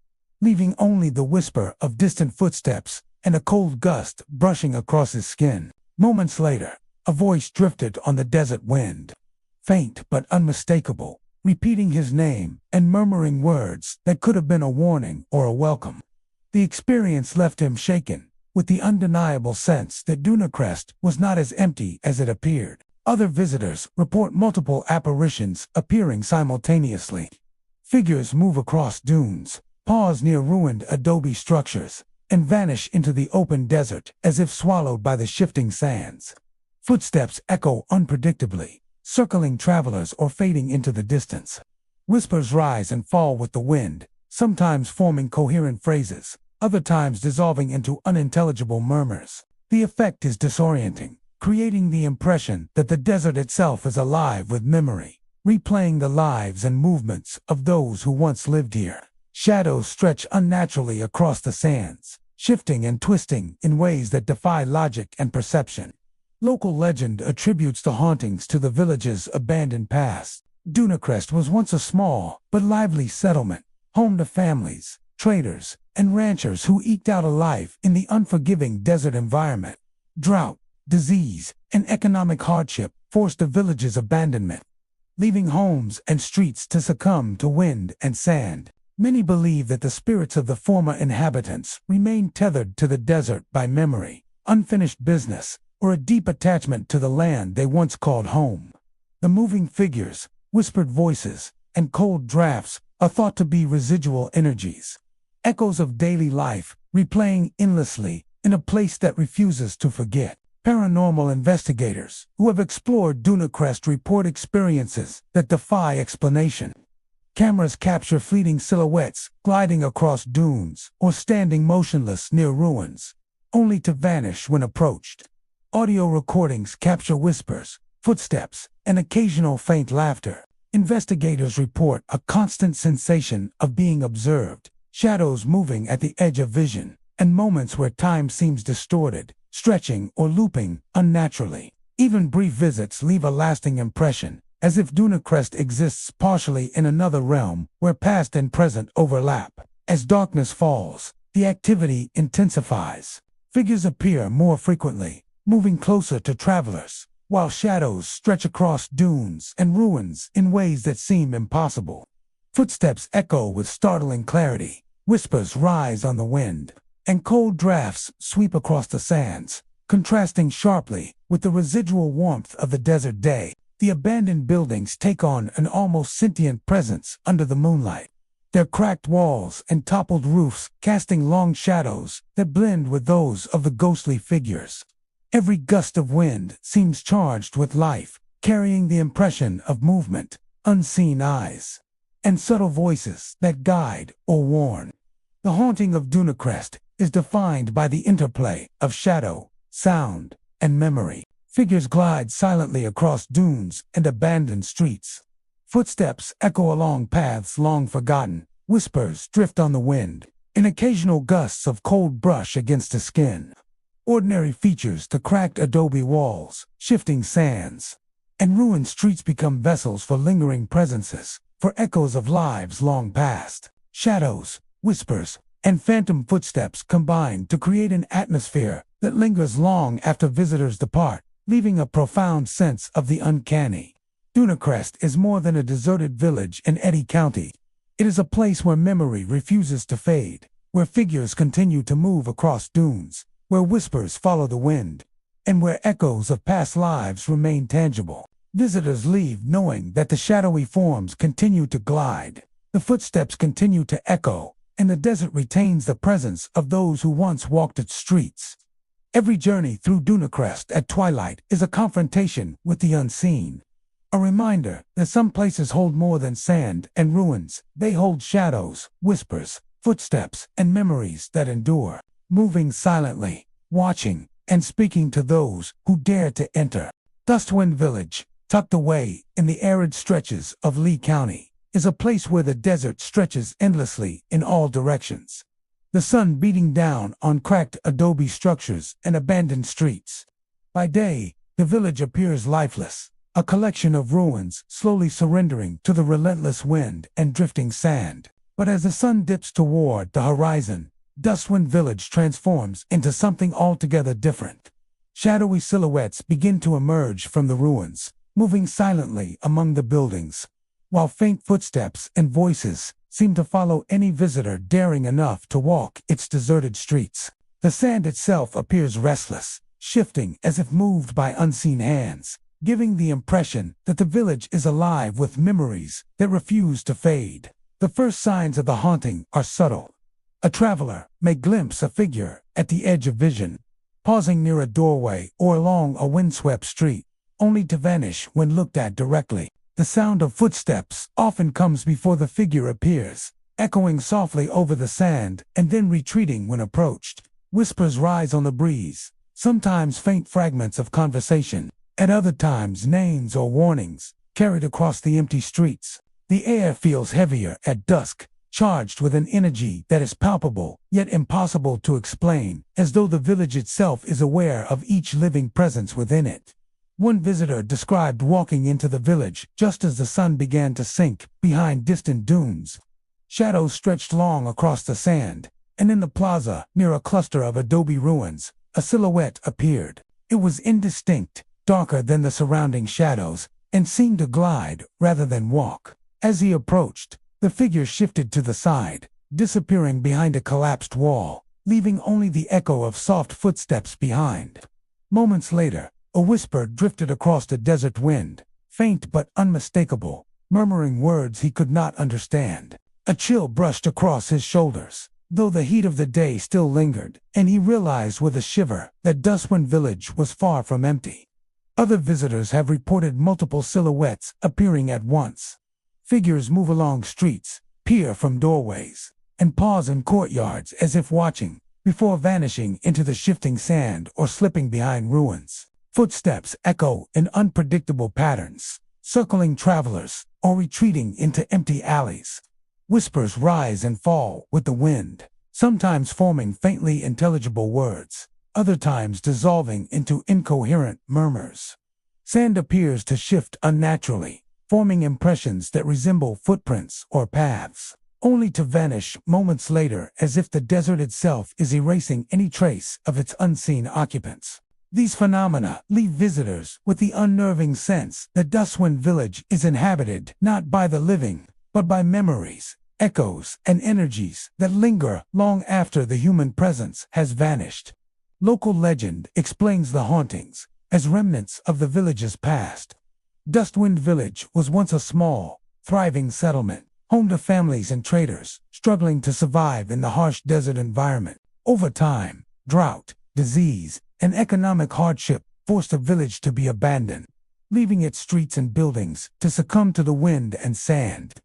leaving only the whisper of distant footsteps and a cold gust brushing across his skin. Moments later, a voice drifted on the desert wind, faint but unmistakable, repeating his name and murmuring words that could have been a warning or a welcome. The experience left him shaken, with the undeniable sense that Dunacrest was not as empty as it appeared. Other visitors report multiple apparitions appearing simultaneously. Figures move across dunes, pause near ruined adobe structures, and vanish into the open desert as if swallowed by the shifting sands. Footsteps echo unpredictably, circling travelers or fading into the distance. Whispers rise and fall with the wind, sometimes forming coherent phrases, other times dissolving into unintelligible murmurs. The effect is disorienting, creating the impression that the desert itself is alive with memory, replaying the lives and movements of those who once lived here. Shadows stretch unnaturally across the sands, shifting and twisting in ways that defy logic and perception. Local legend attributes the hauntings to the village's abandoned past. Dunacrest was once a small but lively settlement, home to families, traders, and ranchers who eked out a life in the unforgiving desert environment. Drought, disease, and economic hardship forced the village's abandonment, leaving homes and streets to succumb to wind and sand. Many believe that the spirits of the former inhabitants remain tethered to the desert by memory, unfinished business, or a deep attachment to the land they once called home. The moving figures, whispered voices, and cold drafts are thought to be residual energies, echoes of daily life, replaying endlessly in a place that refuses to forget. Paranormal investigators who have explored Dunacrest report experiences that defy explanation. Cameras capture fleeting silhouettes gliding across dunes or standing motionless near ruins, only to vanish when approached. Audio recordings capture whispers, footsteps, and occasional faint laughter. Investigators report a constant sensation of being observed, shadows moving at the edge of vision, and moments where time seems distorted, stretching or looping unnaturally. Even brief visits leave a lasting impression, as if Dunacrest exists partially in another realm where past and present overlap. As darkness falls, the activity intensifies. Figures appear more frequently, moving closer to travelers, while shadows stretch across dunes and ruins in ways that seem impossible. Footsteps echo with startling clarity, whispers rise on the wind, and cold drafts sweep across the sands, contrasting sharply with the residual warmth of the desert day. The abandoned buildings take on an almost sentient presence under the moonlight, their cracked walls and toppled roofs casting long shadows that blend with those of the ghostly figures. Every gust of wind seems charged with life, carrying the impression of movement, unseen eyes, and subtle voices that guide or warn. The haunting of Dunacrest is defined by the interplay of shadow, sound, and memory. Figures glide silently across dunes and abandoned streets. Footsteps echo along paths long forgotten, whispers drift on the wind, and occasional gusts of cold brush against the skin. Ordinary features to cracked adobe walls, shifting sands, and ruined streets become vessels for lingering presences, for echoes of lives long past. Shadows, whispers, and phantom footsteps combine to create an atmosphere that lingers long after visitors depart, leaving a profound sense of the uncanny. Dunacrest is more than a deserted village in Eddy County. It is a place where memory refuses to fade, where figures continue to move across dunes, where whispers follow the wind, and where echoes of past lives remain tangible. Visitors leave knowing that the shadowy forms continue to glide, the footsteps continue to echo, and the desert retains the presence of those who once walked its streets. Every journey through Dunacrest at twilight is a confrontation with the unseen, a reminder that some places hold more than sand and ruins. They hold shadows, whispers, footsteps, and memories that endure, moving silently, watching, and speaking to those who dare to enter. Dustwind Village, tucked away in the arid stretches of Lee County, is a place where the desert stretches endlessly in all directions. The sun beating down on cracked adobe structures and abandoned streets. By day, the village appears lifeless, a collection of ruins slowly surrendering to the relentless wind and drifting sand. But as the sun dips toward the horizon, Dustwind Village transforms into something altogether different. Shadowy silhouettes begin to emerge from the ruins, moving silently among the buildings, while faint footsteps and voices seem to follow any visitor daring enough to walk its deserted streets. The sand itself appears restless, shifting as if moved by unseen hands, giving the impression that the village is alive with memories that refuse to fade. The first signs of the haunting are subtle. A traveler may glimpse a figure at the edge of vision, pausing near a doorway or along a windswept street, only to vanish when looked at directly. The sound of footsteps often comes before the figure appears, echoing softly over the sand and then retreating when approached. Whispers rise on the breeze, sometimes faint fragments of conversation, at other times names or warnings, carried across the empty streets. The air feels heavier at dusk, charged with an energy that is palpable, yet impossible to explain, as though the village itself is aware of each living presence within it. One visitor described walking into the village just as the sun began to sink behind distant dunes. Shadows stretched long across the sand, and in the plaza, near a cluster of adobe ruins, a silhouette appeared. It was indistinct, darker than the surrounding shadows, and seemed to glide rather than walk. As he approached, the figure shifted to the side, disappearing behind a collapsed wall, leaving only the echo of soft footsteps behind. Moments later, a whisper drifted across the desert wind, faint but unmistakable, murmuring words he could not understand. A chill brushed across his shoulders, though the heat of the day still lingered, and he realized with a shiver that Dustwind Village was far from empty. Other visitors have reported multiple silhouettes appearing at once. Figures move along streets, peer from doorways, and pause in courtyards as if watching, before vanishing into the shifting sand or slipping behind ruins. Footsteps echo in unpredictable patterns, circling travelers or retreating into empty alleys. Whispers rise and fall with the wind, sometimes forming faintly intelligible words, other times dissolving into incoherent murmurs. Sand appears to shift unnaturally, forming impressions that resemble footprints or paths, only to vanish moments later as if the desert itself is erasing any trace of its unseen occupants. These phenomena leave visitors with the unnerving sense that Dustwind Village is inhabited not by the living, but by memories, echoes, and energies that linger long after the human presence has vanished. Local legend explains the hauntings as remnants of the village's past. Dustwind Village was once a small, thriving settlement, home to families and traders struggling to survive in the harsh desert environment. Over time, drought, disease, and economic hardship forced the village to be abandoned, leaving its streets and buildings to succumb to the wind and sand.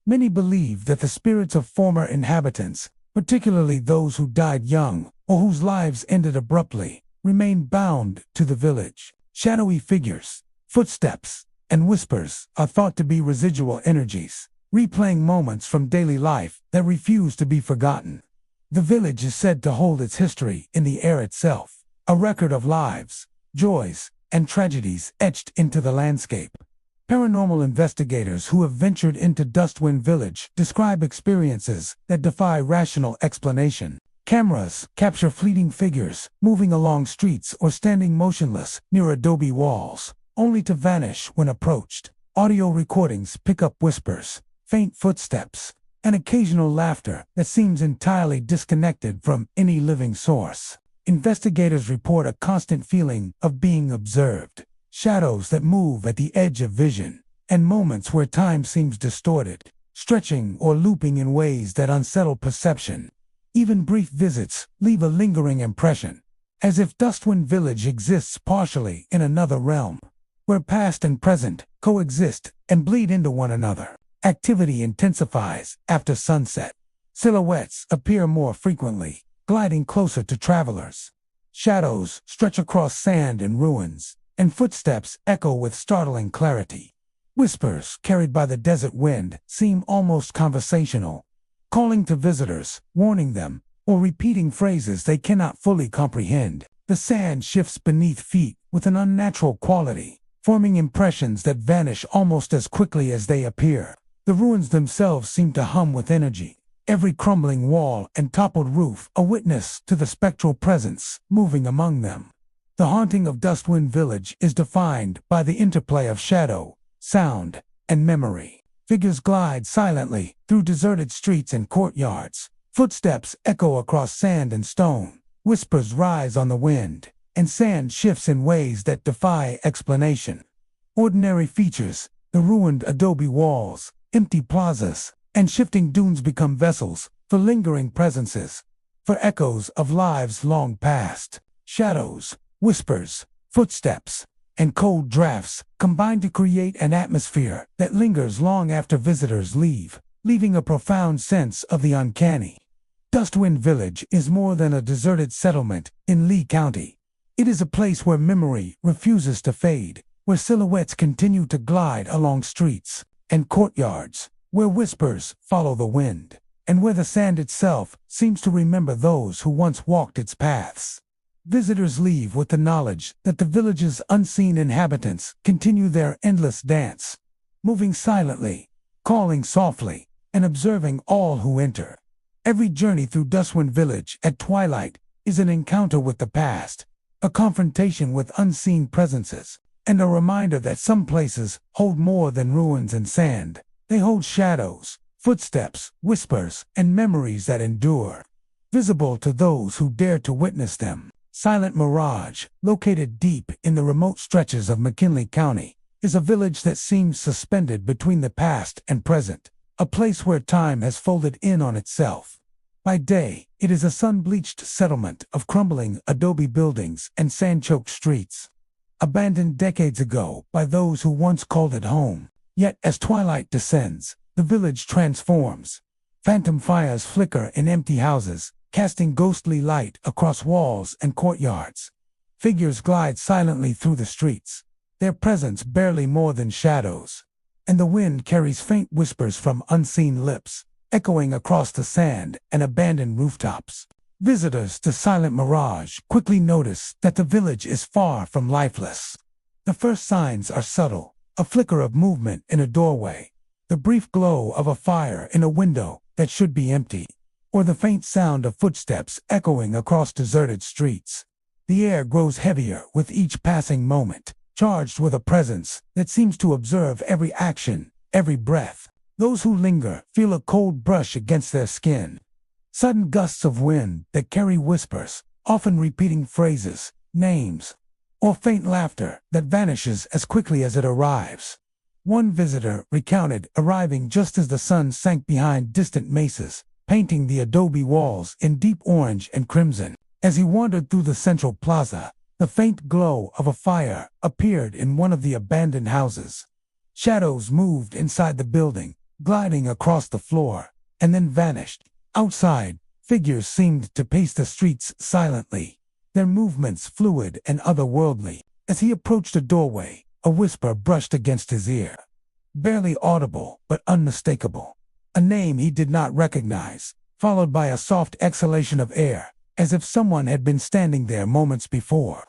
Many believe that the spirits of former inhabitants, particularly those who died young or whose lives ended abruptly, remain bound to the village. Shadowy figures, footsteps, and whispers are thought to be residual energies, replaying moments from daily life that refuse to be forgotten. The village is said to hold its history in the air itself, a record of lives, joys, and tragedies etched into the landscape. Paranormal investigators who have ventured into Dustwind Village describe experiences that defy rational explanation. Cameras capture fleeting figures moving along streets or standing motionless near adobe walls, only to vanish when approached. Audio recordings pick up whispers, faint footsteps, and occasional laughter that seems entirely disconnected from any living source. Investigators report a constant feeling of being observed, shadows that move at the edge of vision, and moments where time seems distorted, stretching or looping in ways that unsettle perception. Even brief visits leave a lingering impression, as if Dustwind Village exists partially in another realm, where past and present coexist and bleed into one another. Activity intensifies after sunset. Silhouettes appear more frequently, gliding closer to travelers. Shadows stretch across sand and ruins, and footsteps echo with startling clarity. Whispers carried by the desert wind seem almost conversational, calling to visitors, warning them, or repeating phrases they cannot fully comprehend. The sand shifts beneath feet with an unnatural quality, forming impressions that vanish almost as quickly as they appear. The ruins themselves seem to hum with energy, every crumbling wall and toppled roof a witness to the spectral presence moving among them. The haunting of Dustwind Village is defined by the interplay of shadow, sound, and memory. Figures glide silently through deserted streets and courtyards. Footsteps echo across sand and stone. Whispers rise on the wind, and sand shifts in ways that defy explanation. Ordinary features, the ruined adobe walls, empty plazas, and shifting dunes become vessels for lingering presences, for echoes of lives long past. Shadows, whispers, footsteps, and cold drafts combine to create an atmosphere that lingers long after visitors leave. leaving a profound sense of the uncanny. Dustwind Village is more than a deserted settlement in Lee County. It is a place where memory refuses to fade, where silhouettes continue to glide along streets and courtyards, where whispers follow the wind, and where the sand itself seems to remember those who once walked its paths. Visitors leave with the knowledge that the village's unseen inhabitants continue their endless dance, moving silently, calling softly, and observing all who enter. Every journey through Dustwind Village at twilight is an encounter with the past, a confrontation with unseen presences, and a reminder that some places hold more than ruins and sand. They hold shadows, footsteps, whispers, and memories that endure, visible to those who dare to witness them. Silent Mirage, located deep in the remote stretches of McKinley County, is a village that seems suspended between the past and present, a place where time has folded in on itself. By day, it is a sun-bleached settlement of crumbling adobe buildings and sand-choked streets, abandoned decades ago by those who once called it home. Yet as twilight descends, the village transforms. Phantom fires flicker in empty houses, casting ghostly light across walls and courtyards. Figures glide silently through the streets, their presence barely more than shadows, and the wind carries faint whispers from unseen lips, echoing across the sand and abandoned rooftops. Visitors to Silent Mirage quickly notice that the village is far from lifeless. The first signs are subtle: a flicker of movement in a doorway, the brief glow of a fire in a window that should be empty, or the faint sound of footsteps echoing across deserted streets. The air grows heavier with each passing moment, charged with a presence that seems to observe every action, every breath. Those who linger feel a cold brush against their skin. Sudden gusts of wind that carry whispers, often repeating phrases, names, or faint laughter that vanishes as quickly as it arrives. One visitor recounted arriving just as the sun sank behind distant mesas, painting the adobe walls in deep orange and crimson. As he wandered through the central plaza, the faint glow of a fire appeared in one of the abandoned houses. Shadows moved inside the building, gliding across the floor, and then vanished. Outside, figures seemed to pace the streets silently, their movements fluid and otherworldly. As he approached a doorway, a whisper brushed against his ear, barely audible but unmistakable. A name he did not recognize, followed by a soft exhalation of air, as if someone had been standing there moments before.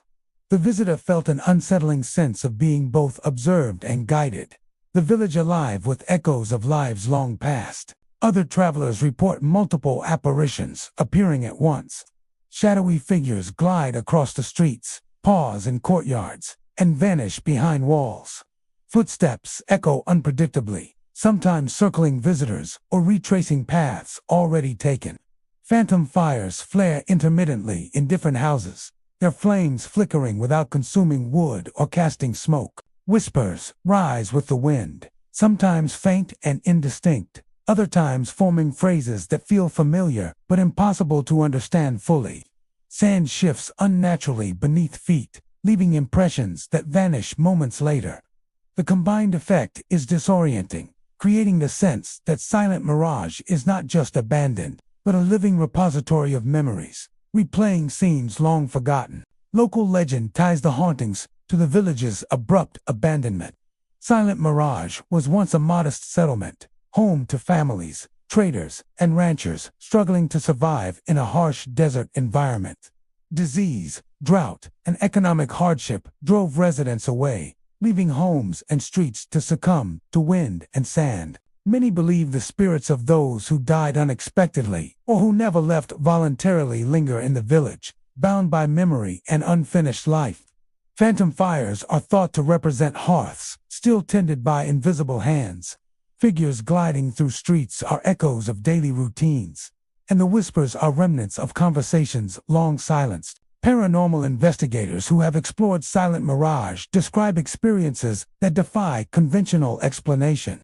The visitor felt an unsettling sense of being both observed and guided, the village alive with echoes of lives long past. Other travelers report multiple apparitions appearing at once. Shadowy figures glide across the streets, pause in courtyards, and vanish behind walls. Footsteps echo unpredictably, sometimes circling visitors or retracing paths already taken. Phantom fires flare intermittently in different houses, their flames flickering without consuming wood or casting smoke. Whispers rise with the wind, sometimes faint and indistinct, other times forming phrases that feel familiar but impossible to understand fully. Sand shifts unnaturally beneath feet, leaving impressions that vanish moments later. The combined effect is disorienting, creating the sense that Silent Mirage is not just abandoned, but a living repository of memories, replaying scenes long forgotten. Local legend ties the hauntings to the village's abrupt abandonment. Silent Mirage was once a modest settlement, home to families, traders, and ranchers struggling to survive in a harsh desert environment. Disease, drought, and economic hardship drove residents away, leaving homes and streets to succumb to wind and sand. Many believe the spirits of those who died unexpectedly or who never left voluntarily linger in the village, bound by memory and unfinished life. Phantom fires are thought to represent hearths still tended by invisible hands. Figures gliding through streets are echoes of daily routines, and the whispers are remnants of conversations long silenced. Paranormal investigators who have explored Silent Mirage describe experiences that defy conventional explanation.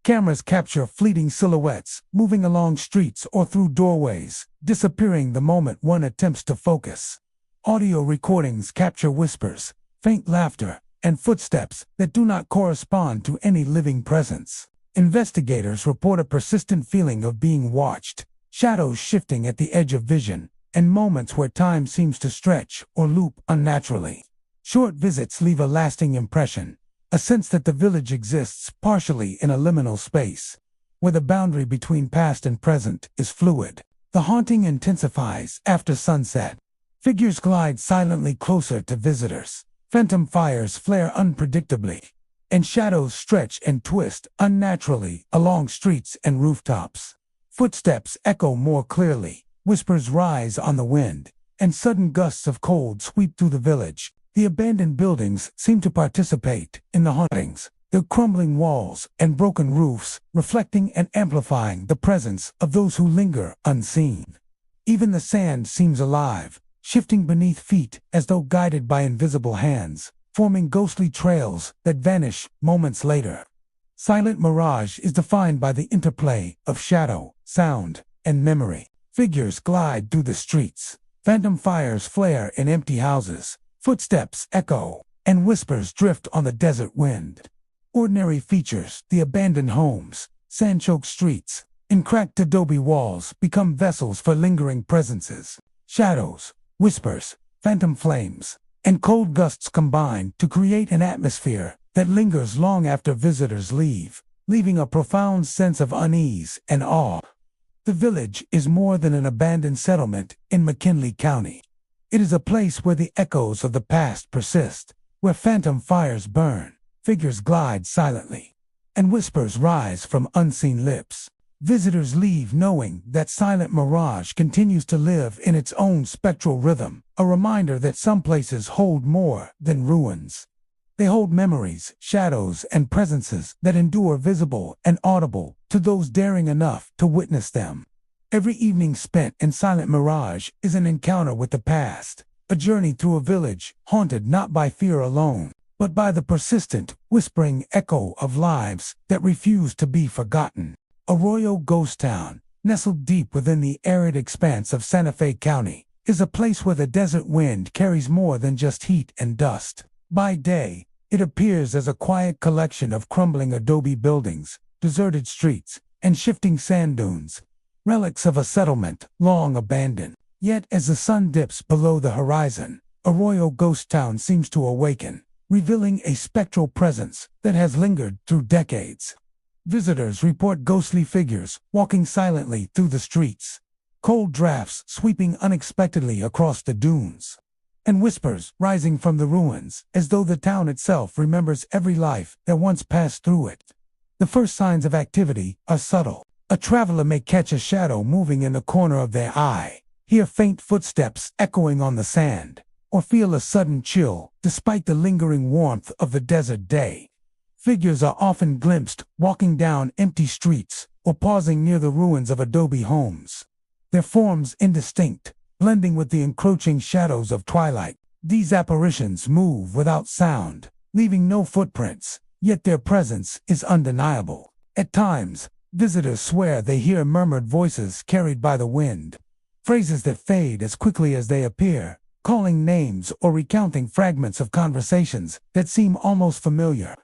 Cameras capture fleeting silhouettes, moving along streets or through doorways, disappearing the moment one attempts to focus. Audio recordings capture whispers, faint laughter, and footsteps that do not correspond to any living presence. Investigators report a persistent feeling of being watched, shadows shifting at the edge of vision, and moments where time seems to stretch or loop unnaturally. Short visits leave a lasting impression, a sense that the village exists partially in a liminal space, where the boundary between past and present is fluid. The haunting intensifies after sunset. Figures glide silently closer to visitors. Phantom fires flare unpredictably, and shadows stretch and twist unnaturally along streets and rooftops. Footsteps echo more clearly, whispers rise on the wind, and sudden gusts of cold sweep through the village. The abandoned buildings seem to participate in the hauntings, their crumbling walls and broken roofs reflecting and amplifying the presence of those who linger unseen. Even the sand seems alive, shifting beneath feet as though guided by invisible hands, forming ghostly trails that vanish moments later. Silent mirage is defined by the interplay of shadow, sound, and memory. Figures glide through the streets. Phantom fires flare in empty houses. Footsteps echo, and whispers drift on the desert wind. Ordinary features, the abandoned homes, sand-choked streets, and cracked adobe walls become vessels for lingering presences. Shadows, whispers, phantom flames, and cold gusts combine to create an atmosphere that lingers long after visitors leave, leaving a profound sense of unease and awe. The village is more than an abandoned settlement in McKinley County. It is a place where the echoes of the past persist, where phantom fires burn, figures glide silently, and whispers rise from unseen lips. Visitors leave knowing that silent mirage continues to live in its own spectral rhythm, a reminder that some places hold more than ruins. They hold memories, shadows, and presences that endure visible and audible to those daring enough to witness them. Every evening spent in silent mirage is an encounter with the past, a journey through a village haunted not by fear alone, but by the persistent, whispering echo of lives that refuse to be forgotten. Arroyo Ghost Town, nestled deep within the arid expanse of Santa Fe County, is a place where the desert wind carries more than just heat and dust. By day, it appears as a quiet collection of crumbling adobe buildings, deserted streets, and shifting sand dunes, relics of a settlement long abandoned. Yet as the sun dips below the horizon, Arroyo Ghost Town seems to awaken, revealing a spectral presence that has lingered through decades. Visitors report ghostly figures walking silently through the streets, cold drafts sweeping unexpectedly across the dunes, and whispers rising from the ruins as though the town itself remembers every life that once passed through it. The first signs of activity are subtle. A traveler may catch a shadow moving in the corner of their eye, hear faint footsteps echoing on the sand, or feel a sudden chill despite the lingering warmth of the desert day. Figures are often glimpsed walking down empty streets or pausing near the ruins of adobe homes, their forms indistinct, blending with the encroaching shadows of twilight. These apparitions move without sound, leaving no footprints, yet their presence is undeniable. At times, visitors swear they hear murmured voices carried by the wind, phrases that fade as quickly as they appear, calling names or recounting fragments of conversations that seem almost familiar.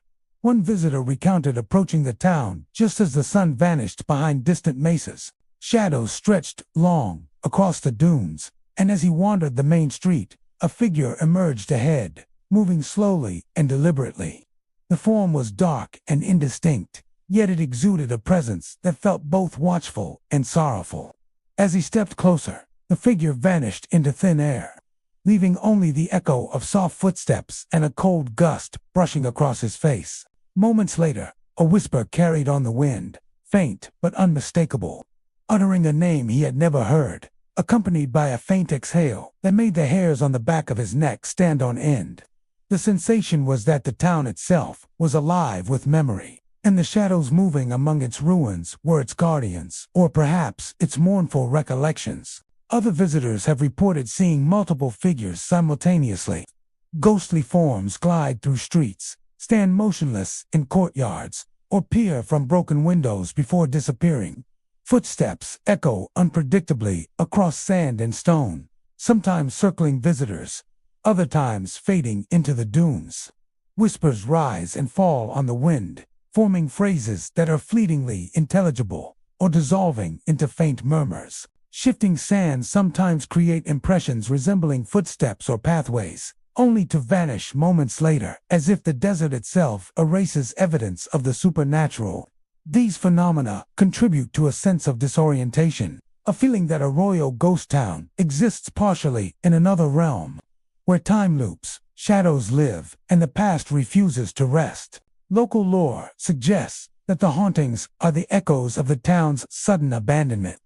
One visitor recounted approaching the town just as the sun vanished behind distant mesas. Shadows stretched long across the dunes, and as he wandered the main street, a figure emerged ahead, moving slowly and deliberately. The form was dark and indistinct, yet it exuded a presence that felt both watchful and sorrowful. As he stepped closer, the figure vanished into thin air, leaving only the echo of soft footsteps and a cold gust brushing across his face. Moments later, a whisper carried on the wind, faint but unmistakable, uttering a name he had never heard, accompanied by a faint exhale that made the hairs on the back of his neck stand on end. The sensation was that the town itself was alive with memory, and the shadows moving among its ruins were its guardians, or perhaps its mournful recollections. Other visitors have reported seeing multiple figures simultaneously. Ghostly forms glide through streets, stand motionless in courtyards, or peer from broken windows before disappearing. Footsteps echo unpredictably across sand and stone, sometimes circling visitors, other times fading into the dunes. Whispers rise and fall on the wind, forming phrases that are fleetingly intelligible or dissolving into faint murmurs. Shifting sands sometimes create impressions resembling footsteps or pathways, only to vanish moments later, as if the desert itself erases evidence of the supernatural. These phenomena contribute to a sense of disorientation, a feeling that Arroyo Ghost Town exists partially in another realm, where time loops, shadows live, and the past refuses to rest. Local lore suggests that the hauntings are the echoes of the town's sudden abandonment.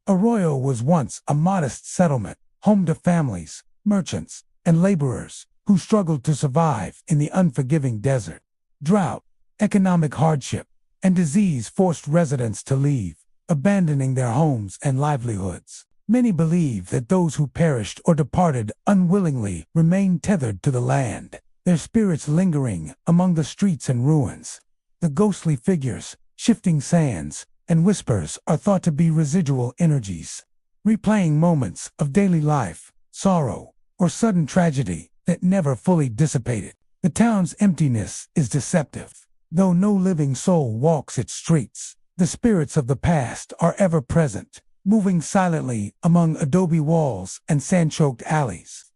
Arroyo was once a modest settlement, home to families, merchants, and laborers who struggled to survive in the unforgiving desert. Drought, economic hardship, and disease forced residents to leave, abandoning their homes and livelihoods. Many believe that those who perished or departed unwillingly remain tethered to the land, their spirits lingering among the streets and ruins. The ghostly figures, shifting sands, and whispers are thought to be residual energies, replaying moments of daily life, sorrow, or sudden tragedy that never fully dissipated. The town's emptiness is deceptive. Though no living soul walks its streets, the spirits of the past are ever present, moving silently among adobe walls and sand-choked alleys.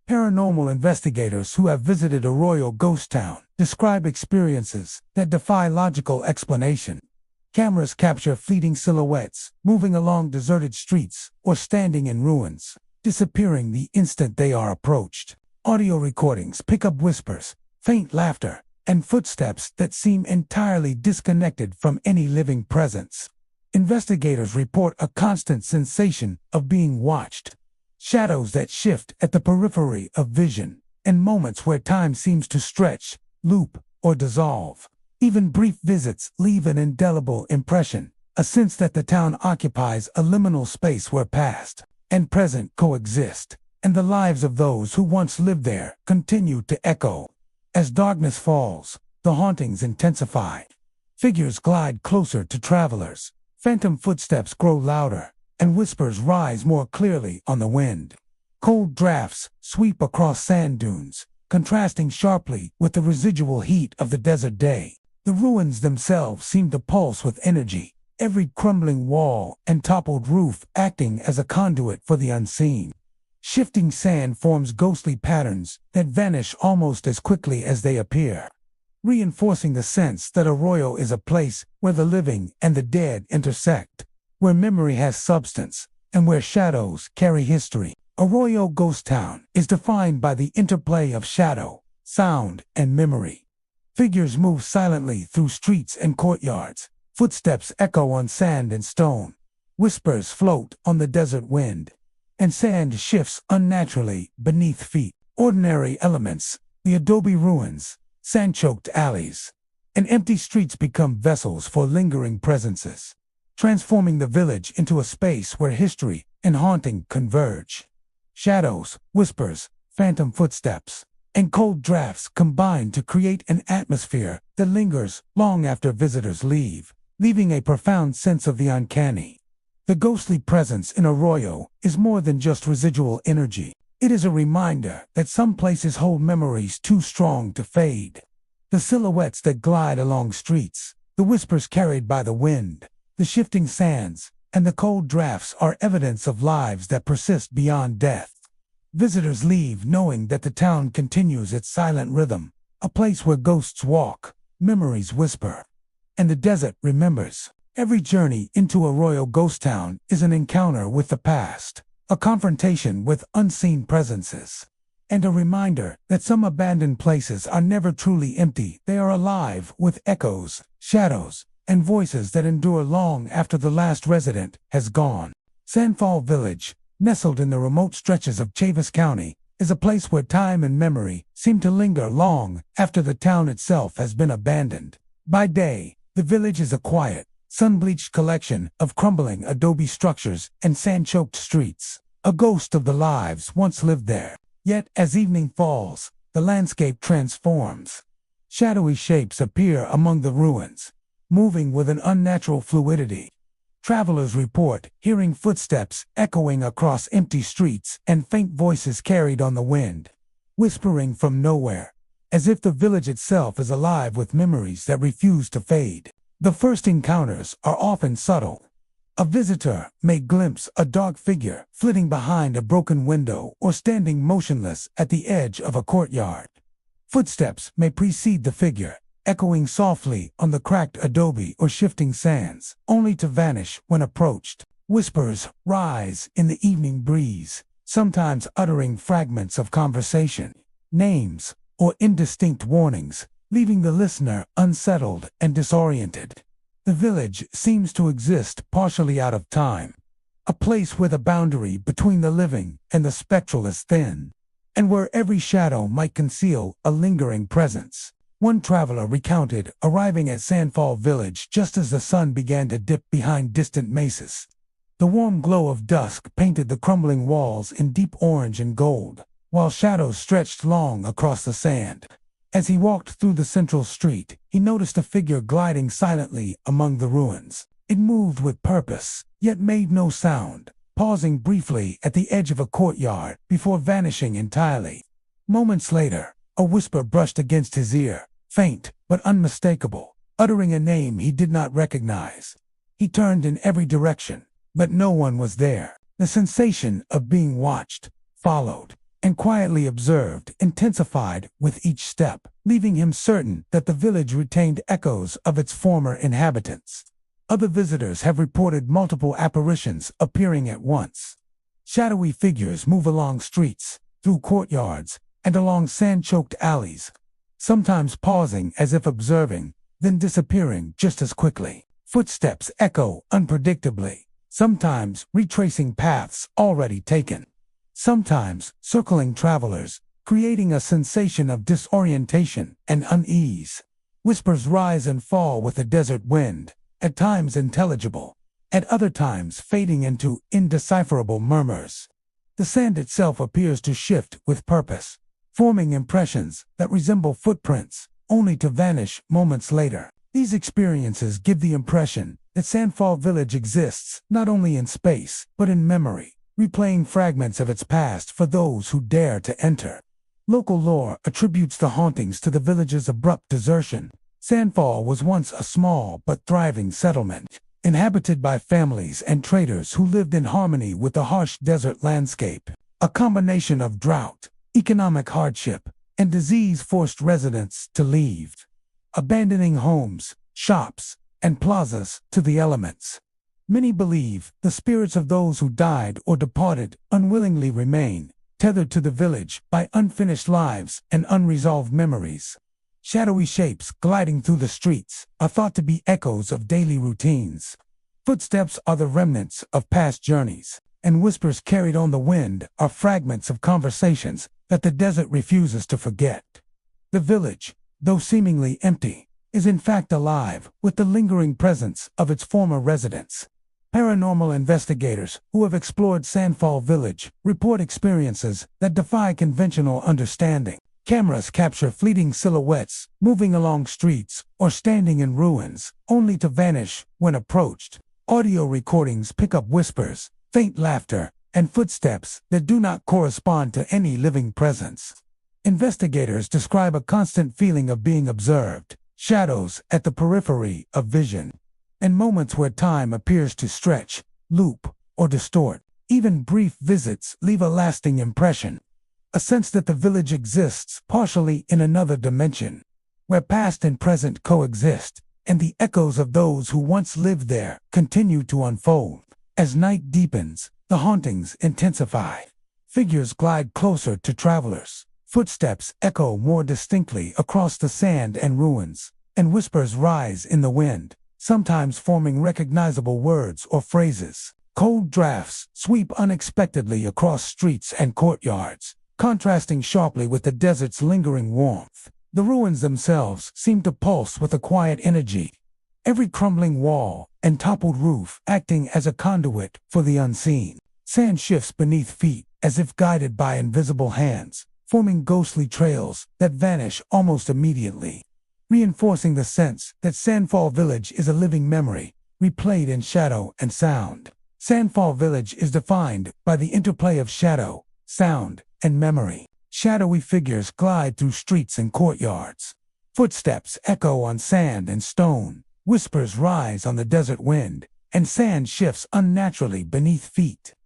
Paranormal investigators who have visited Arroyo Ghost Town describe experiences that defy logical explanation. Cameras capture fleeting silhouettes, moving along deserted streets or standing in ruins, disappearing the instant they are approached. Audio recordings pick up whispers, faint laughter, and footsteps that seem entirely disconnected from any living presence. Investigators report a constant sensation of being watched, shadows that shift at the periphery of vision, and moments where time seems to stretch, loop, or dissolve. Even brief visits leave an indelible impression, a sense that the town occupies a liminal space where past and present coexist, and the lives of those who once lived there continue to echo. As darkness falls, the hauntings intensify. Figures glide closer to travelers, phantom footsteps grow louder, and whispers rise more clearly on the wind. Cold drafts sweep across sand dunes, contrasting sharply with the residual heat of the desert day. The ruins themselves seem to pulse with energy, every crumbling wall and toppled roof acting as a conduit for the unseen. Shifting sand forms ghostly patterns that vanish almost as quickly as they appear, reinforcing the sense that Arroyo is a place where the living and the dead intersect, where memory has substance, and where shadows carry history. Arroyo Ghost Town is defined by the interplay of shadow, sound, and memory. Figures move silently through streets and courtyards, footsteps echo on sand and stone, whispers float on the desert wind, and sand shifts unnaturally beneath feet. Ordinary elements, the adobe ruins, sand-choked alleys, and empty streets become vessels for lingering presences, transforming the village into a space where history and haunting converge. Shadows, whispers, phantom footsteps, and cold drafts combine to create an atmosphere that lingers long after visitors leave, leaving a profound sense of the uncanny. The ghostly presence in Arroyo is more than just residual energy. It is a reminder that some places hold memories too strong to fade. The silhouettes that glide along streets, the whispers carried by the wind, the shifting sands, and the cold drafts are evidence of lives that persist beyond death. Visitors leave knowing that the town continues its silent rhythm, a place where ghosts walk, memories whisper, and the desert remembers. Every journey into Arroyo Ghost Town is an encounter with the past, a confrontation with unseen presences, and a reminder that some abandoned places are never truly empty. They are alive with echoes, shadows, and voices that endure long after the last resident has gone. Sandfall Village, nestled in the remote stretches of Chavis County, is a place where time and memory seem to linger long after the town itself has been abandoned. By day, the village is a quiet, sun-bleached collection of crumbling adobe structures and sand-choked streets, a ghost of the lives once lived there. Yet, as evening falls, the landscape transforms. Shadowy shapes appear among the ruins, moving with an unnatural fluidity. Travelers report hearing footsteps echoing across empty streets and faint voices carried on the wind, whispering from nowhere. as if the village itself is alive with memories that refuse to fade. The first encounters are often subtle. A visitor may glimpse a dark figure flitting behind a broken window or standing motionless at the edge of a courtyard. Footsteps may precede the figure, echoing softly on the cracked adobe or shifting sands, only to vanish when approached. Whispers rise in the evening breeze, sometimes uttering fragments of conversation, names, or indistinct warnings, leaving the listener unsettled and disoriented. The village seems to exist partially out of time, a place where the boundary between the living and the spectral is thin, and where every shadow might conceal a lingering presence. One traveler recounted arriving at Sandfall Village just as the sun began to dip behind distant mesas. The warm glow of dusk painted the crumbling walls in deep orange and gold, while shadows stretched long across the sand. As he walked through the central street, he noticed a figure gliding silently among the ruins. It moved with purpose, yet made no sound, pausing briefly at the edge of a courtyard before vanishing entirely. Moments later, a whisper brushed against his ear, faint but unmistakable, uttering a name he did not recognize. He turned in every direction, but no one was there. The sensation of being watched, followed, and quietly observed intensified with each step, leaving him certain that the village retained echoes of its former inhabitants. Other visitors have reported multiple apparitions appearing at once. Shadowy figures move along streets, through courtyards, and along sand-choked alleys, sometimes pausing as if observing, then disappearing just as quickly. Footsteps echo unpredictably, sometimes retracing paths already taken, sometimes circling travelers, creating a sensation of disorientation and unease. Whispers rise and fall with the desert wind, at times intelligible, at other times fading into indecipherable murmurs. The sand itself appears to shift with purpose, forming impressions that resemble footprints, only to vanish moments later. These experiences give the impression that Sandfall Village exists not only in space, but in memory, replaying fragments of its past for those who dare to enter. Local lore attributes the hauntings to the village's abrupt desertion. Sandfall was once a small but thriving settlement, inhabited by families and traders who lived in harmony with the harsh desert landscape. A combination of drought, economic hardship, and disease forced residents to leave, abandoning homes, shops, and plazas to the elements. Many believe the spirits of those who died or departed unwillingly remain, tethered to the village by unfinished lives and unresolved memories. Shadowy shapes gliding through the streets are thought to be echoes of daily routines. Footsteps are the remnants of past journeys, and whispers carried on the wind are fragments of conversations that the desert refuses to forget. The village, though seemingly empty, is in fact alive with the lingering presence of its former residents. Paranormal investigators who have explored Sandfall Village report experiences that defy conventional understanding. Cameras capture fleeting silhouettes moving along streets or standing in ruins, only to vanish when approached. Audio recordings pick up whispers, faint laughter, and footsteps that do not correspond to any living presence. Investigators describe a constant feeling of being observed, shadows at the periphery of vision, and moments where time appears to stretch, loop, or distort. Even brief visits leave a lasting impression, a sense that the village exists partially in another dimension, where past and present coexist, and the echoes of those who once lived there continue to unfold. As night deepens, the hauntings intensify. Figures glide closer to travelers, footsteps echo more distinctly across the sand and ruins, and whispers rise in the wind, sometimes forming recognizable words or phrases. Cold drafts sweep unexpectedly across streets and courtyards, contrasting sharply with the desert's lingering warmth. The ruins themselves seem to pulse with a quiet energy, every crumbling wall and toppled roof acting as a conduit for the unseen. Sand shifts beneath feet as if guided by invisible hands, forming ghostly trails that vanish almost immediately, reinforcing the sense that Sandfall Village is a living memory, replayed in shadow and sound. Sandfall Village is defined by the interplay of shadow, sound, and memory. Shadowy figures glide through streets and courtyards. Footsteps echo on sand and stone. Whispers rise on the desert wind, and sand shifts unnaturally beneath feet.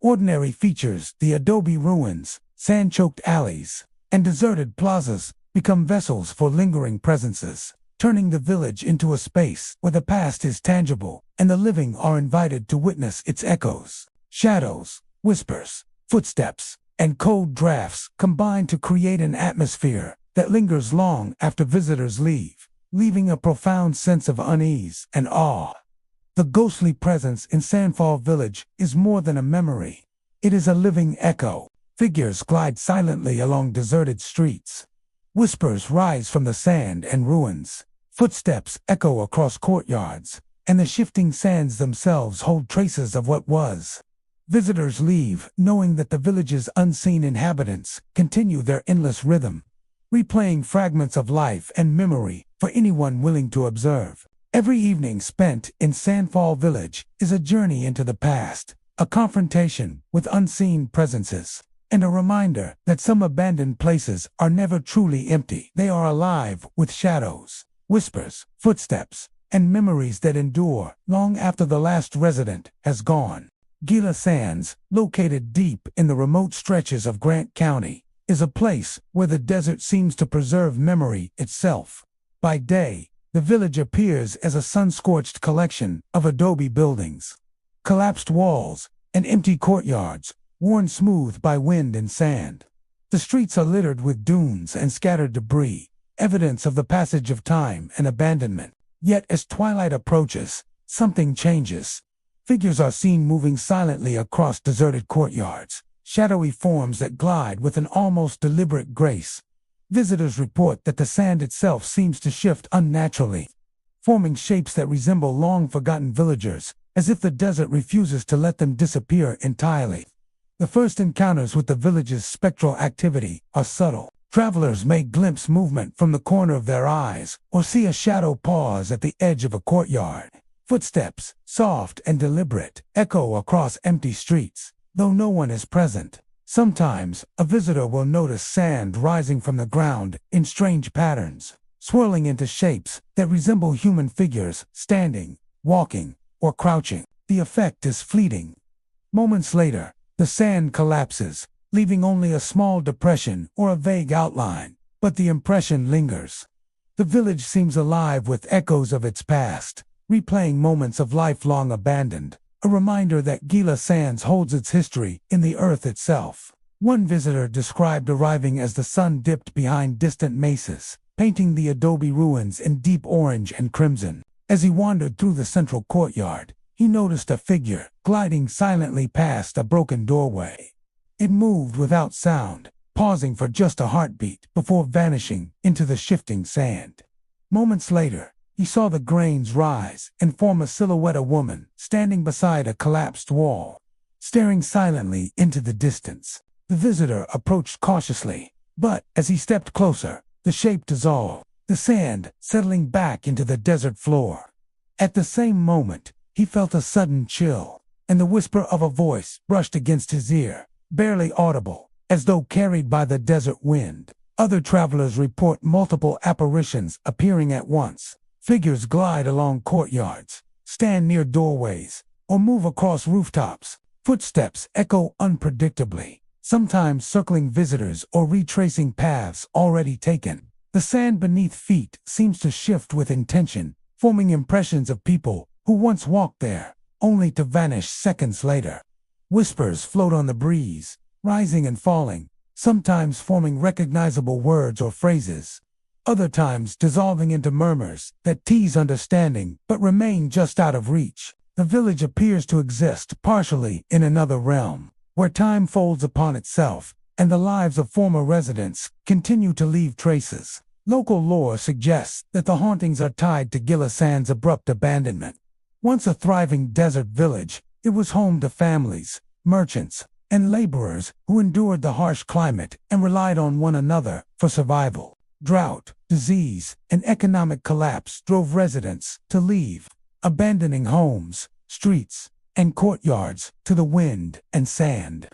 Ordinary features, the adobe ruins, sand-choked alleys, and deserted plazas, become vessels for lingering presences, turning the village into a space where the past is tangible and the living are invited to witness its echoes. Shadows, whispers, footsteps, and cold drafts combine to create an atmosphere that lingers long after visitors leave, leaving a profound sense of unease and awe. The ghostly presence in Sandfall Village is more than a memory. It is a living echo. Figures glide silently along deserted streets. Whispers rise from the sand and ruins. Footsteps echo across courtyards, and the shifting sands themselves hold traces of what was. Visitors leave, knowing that the village's unseen inhabitants continue their endless rhythm, replaying fragments of life and memory for anyone willing to observe. Every evening spent in Sandfall Village is a journey into the past, a confrontation with unseen presences, and a reminder that some abandoned places are never truly empty. They are alive with shadows, whispers, footsteps, and memories that endure long after the last resident has gone. Gila Sands, located deep in the remote stretches of Grant County, is a place where the desert seems to preserve memory itself. By day, the village appears as a sun-scorched collection of adobe buildings, collapsed walls, and empty courtyards, worn smooth by wind and sand. The streets are littered with dunes and scattered debris, evidence of the passage of time and abandonment. Yet as twilight approaches, something changes. Figures are seen moving silently across deserted courtyards, shadowy forms that glide with an almost deliberate grace. Visitors report that the sand itself seems to shift unnaturally, forming shapes that resemble long-forgotten villagers, as if the desert refuses to let them disappear entirely. The first encounters with the village's spectral activity are subtle. Travelers may glimpse movement from the corner of their eyes, or see a shadow pause at the edge of a courtyard. Footsteps, soft and deliberate, echo across empty streets, though no one is present. Sometimes, a visitor will notice sand rising from the ground in strange patterns, swirling into shapes that resemble human figures standing, walking, or crouching. The effect is fleeting. Moments later, the sand collapses, leaving only a small depression or a vague outline, but the impression lingers. The village seems alive with echoes of its past, replaying moments of life long abandoned, a reminder that Gila Sands holds its history in the earth itself. One visitor described arriving as the sun dipped behind distant mesas, painting the adobe ruins in deep orange and crimson. As he wandered through the central courtyard, he noticed a figure gliding silently past a broken doorway. It moved without sound, pausing for just a heartbeat before vanishing into the shifting sand. Moments later, he saw the grains rise and form a silhouette of a woman standing beside a collapsed wall, staring silently into the distance. The visitor approached cautiously, but as he stepped closer, the shape dissolved, the sand settling back into the desert floor. At the same moment, he felt a sudden chill, and the whisper of a voice brushed against his ear, barely audible, as though carried by the desert wind. Other travelers report multiple apparitions appearing at once. Figures glide along courtyards, stand near doorways, or move across rooftops. Footsteps echo unpredictably, sometimes circling visitors or retracing paths already taken. The sand beneath feet seems to shift with intention, forming impressions of people who once walked there, only to vanish seconds later. Whispers float on the breeze, rising and falling, sometimes forming recognizable words or phrases, other times dissolving into murmurs that tease understanding but remain just out of reach. The village appears to exist partially in another realm, where time folds upon itself, and the lives of former residents continue to leave traces. Local lore suggests that the hauntings are tied to Gila Sands' abrupt abandonment. Once a thriving desert village, it was home to families, merchants, and laborers who endured the harsh climate and relied on one another for survival. Drought, disease, and economic collapse drove residents to leave, abandoning homes, streets, and courtyards to the wind and sand.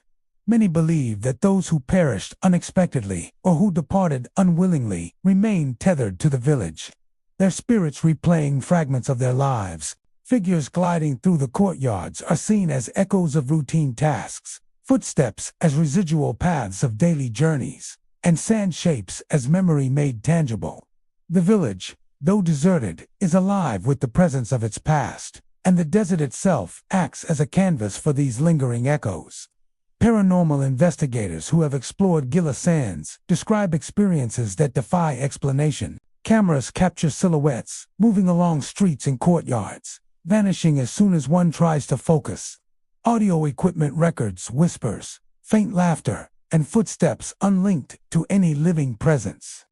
Many believe that those who perished unexpectedly or who departed unwillingly remain tethered to the village, their spirits replaying fragments of their lives. Figures gliding through the courtyards are seen as echoes of routine tasks, footsteps as residual paths of daily journeys, and sand shapes as memory made tangible. The village, though deserted, is alive with the presence of its past, and the desert itself acts as a canvas for these lingering echoes. Paranormal investigators who have explored Gila Sands describe experiences that defy explanation. Cameras capture silhouettes moving along streets and courtyards, vanishing as soon as one tries to focus. Audio equipment records whispers, faint laughter, and footsteps unlinked to any living presence.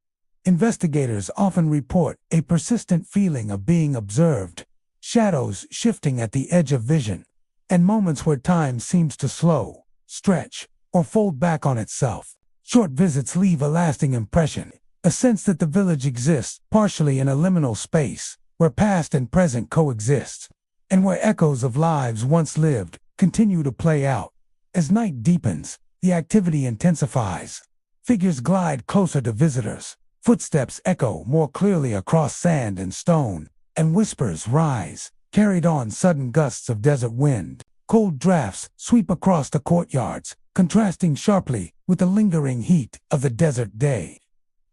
Investigators often report a persistent feeling of being observed, shadows shifting at the edge of vision, and moments where time seems to slow, stretch, or fold back on itself. Short visits leave a lasting impression, a sense that the village exists partially in a liminal space, where past and present coexist, and where echoes of lives once lived continue to play out. As night deepens, the activity intensifies. Figures glide closer to visitors, footsteps echo more clearly across sand and stone, and whispers rise, carried on sudden gusts of desert wind. Cold drafts sweep across the courtyards, contrasting sharply with the lingering heat of the desert day.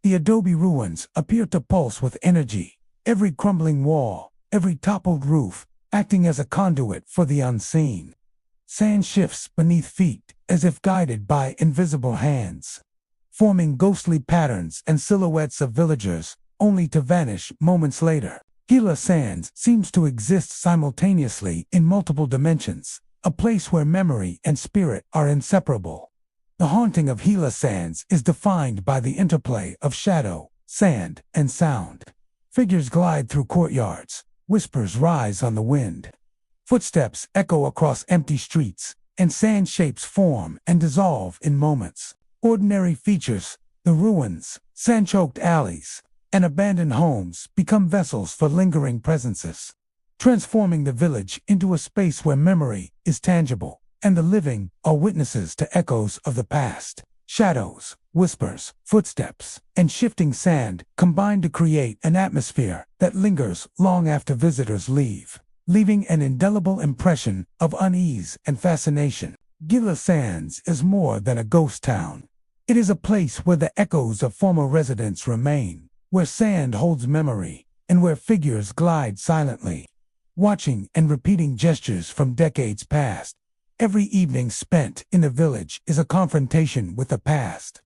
The adobe ruins appear to pulse with energy, every crumbling wall, every toppled roof, acting as a conduit for the unseen. Sand shifts beneath feet as if guided by invisible hands, forming ghostly patterns and silhouettes of villagers, only to vanish moments later. Gila Sands seems to exist simultaneously in multiple dimensions, a place where memory and spirit are inseparable. The haunting of Gila Sands is defined by the interplay of shadow, sand, and sound. Figures glide through courtyards, whispers rise on the wind. Footsteps echo across empty streets, and sand shapes form and dissolve in moments. Ordinary features, the ruins, sand-choked alleys, and abandoned homes become vessels for lingering presences, transforming the village into a space where memory is tangible, and the living are witnesses to echoes of the past. Shadows, whispers, footsteps, and shifting sand combine to create an atmosphere that lingers long after visitors leave, leaving an indelible impression of unease and fascination. Gila Sands is more than a ghost town. It is a place where the echoes of former residents remain, where sand holds memory, and where figures glide silently, watching and repeating gestures from decades past. Every evening spent in the village is a confrontation with the past,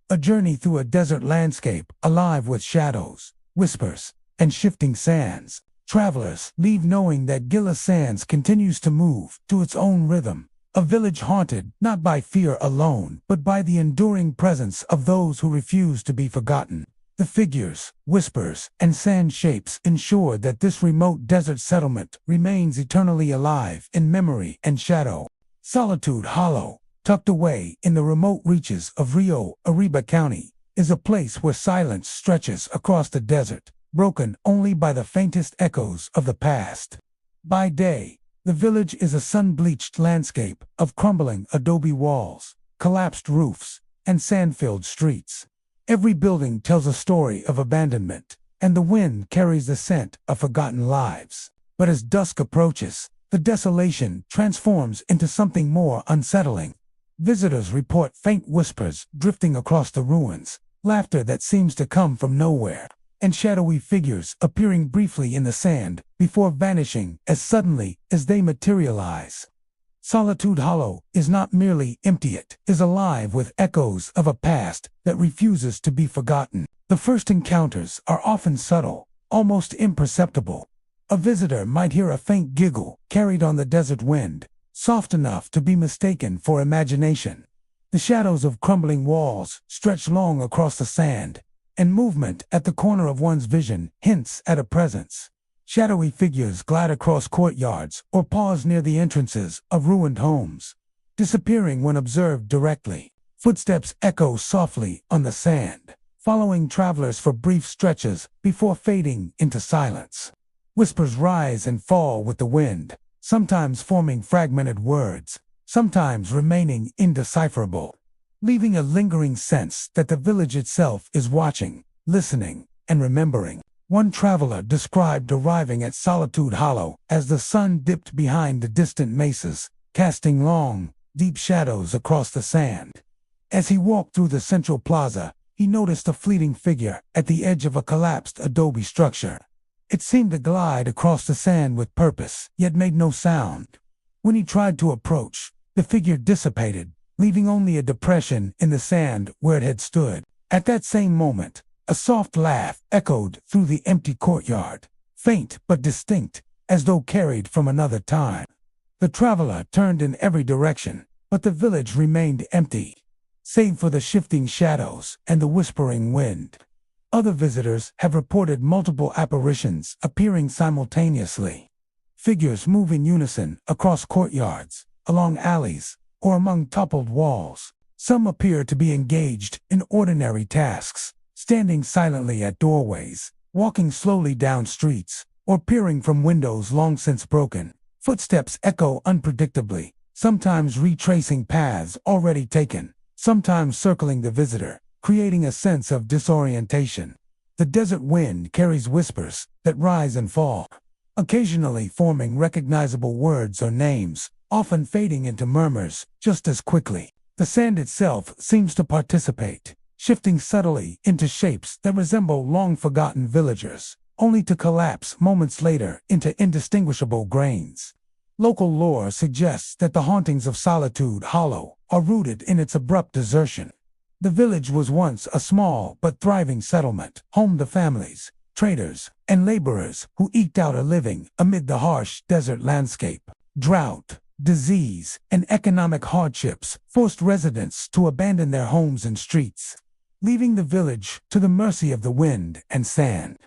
a journey through a desert landscape alive with shadows, whispers, and shifting sands. Travelers leave knowing that Gila Sands continues to move to its own rhythm, a village haunted not by fear alone, but by the enduring presence of those who refuse to be forgotten. The figures, whispers, and sand shapes ensure that this remote desert settlement remains eternally alive in memory and shadow. Solitude Hollow, tucked away in the remote reaches of Rio Arriba County, is a place where silence stretches across the desert, broken only by the faintest echoes of the past. By day, the village is a sun-bleached landscape of crumbling adobe walls, collapsed roofs, and sand-filled streets. Every building tells a story of abandonment, and the wind carries the scent of forgotten lives. But as dusk approaches, the desolation transforms into something more unsettling. Visitors report faint whispers drifting across the ruins, laughter that seems to come from nowhere, and shadowy figures appearing briefly in the sand before vanishing as suddenly as they materialize. Solitude Hollow is not merely empty, it is alive with echoes of a past that refuses to be forgotten. The first encounters are often subtle, almost imperceptible. A visitor might hear a faint giggle carried on the desert wind, soft enough to be mistaken for imagination. The shadows of crumbling walls stretch long across the sand, and movement at the corner of one's vision hints at a presence. Shadowy figures glide across courtyards or pause near the entrances of ruined homes, disappearing when observed directly. Footsteps echo softly on the sand, following travelers for brief stretches before fading into silence. Whispers rise and fall with the wind, sometimes forming fragmented words, sometimes remaining indecipherable, leaving a lingering sense that the village itself is watching, listening, and remembering. One traveler described arriving at Solitude Hollow as the sun dipped behind the distant mesas, casting long, deep shadows across the sand. As he walked through the central plaza, he noticed a fleeting figure at the edge of a collapsed adobe structure. It seemed to glide across the sand with purpose, yet made no sound. When he tried to approach, the figure dissipated, leaving only a depression in the sand where it had stood. At that same moment, a soft laugh echoed through the empty courtyard, faint but distinct, as though carried from another time. The traveler turned in every direction, but the village remained empty, save for the shifting shadows and the whispering wind. Other visitors have reported multiple apparitions appearing simultaneously. Figures move in unison across courtyards, along alleys, or among toppled walls. Some appear to be engaged in ordinary tasks, standing silently at doorways, walking slowly down streets, or peering from windows long since broken. Footsteps echo unpredictably, sometimes retracing paths already taken, sometimes circling the visitor, creating a sense of disorientation. The desert wind carries whispers that rise and fall, occasionally forming recognizable words or names, often fading into murmurs just as quickly. The sand itself seems to participate, shifting subtly into shapes that resemble long-forgotten villagers, only to collapse moments later into indistinguishable grains. Local lore suggests that the hauntings of Solitude Hollow are rooted in its abrupt desertion. The village was once a small but thriving settlement, home to families, traders, and laborers who eked out a living amid the harsh desert landscape. Drought, disease, and economic hardships forced residents to abandon their homes and streets, leaving the village to the mercy of the wind and sand.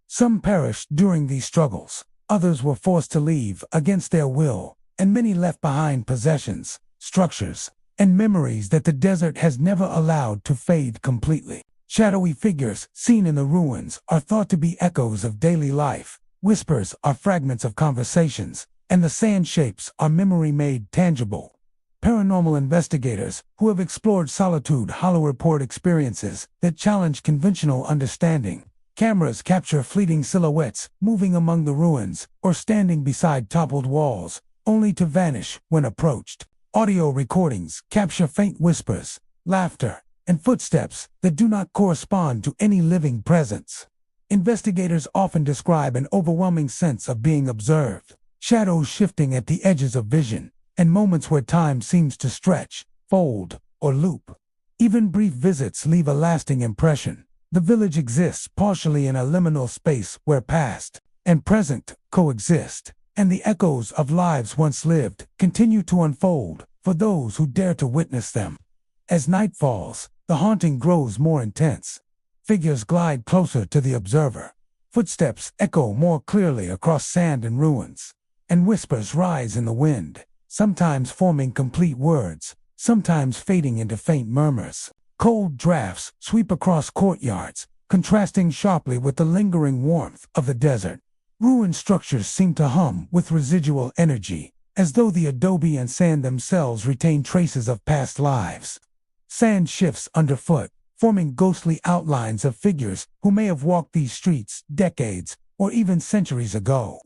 Some perished during these struggles, others were forced to leave against their will, and many left behind possessions, structures, and memories that the desert has never allowed to fade completely. Shadowy figures seen in the ruins are thought to be echoes of daily life, whispers are fragments of conversations, and the sand shapes are memory made tangible. Paranormal investigators who have explored Solitude Hollow report experiences that challenge conventional understanding. Cameras capture fleeting silhouettes moving among the ruins or standing beside toppled walls, only to vanish when approached. Audio recordings capture faint whispers, laughter, and footsteps that do not correspond to any living presence. Investigators often describe an overwhelming sense of being observed, shadows shifting at the edges of vision, and moments where time seems to stretch, fold, or loop. Even brief visits leave a lasting impression. The village exists partially in a liminal space where past and present coexist, and the echoes of lives once lived continue to unfold for those who dare to witness them. As night falls, the haunting grows more intense. Figures glide closer to the observer. Footsteps echo more clearly across sand and ruins, and whispers rise in the wind, sometimes forming complete words, sometimes fading into faint murmurs. Cold drafts sweep across courtyards, contrasting sharply with the lingering warmth of the desert. Ruined structures seem to hum with residual energy, as though the adobe and sand themselves retain traces of past lives. Sand shifts underfoot, forming ghostly outlines of figures who may have walked these streets decades or even centuries ago,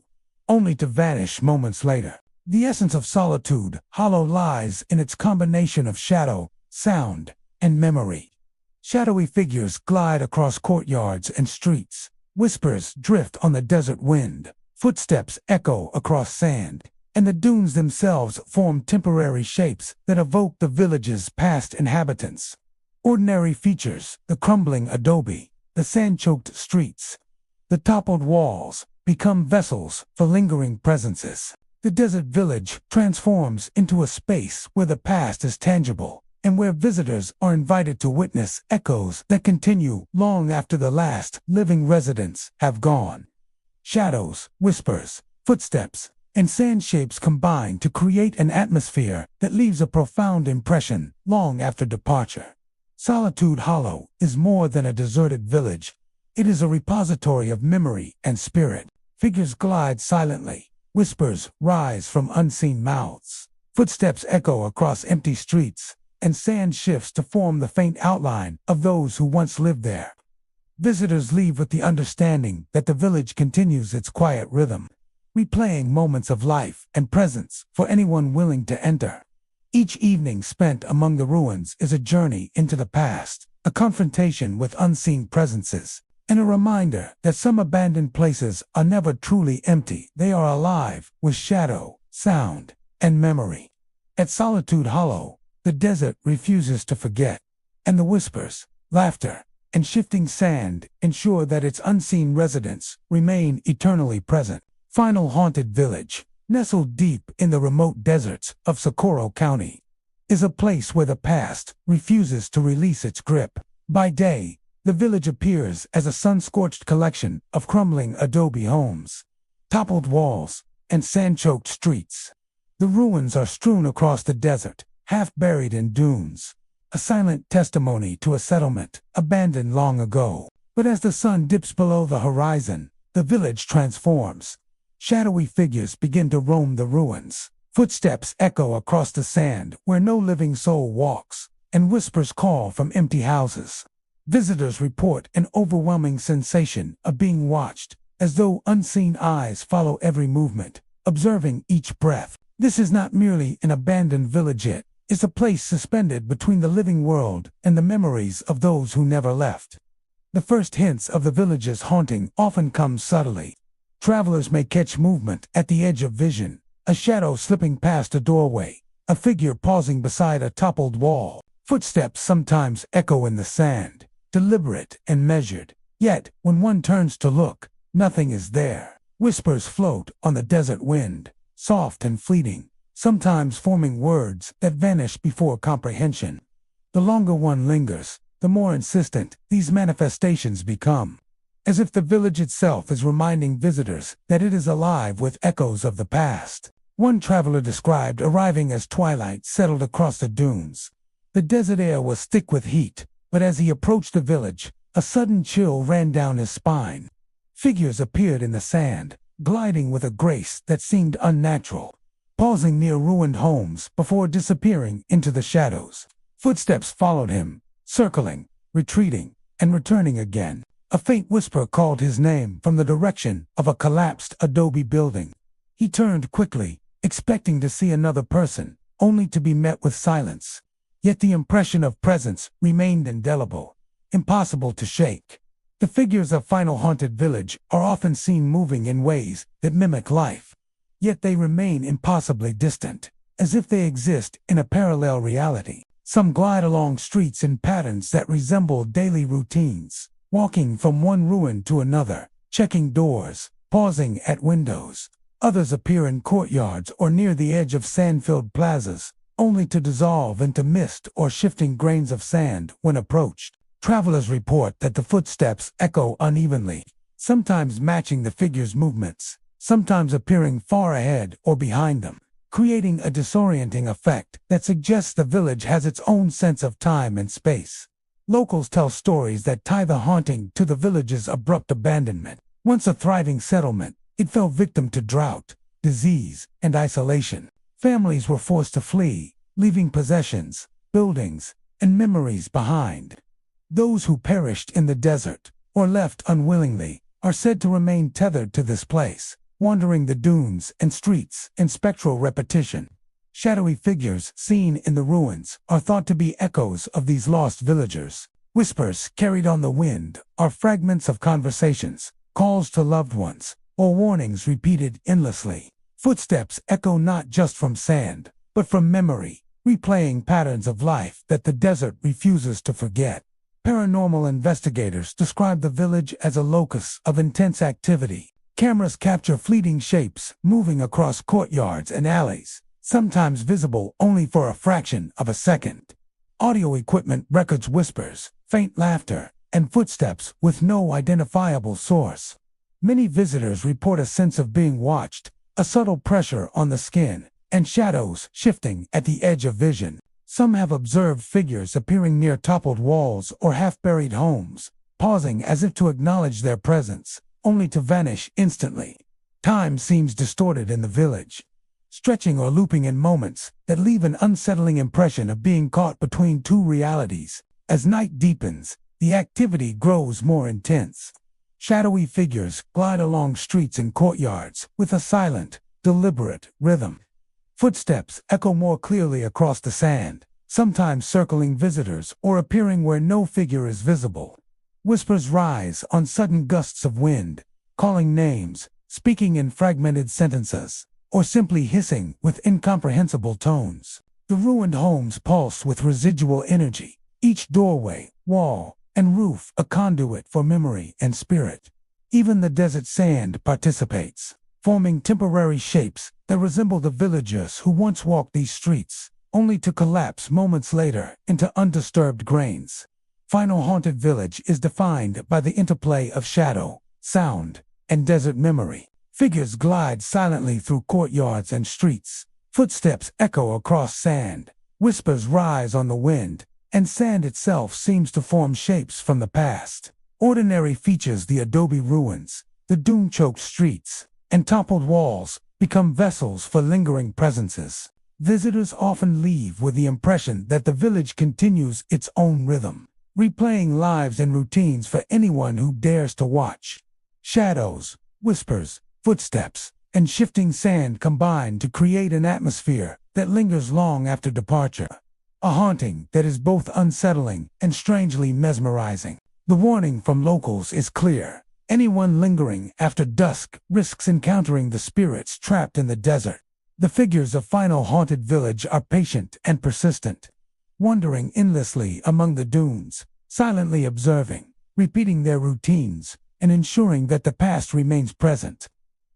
only to vanish moments later. The essence of Solitude Hollow lies in its combination of shadow, sound, and memory. Shadowy figures glide across courtyards and streets. Whispers drift on the desert wind. Footsteps echo across sand, and the dunes themselves form temporary shapes that evoke the village's past inhabitants. Ordinary features, the crumbling adobe, the sand-choked streets, the toppled walls, become vessels for lingering presences. The desert village transforms into a space where the past is tangible, and where visitors are invited to witness echoes that continue long after the last living residents have gone. Shadows, whispers, footsteps, and sand shapes combine to create an atmosphere that leaves a profound impression long after departure. Solitude Hollow is more than a deserted village. It is a repository of memory and spirit. Figures glide silently. Whispers rise from unseen mouths, Footsteps echo across empty streets, and sand shifts to form the faint outline of those who once lived there. Visitors leave with the understanding that the village continues its quiet rhythm, replaying moments of life and presence for anyone willing to enter. Each evening spent among the ruins is a journey into the past, a confrontation with unseen presences, and a reminder that some abandoned places are never truly empty. They are alive with shadow, sound, and memory. At Solitude Hollow, the desert refuses to forget, and the whispers, laughter, and shifting sand ensure that its unseen residents remain eternally present. Final Haunted Village, nestled deep in the remote deserts of Socorro County, is a place where the past refuses to release its grip. By day, the village appears as a sun-scorched collection of crumbling adobe homes, toppled walls, and sand-choked streets. The ruins are strewn across the desert, half buried in dunes, a silent testimony to a settlement abandoned long ago. But as the sun dips below the horizon, the village transforms. Shadowy figures begin to roam the ruins. Footsteps echo across the sand where no living soul walks, and whispers call from empty houses. Visitors report an overwhelming sensation of being watched, as though unseen eyes follow every movement, observing each breath. This is not merely an abandoned village, it is a place suspended between the living world and the memories of those who never left. The first hints of the village's haunting often come subtly. Travelers may catch movement at the edge of vision, a shadow slipping past a doorway, a figure pausing beside a toppled wall. Footsteps sometimes echo in the sand, deliberate and measured. Yet, when one turns to look, nothing is there. Whispers float on the desert wind, soft and fleeting, sometimes forming words that vanish before comprehension. The longer one lingers, the more insistent these manifestations become, as if the village itself is reminding visitors that it is alive with echoes of the past. One traveler described arriving as twilight settled across the dunes. The desert air was thick with heat, but as he approached the village, a sudden chill ran down his spine. Figures appeared in the sand, gliding with a grace that seemed unnatural, pausing near ruined homes before disappearing into the shadows. Footsteps followed him, circling, retreating, and returning again. A faint whisper called his name from the direction of a collapsed adobe building. He turned quickly, expecting to see another person, only to be met with silence. Yet the impression of presence remained indelible, impossible to shake. The figures of Final Haunted Village are often seen moving in ways that mimic life, yet they remain impossibly distant, as if they exist in a parallel reality. Some glide along streets in patterns that resemble daily routines, walking from one ruin to another, checking doors, pausing at windows. Others appear in courtyards or near the edge of sand-filled plazas, only to dissolve into mist or shifting grains of sand when approached. Travelers report that the footsteps echo unevenly, sometimes matching the figures' movements, sometimes appearing far ahead or behind them, creating a disorienting effect that suggests the village has its own sense of time and space. Locals tell stories that tie the haunting to the village's abrupt abandonment. Once a thriving settlement, it fell victim to drought, disease, and isolation. Families were forced to flee, leaving possessions, buildings, and memories behind. Those who perished in the desert, or left unwillingly, are said to remain tethered to this place, wandering the dunes and streets in spectral repetition. Shadowy figures seen in the ruins are thought to be echoes of these lost villagers. Whispers carried on the wind are fragments of conversations, calls to loved ones, or warnings repeated endlessly. Footsteps echo not just from sand, but from memory, replaying patterns of life that the desert refuses to forget. Paranormal investigators describe the village as a locus of intense activity. Cameras capture fleeting shapes moving across courtyards and alleys, sometimes visible only for a fraction of a second. Audio equipment records whispers, faint laughter, and footsteps with no identifiable source. Many visitors report a sense of being watched, a subtle pressure on the skin, and shadows shifting at the edge of vision. Some have observed figures appearing near toppled walls or half-buried homes, pausing as if to acknowledge their presence, only to vanish instantly. Time seems distorted in the village. stretching or looping in moments that leave an unsettling impression of being caught between two realities. As night deepens, the activity grows more intense. Shadowy figures glide along streets and courtyards with a silent, deliberate rhythm. Footsteps echo more clearly across the sand, sometimes circling visitors or appearing where no figure is visible. Whispers rise on sudden gusts of wind, calling names, speaking in fragmented sentences, or simply hissing with incomprehensible tones. The ruined homes pulse with residual energy, each doorway, wall, and roof a conduit for memory and spirit. Even the desert sand participates, forming temporary shapes that resemble the villagers who once walked these streets, only to collapse moments later into undisturbed grains. Final Haunted Village is defined by the interplay of shadow, sound, and desert memory. Figures glide silently through courtyards and streets. Footsteps echo across sand. Whispers rise on the wind, and sand itself seems to form shapes from the past. Ordinary features, the adobe ruins, the dune-choked streets, and toppled walls, become vessels for lingering presences. Visitors often leave with the impression that the village continues its own rhythm, replaying lives and routines for anyone who dares to watch. Shadows, whispers, footsteps, and shifting sand combine to create an atmosphere that lingers long after departure. A haunting that is both unsettling and strangely mesmerizing. The warning from locals is clear. Anyone lingering after dusk risks encountering the spirits trapped in the desert. The figures of Final Haunted Village are patient and persistent, wandering endlessly among the dunes, silently observing, repeating their routines, and ensuring that the past remains present.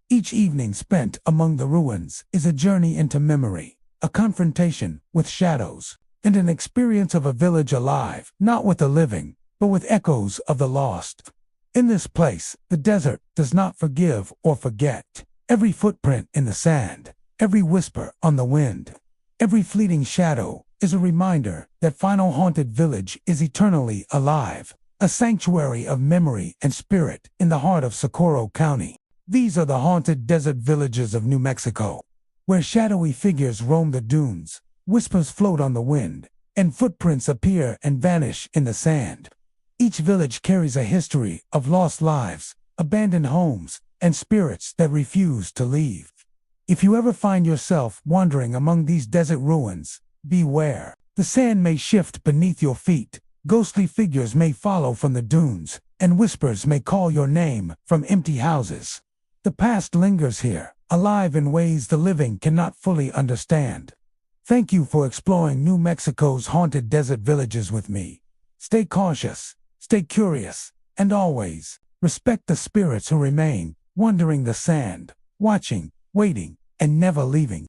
Each evening spent among the ruins is a journey into memory, a confrontation with shadows, and an experience of a village alive, not with the living, but with echoes of the lost. In this place, the desert does not forgive or forget. Every footprint in the sand, every whisper on the wind, every fleeting shadow is a reminder that Final Haunted Village is eternally alive, a sanctuary of memory and spirit in the heart of Socorro County. These are the haunted desert villages of New Mexico, where shadowy figures roam the dunes, whispers float on the wind, and footprints appear and vanish in the sand. Each village carries a history of lost lives, abandoned homes, and spirits that refuse to leave. If you ever find yourself wandering among these desert ruins, beware. The sand may shift beneath your feet, ghostly figures may follow from the dunes, and whispers may call your name from empty houses. The past lingers here, alive in ways the living cannot fully understand. Thank you for exploring New Mexico's haunted desert villages with me. Stay cautious, stay curious, and always respect the spirits who remain, wandering the sand, watching, waiting, and never leaving.